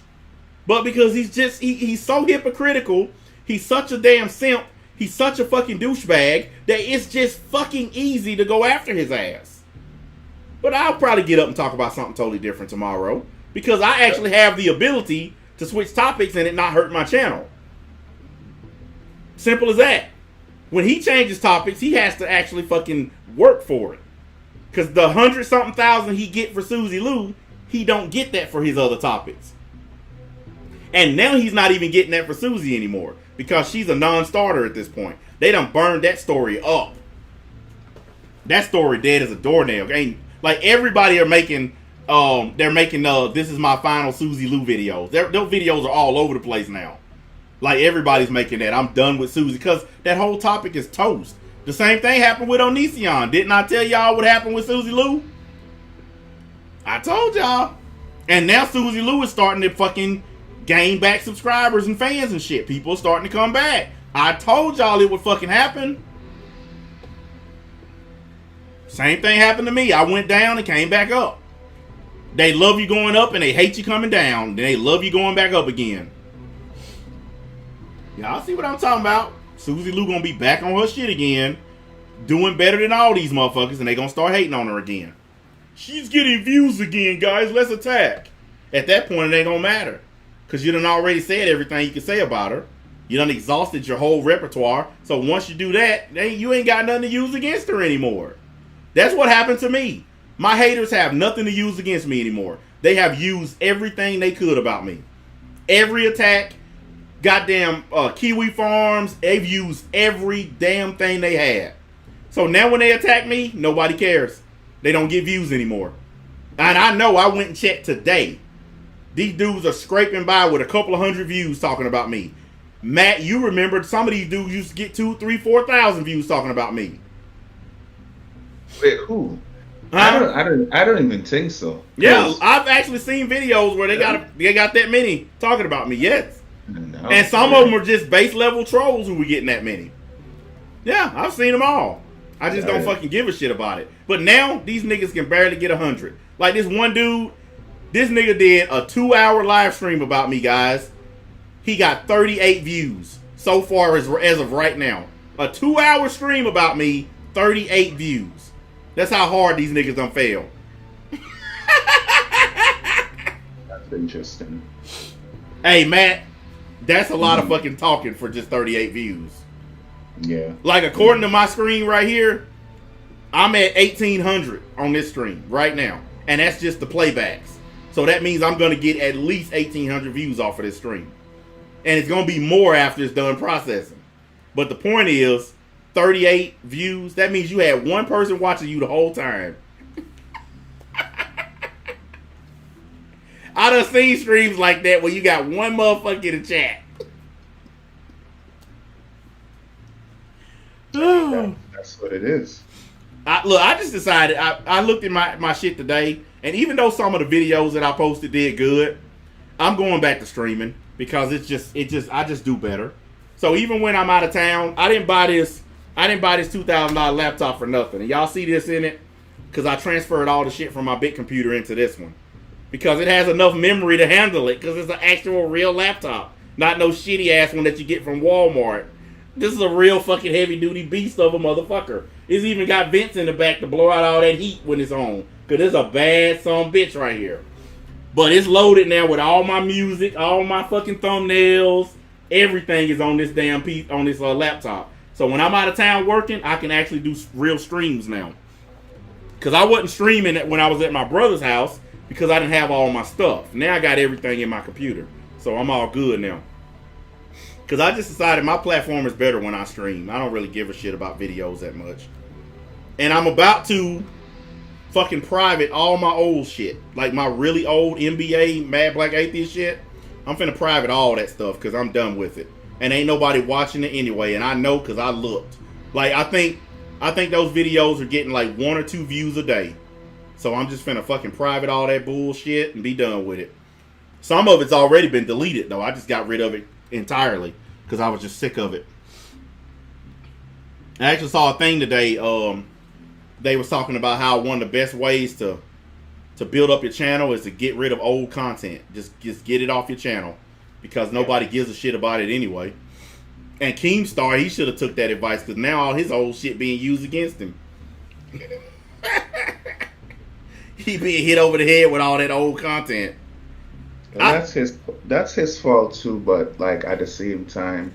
but because he's so hypocritical. He's such a damn simp. He's such a fucking douchebag that it's just fucking easy to go after his ass. But I'll probably get up and talk about something totally different tomorrow because I actually have the ability to switch topics and it not hurt my channel. Simple as that. When he changes topics, he has to actually fucking work for it. Because the 100-something thousand he get for Susie Lou, he don't get that for his other topics. And now he's not even getting that for Susie anymore. Because she's a non-starter at this point. They done burned that story up. That story dead as a doornail. Ain't like everybody are making they're making this is my final Susie Lou videos. Those videos are all over the place now. Like everybody's making that. I'm done with Susie because that whole topic is toast. The same thing happened with Onision. Didn't I tell y'all what happened with Susie Lou? I told y'all. And now Susie Lou is starting to fucking gain back subscribers and fans and shit. People are starting to come back. I told y'all it would fucking happen. Same thing happened to me. I went down and came back up. They love you going up and they hate you coming down. Then they love you going back up again. Y'all see what I'm talking about? Susie Lou gonna be back on her shit again, doing better than all these motherfuckers, and they gonna start hating on her again. She's getting views again, guys. Let's attack. At that point, it ain't gonna matter. Because you done already said everything you can say about her. You done exhausted your whole repertoire. So once you do that, you ain't got nothing to use against her anymore. That's what happened to me. My haters have nothing to use against me anymore. They have used everything they could about me. Every attack, goddamn Kiwi Farms, they've used every damn thing they had. So now when they attack me, nobody cares. They don't get views anymore. And I know I went and checked today. These dudes are scraping by with a couple of hundred views talking about me. Matt, you remember some of these dudes used to get 2,000, 3,000, 4,000 views talking about me. Wait, who? Huh? I don't even think so. Yeah, I've actually seen videos where they got that many talking about me. Yes, no, and some of them are just base level trolls who were getting that many. Yeah, I've seen them all. I just don't fucking give a shit about it. But now these niggas can barely get 100. Like this one dude, this nigga did a 2-hour live stream about me, guys. He got 38 views so far as of right now. A 2-hour stream about me, 38 views. That's how hard these niggas done fail. That's interesting. Hey, Matt, that's a lot of fucking talking for just 38 views. Yeah. Like, according to my screen right here, I'm at 1,800 on this stream right now. And that's just the playbacks. So that means I'm going to get at least 1,800 views off of this stream. And it's going to be more after it's done processing. But the point is, 38 views, that means you had one person watching you the whole time. I done seen streams like that where you got one motherfucker in the chat. That's what it is. I just decided, I looked at my shit today, and even though some of the videos that I posted did good, I'm going back to streaming because I just do better. So even when I'm out of town, I didn't buy this $2,000 laptop for nothing. And y'all see this in it? Because I transferred all the shit from my big computer into this one. Because it has enough memory to handle it. Because it's an actual real laptop. Not no shitty ass one that you get from Walmart. This is a real fucking heavy duty beast of a motherfucker. It's even got vents in the back to blow out all that heat when it's on. Because it's a bad son bitch right here. But it's loaded now with all my music, all my fucking thumbnails. Everything is on this damn piece, on this laptop. So when I'm out of town working, I can actually do real streams now. Because I wasn't streaming when I was at my brother's house because I didn't have all my stuff. Now I got everything in my computer. So I'm all good now. Because I just decided my platform is better when I stream. I don't really give a shit about videos that much. And I'm about to fucking private all my old shit. Like my really old NBA Mad Black Atheist shit. I'm finna private all that stuff because I'm done with it. And ain't nobody watching it anyway. And I know because I looked. Like, I think those videos are getting like 1 or 2 views a day. So I'm just finna fucking private all that bullshit and be done with it. Some of it's already been deleted, though. I just got rid of it entirely because I was just sick of it. I actually saw a thing today. They was talking about how one of the best ways to build up your channel is to get rid of old content. Just get it off your channel. Because nobody gives a shit about it anyway. And Keemstar, he should have took that advice because now all his old shit being used against him. He being hit over the head with all that old content. That's his fault too, but like at the same time,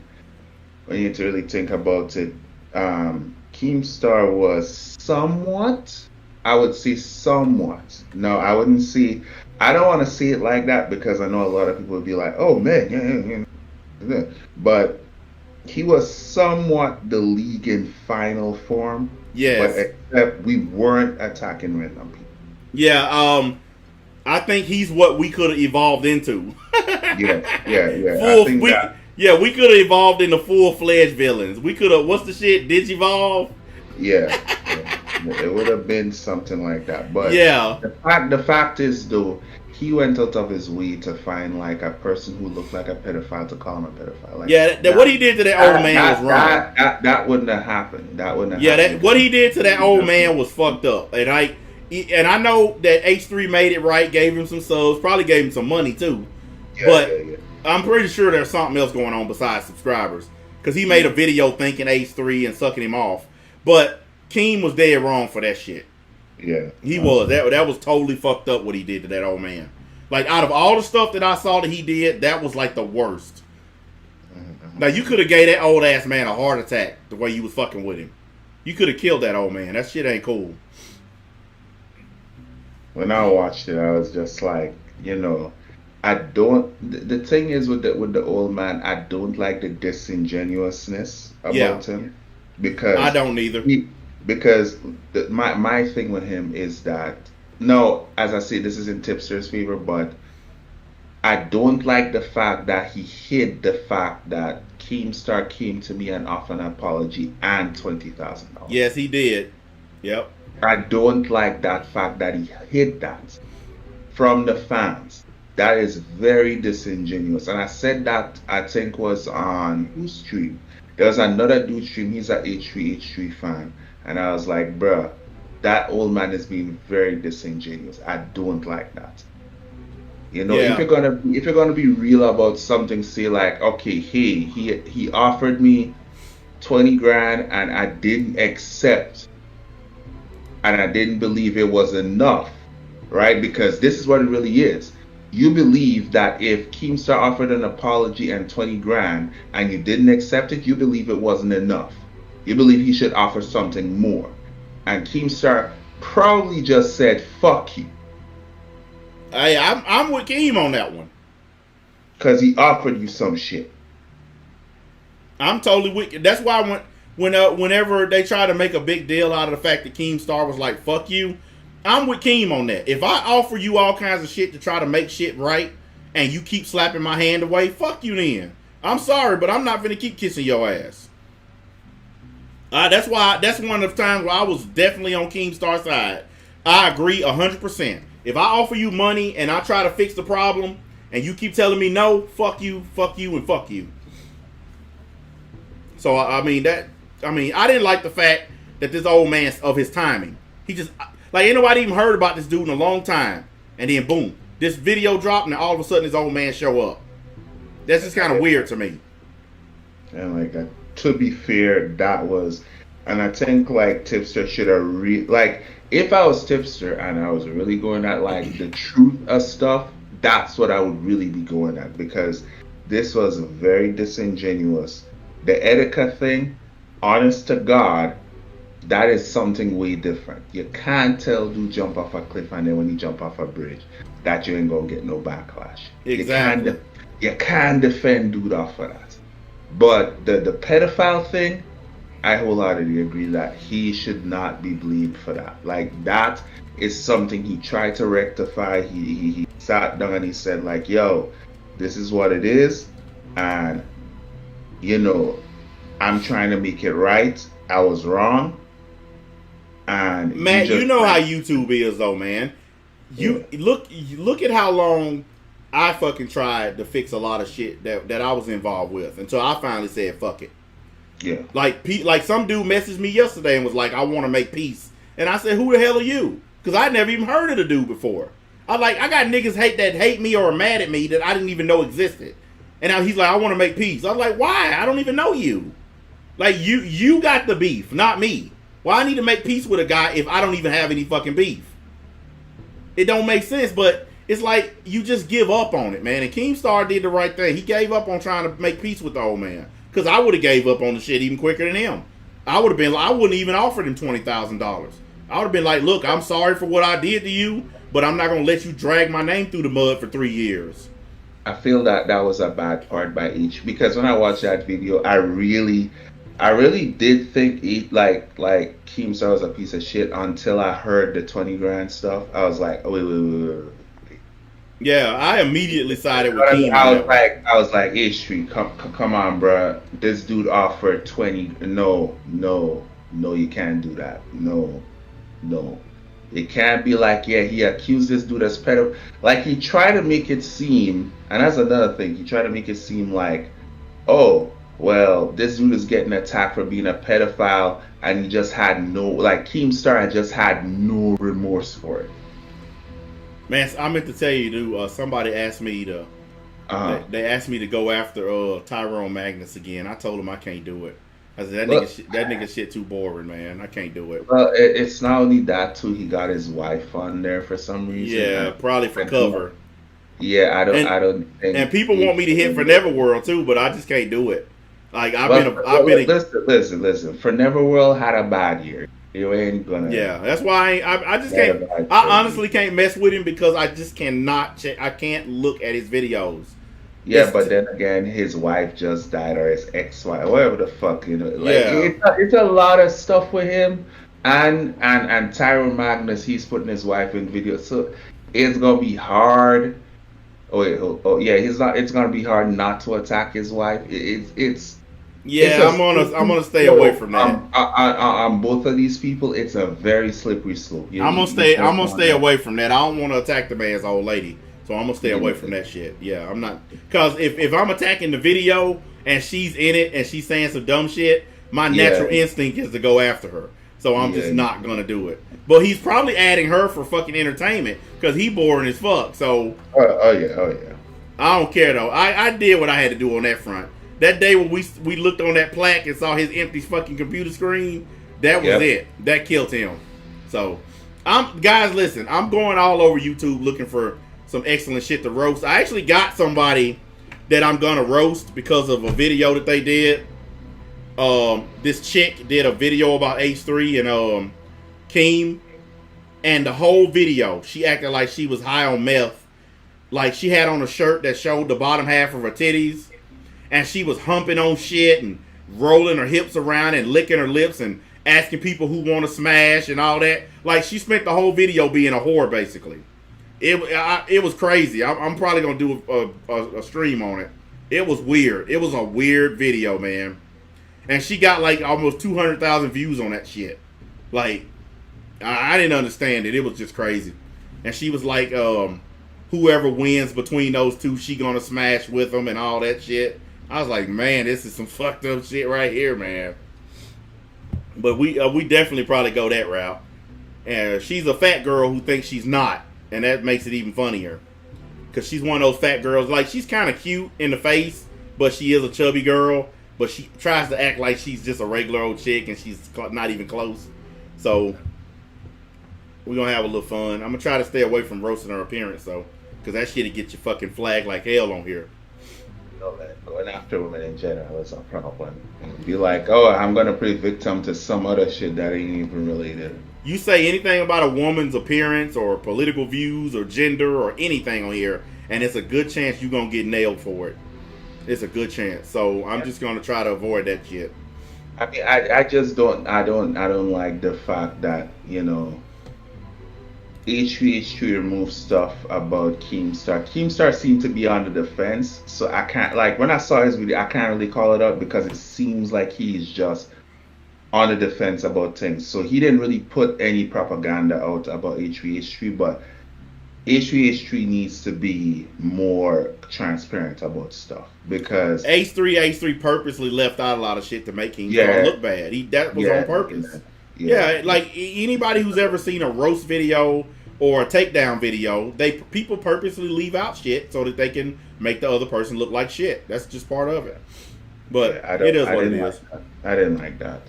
when you really think about it, Keemstar was somewhat, I would say somewhat. No, I wouldn't see, I don't want to see it like that because I know a lot of people would be like, oh man, yeah. But he was somewhat the league in final form, but Yes. except we weren't attacking random people. Yeah. I think he's what we could have evolved into. Yeah. I Full. think that, We could have evolved into full-fledged villains. We could have. What's the shit? Digivolve. yeah. It would have been something like that. But Yeah. the fact is though, he went out of his way to find like a person who looked like a pedophile to call him a pedophile. Like Yeah. What he did to that old man was wrong. that wouldn't have happened. That wouldn't have Yeah, happened. what he did to that old man was fucked up, and I know that H3 made it right, gave him some subs, probably gave him some money too, but I'm pretty sure there's something else going on besides subscribers, because he made a video thanking H3 and sucking him off, but Keem was dead wrong for that shit. Yeah. He was. That was totally fucked up what he did to that old man. Like, out of all the stuff that I saw that he did, that was like the worst. Now, you could have gave that old ass man a heart attack the way you was fucking with him. You could have killed that old man. That shit ain't cool. When I watched it, I was just like, I don't. The thing is with the old man, I don't like the disingenuousness about him because I don't either. Because my thing with him is that, no, as I say, this is in Tipster's favor, but I don't like the fact that he hid the fact that Keemstar came to me and offered an apology and $20,000. Yes, he did. Yep. I don't like that fact that he hid that from the fans. That is very disingenuous. And I said that, I think, was on whose stream? There was another dude stream. He's an H3 fan. And I was like, bruh, that old man is being very disingenuous. I don't like that. If you're gonna be real about something, say like, okay, hey, he offered me 20 grand and I didn't accept. And I didn't believe it was enough, right? Because this is what it really is. You believe that if Keemstar offered an apology and 20 grand and you didn't accept it, you believe it wasn't enough. You believe he should offer something more. And Keemstar probably just said, fuck you. Hey, I'm with Keem on that one. Because he offered you some shit. I'm totally with you. That's why whenever they try to make a big deal out of the fact that Keemstar was like, fuck you, I'm with Keem on that. If I offer you all kinds of shit to try to make shit right and you keep slapping my hand away, fuck you then. I'm sorry, but I'm not gonna keep kissing your ass. That's one of the times where I was definitely on Keemstar's side. I agree 100%. If I offer you money and I try to fix the problem and you keep telling me no, fuck you, and fuck you. So I didn't like the fact that this old man, of his timing, he just, like, ain't nobody even heard about this dude in a long time, and then boom, this video dropped and all of a sudden this old man show up. That's just kind of weird to me. And like, to be fair, that was, and I think like Tipster should have like, if I was Tipster and I was really going at like the truth of stuff, that's what I would really be going at, because this was very disingenuous. The Etika thing, honest to God, that is something way different. You can't tell dude jump off a cliff and then when you jump off a bridge that you ain't gonna get no backlash. Exactly. You can't defend dude off of that. But the pedophile thing, I wholeheartedly agree that he should not be blamed for that. Like, that is something he tried to rectify. He sat down and he said like, yo, this is what it is, and I'm trying to make it right. I was wrong. And Matt, you know how YouTube is though, man. You look at how long I fucking tried to fix a lot of shit that I was involved with until I finally said fuck it. Yeah. Like some dude messaged me yesterday and was like, I want to make peace. And I said, who the hell are you? Because I never even heard of the dude before. I got niggas hate me or are mad at me that I didn't even know existed. And now he's like, I want to make peace. I was like, why? I don't even know you. Like, you got the beef, not me. Why I need to make peace with a guy if I don't even have any fucking beef? It don't make sense, but it's like you just give up on it, man. And Keemstar did the right thing. He gave up on trying to make peace with the old man. Because I would have gave up on the shit even quicker than him. I would have been. I wouldn't even offer him $20,000. I would have been like, look, I'm sorry for what I did to you, but I'm not gonna let you drag my name through the mud for 3 years. I feel that that was a bad part by H because when I watched that video, I really did think like Keemstar was a piece of shit until I heard the 20 grand stuff. I was like, oh wait. Yeah, I immediately sided with I Keem. I was like, H Street, come on, bruh. This dude offered 20. No, you can't do that. No. It can't be like, yeah, he accused this dude as pedophile. Like, he tried to make it seem, and that's another thing, he tried to make it seem like, oh, well, this dude is getting attacked for being a pedophile, and he just had no, like, Keemstar just had no remorse for it. Man, I meant to tell you, dude, somebody asked me to, they asked me to go after Tyrone Magnus again. I told him I can't do it. I said, that nigga shit too boring, man. I can't do it. Well, it's not only that, too. He got his wife on there for some reason. Yeah, probably for cover. Yeah, I don't think. And people want me to hit for Neverworld, too, but I just can't do it. Like, Listen. For Neverworld had a bad year. You ain't gonna. Yeah, that's why I just can't. I honestly can't mess with him because I just cannot check. I can't look at his videos. Yeah, but then again, his wife just died, or his ex-wife, whatever the fuck, you know. Like, it's a lot of stuff with him, and Tyrone Magnus, he's putting his wife in videos, so it's gonna be hard. It's gonna be hard not to attack his wife. I'm gonna stay away from that. On both of these people, it's a very slippery slope. I'm gonna stay away from that. I don't want to attack the man's old lady. So I'm gonna stay away from that shit. Yeah, I'm not, because if I'm attacking the video and she's in it and she's saying some dumb shit, my natural instinct is to go after her. So I'm just not gonna do it. But he's probably adding her for fucking entertainment because he boring as fuck. So oh yeah. I don't care though. I did what I had to do on that front. That day when we looked on that plaque and saw his empty fucking computer screen, that was it. That killed him. So guys, listen, I'm going all over YouTube looking for some excellent shit to roast. I actually got somebody that I'm gonna roast because of a video that they did. This chick did a video about H3 and Keem, and the whole video she acted like she was high on meth. Like, she had on a shirt that showed the bottom half of her titties, and she was humping on shit and rolling her hips around and licking her lips and asking people who want to smash and all that. Like, she spent the whole video being a whore, basically. It was crazy. I'm probably gonna do a stream on it. It was weird. It was a weird video, man. And she got like almost 200,000 views on that shit. Like, I didn't understand it. It was just crazy. And she was like, whoever wins between those two, she gonna smash with them and all that shit. I was like, man, this is some fucked up shit right here, man. But we definitely probably go that route. And she's a fat girl who thinks she's not. And that makes it even funnier. Because she's one of those fat girls. Like, she's kind of cute in the face, but she is a chubby girl. But she tries to act like she's just a regular old chick, and she's not even close. So, we're going to have a little fun. I'm going to try to stay away from roasting her appearance, though. Because that shit'll get you fucking flagged like hell on here. know that going after women in general is a problem. And be like, oh, I'm gonna play victim to some other shit that ain't even related. You say anything about a woman's appearance or political views or gender or anything on here, and it's a good chance you're gonna get nailed for it. It's a good chance. So I'm just gonna try to avoid that shit. I mean, I just don't like the fact that, you know, H3 removed stuff about Keemstar. Keemstar seemed to be on the defense, so I can't, like, when I saw his video, I can't really call it out because it seems like he's just on the defense about things. So he didn't really put any propaganda out about H3, but H3 needs to be more transparent about stuff because H3 purposely left out a lot of shit to make Keemstar look bad. That was on purpose. Yeah, like anybody who's ever seen a roast video or a takedown video, people purposely leave out shit so that they can make the other person look like shit. That's just part of it. But it is what it is. I didn't like that.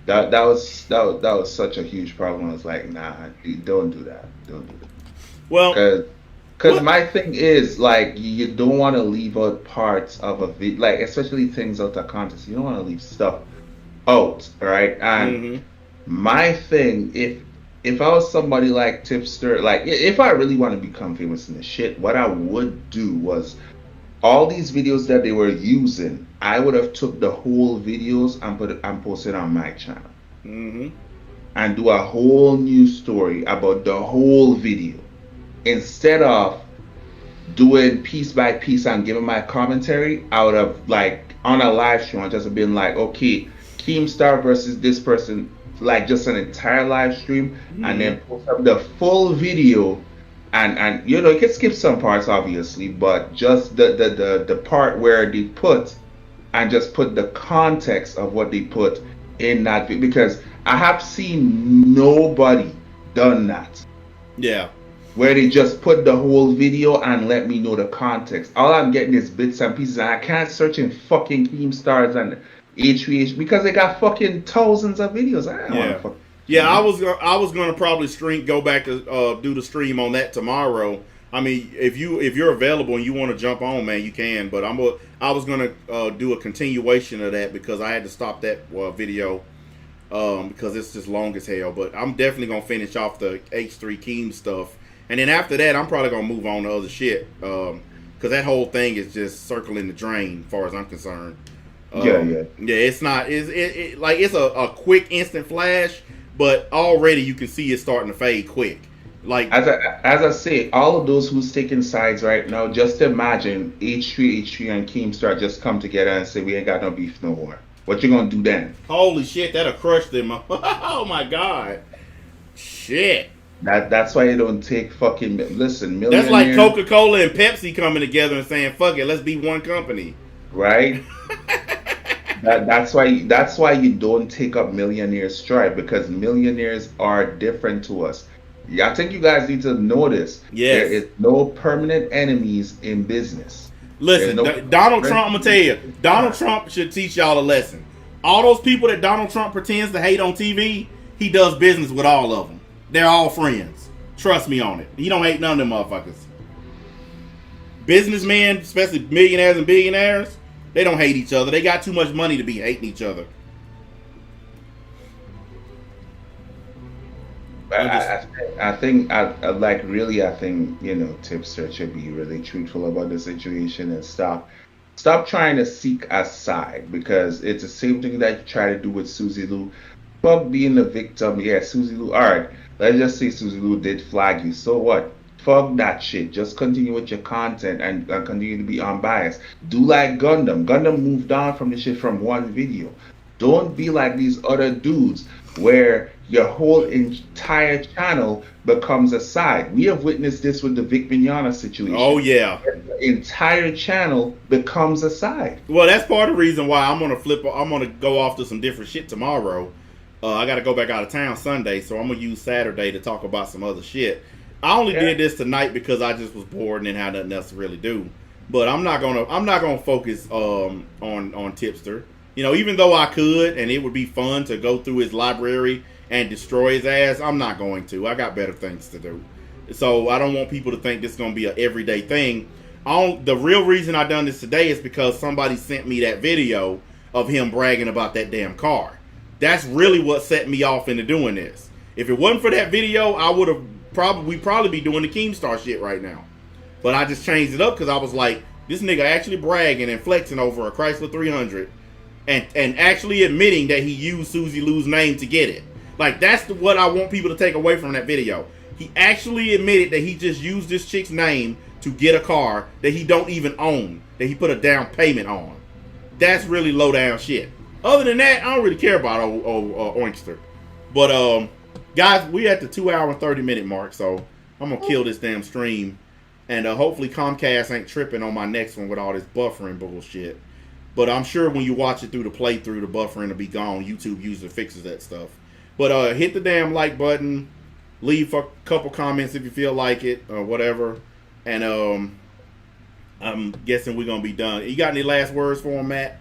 That was such a huge problem. I was like, nah, don't do that. Don't do that. Well, because my thing is, like, you don't want to leave out parts of a video, like, especially things out of context. You don't want to leave stuff out, right? And Mm-hmm. my thing, if I was somebody like Tipster, like if I really want to become famous in the shit, what I would do was all these videos that they were using, I would have took the whole videos and put it and posted on my channel Mm-hmm. and do a whole new story about the whole video instead of doing piece by piece and giving my commentary. I would have like on a live stream, I just been like, okay, Keemstar versus this person, like just an entire live stream, and then post up the full video. And you know, you can skip some parts obviously, but just the part where they put and just put the context of what they put in that video, because I have seen nobody done that Yeah. where they just put the whole video and let me know the context. All I'm getting is bits and pieces, and I can't search in fucking Keemstars and H3H because they got fucking thousands of videos. I don't want to fucking. Yeah, I was gonna probably go back to do the stream on that tomorrow. I mean, if you're available and you want to jump on, man, you can. But I was gonna do a continuation of that because I had to stop that video because it's just long as hell. But I'm definitely gonna finish off the H3 Keem stuff, and then after that, I'm probably gonna move on to other shit because that whole thing is just circling the drain, as far as I'm concerned. Yeah. It's not. It's a quick instant flash. But already you can see it starting to fade quick. Like as I say, all of those who's taking sides right now, just imagine H3 and Keemstar just come together and say we ain't got no beef no more. What you gonna do then? Holy shit, that'll crush them. Oh my god. Shit. That's why you don't take fucking millionaires. That's like Coca-Cola and Pepsi coming together and saying, fuck it, let's be one company. Right? That's why you don't take up millionaires' stride, because millionaires are different to us. I think you guys need to know this. Yes. There is no permanent enemies in business. Listen, Donald Trump, I'm gonna tell you, Donald Trump should teach y'all a lesson. All those people that Donald Trump pretends to hate on TV, he does business with all of them. They're all friends. Trust me on it. He don't hate none of them motherfuckers. Businessmen, especially millionaires and billionaires, they don't hate each other. They got too much money to be hating each other. I think you know, Tipster should be really truthful about the situation and stop trying to seek a side, because it's the same thing that you try to do with Susie Lou. Fuck being the victim. Yeah, Susie Lou. All right, let's just say Susie Lou did flag you. So what? Fuck that shit. Just continue with your content and continue to be unbiased. Do like Gundam. Gundam moved on from the shit from one video. Don't be like these other dudes where your whole entire channel becomes a side. We have witnessed this with the Vic Mignogna situation. Oh yeah. The entire channel becomes a side. Well, that's part of the reason why I'm gonna go off to some different shit tomorrow. I gotta go back out of town Sunday, so I'm gonna use Saturday to talk about some other shit. I only did this tonight because I just was bored and didn't have nothing else to really do. But I'm not gonna focus on Tipster. You know, even though I could and it would be fun to go through his library and destroy his ass, I'm not going to. I got better things to do. So I don't want people to think this is gonna be an everyday thing. The real reason I done this today is because somebody sent me that video of him bragging about that damn car. That's really what set me off into doing this. If it wasn't for that video, I would have probably be doing the Keemstar shit right now. But I just changed it up because I was like, this nigga actually bragging and flexing over a Chrysler 300 and actually admitting that he used Susie Lou's name to get it. Like, that's what I want people to take away from that video. He actually admitted that he just used this chick's name to get a car that he don't even own, that he put a down payment on. That's really low down shit. Other than that, I don't really care about Oinkster. But guys, we at the 2 hour and 30 minute mark, so I'm gonna kill this damn stream, and hopefully Comcast ain't tripping on my next one with all this buffering bullshit. But I'm sure when you watch it through the playthrough, the buffering will be gone. YouTube usually fixes that stuff. But hit the damn like button, leave a couple comments if you feel like it or whatever, and I'm guessing we're gonna be done. You got any last words for him, Matt?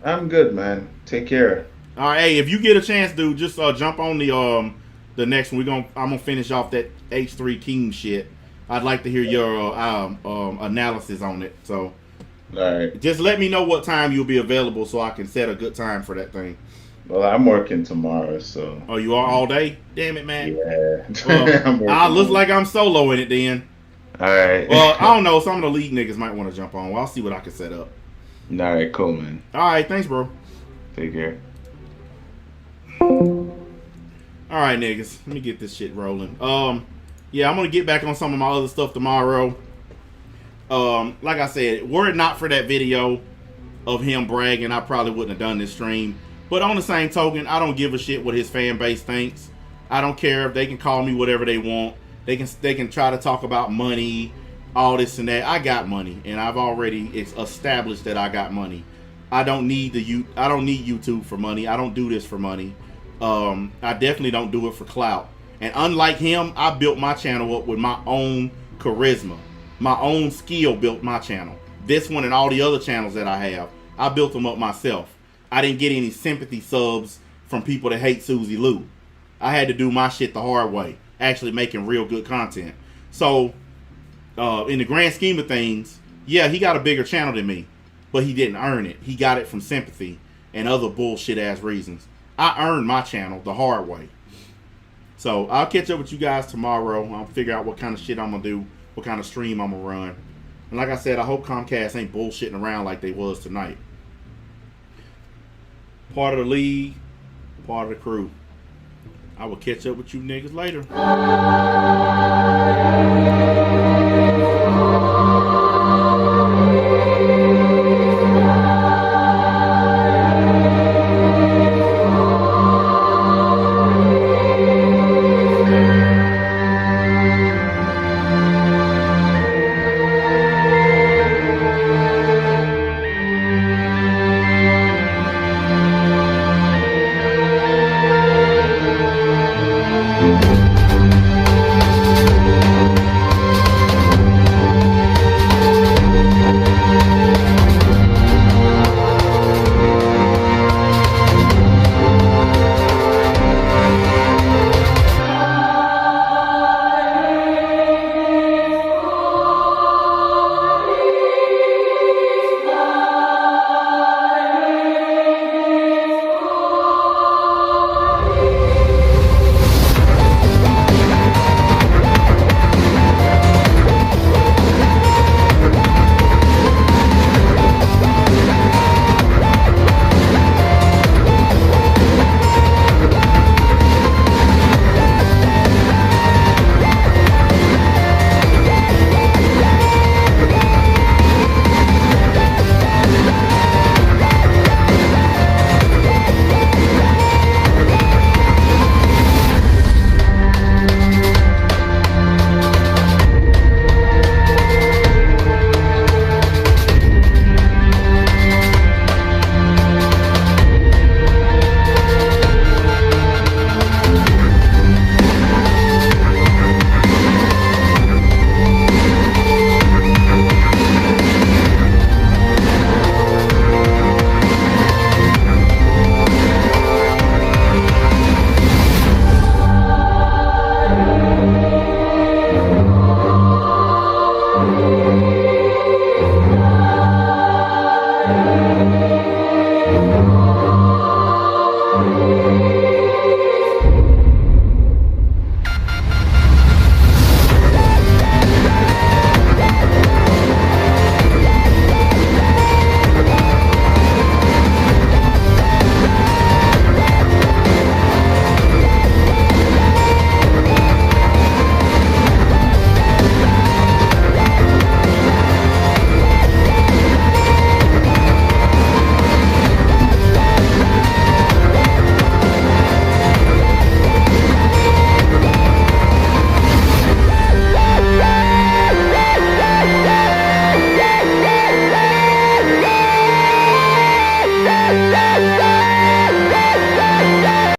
I'm good, man. Take care. All right, hey, if you get a chance, dude, just jump on the next one. I'm gonna finish off that H3 King shit. I'd like to hear your analysis on it. So, All right. Just let me know what time you'll be available so I can set a good time for that thing. Well, I'm working tomorrow, so. Oh, you are all day? Damn it, man. Yeah. Well, I'm working. I look like I'm solo in it then. All right. Well, I don't know. Some of the league niggas might want to jump on. Well, I'll see what I can set up. All right, cool, man. All right, thanks, bro. Take care. All right, niggas. Let me get this shit rolling. Yeah, I'm gonna get back on some of my other stuff tomorrow. Like I said, were it not for that video of him bragging, I probably wouldn't have done this stream. But on the same token, I don't give a shit what his fan base thinks. I don't care if they can call me whatever they want. They can try to talk about money, all this and that. I got money, and I've already established that I got money. I don't need YouTube for money. I don't do this for money. I definitely don't do it for clout. And unlike him, I built my channel up with my own charisma. My own skill built my channel. This one and all the other channels that I have, I built them up myself. I didn't get any sympathy subs from people that hate Susie Lou. I had to do my shit the hard way, actually making real good content. So, in the grand scheme of things, yeah, he got a bigger channel than me, but he didn't earn it. He got it from sympathy and other bullshit ass reasons. I earned my channel the hard way. So, I'll catch up with you guys tomorrow. I'll figure out what kind of shit I'm going to do, what kind of stream I'm going to run. And like I said, I hope Comcast ain't bullshitting around like they was tonight. Part of the league, part of the crew. I will catch up with you niggas later.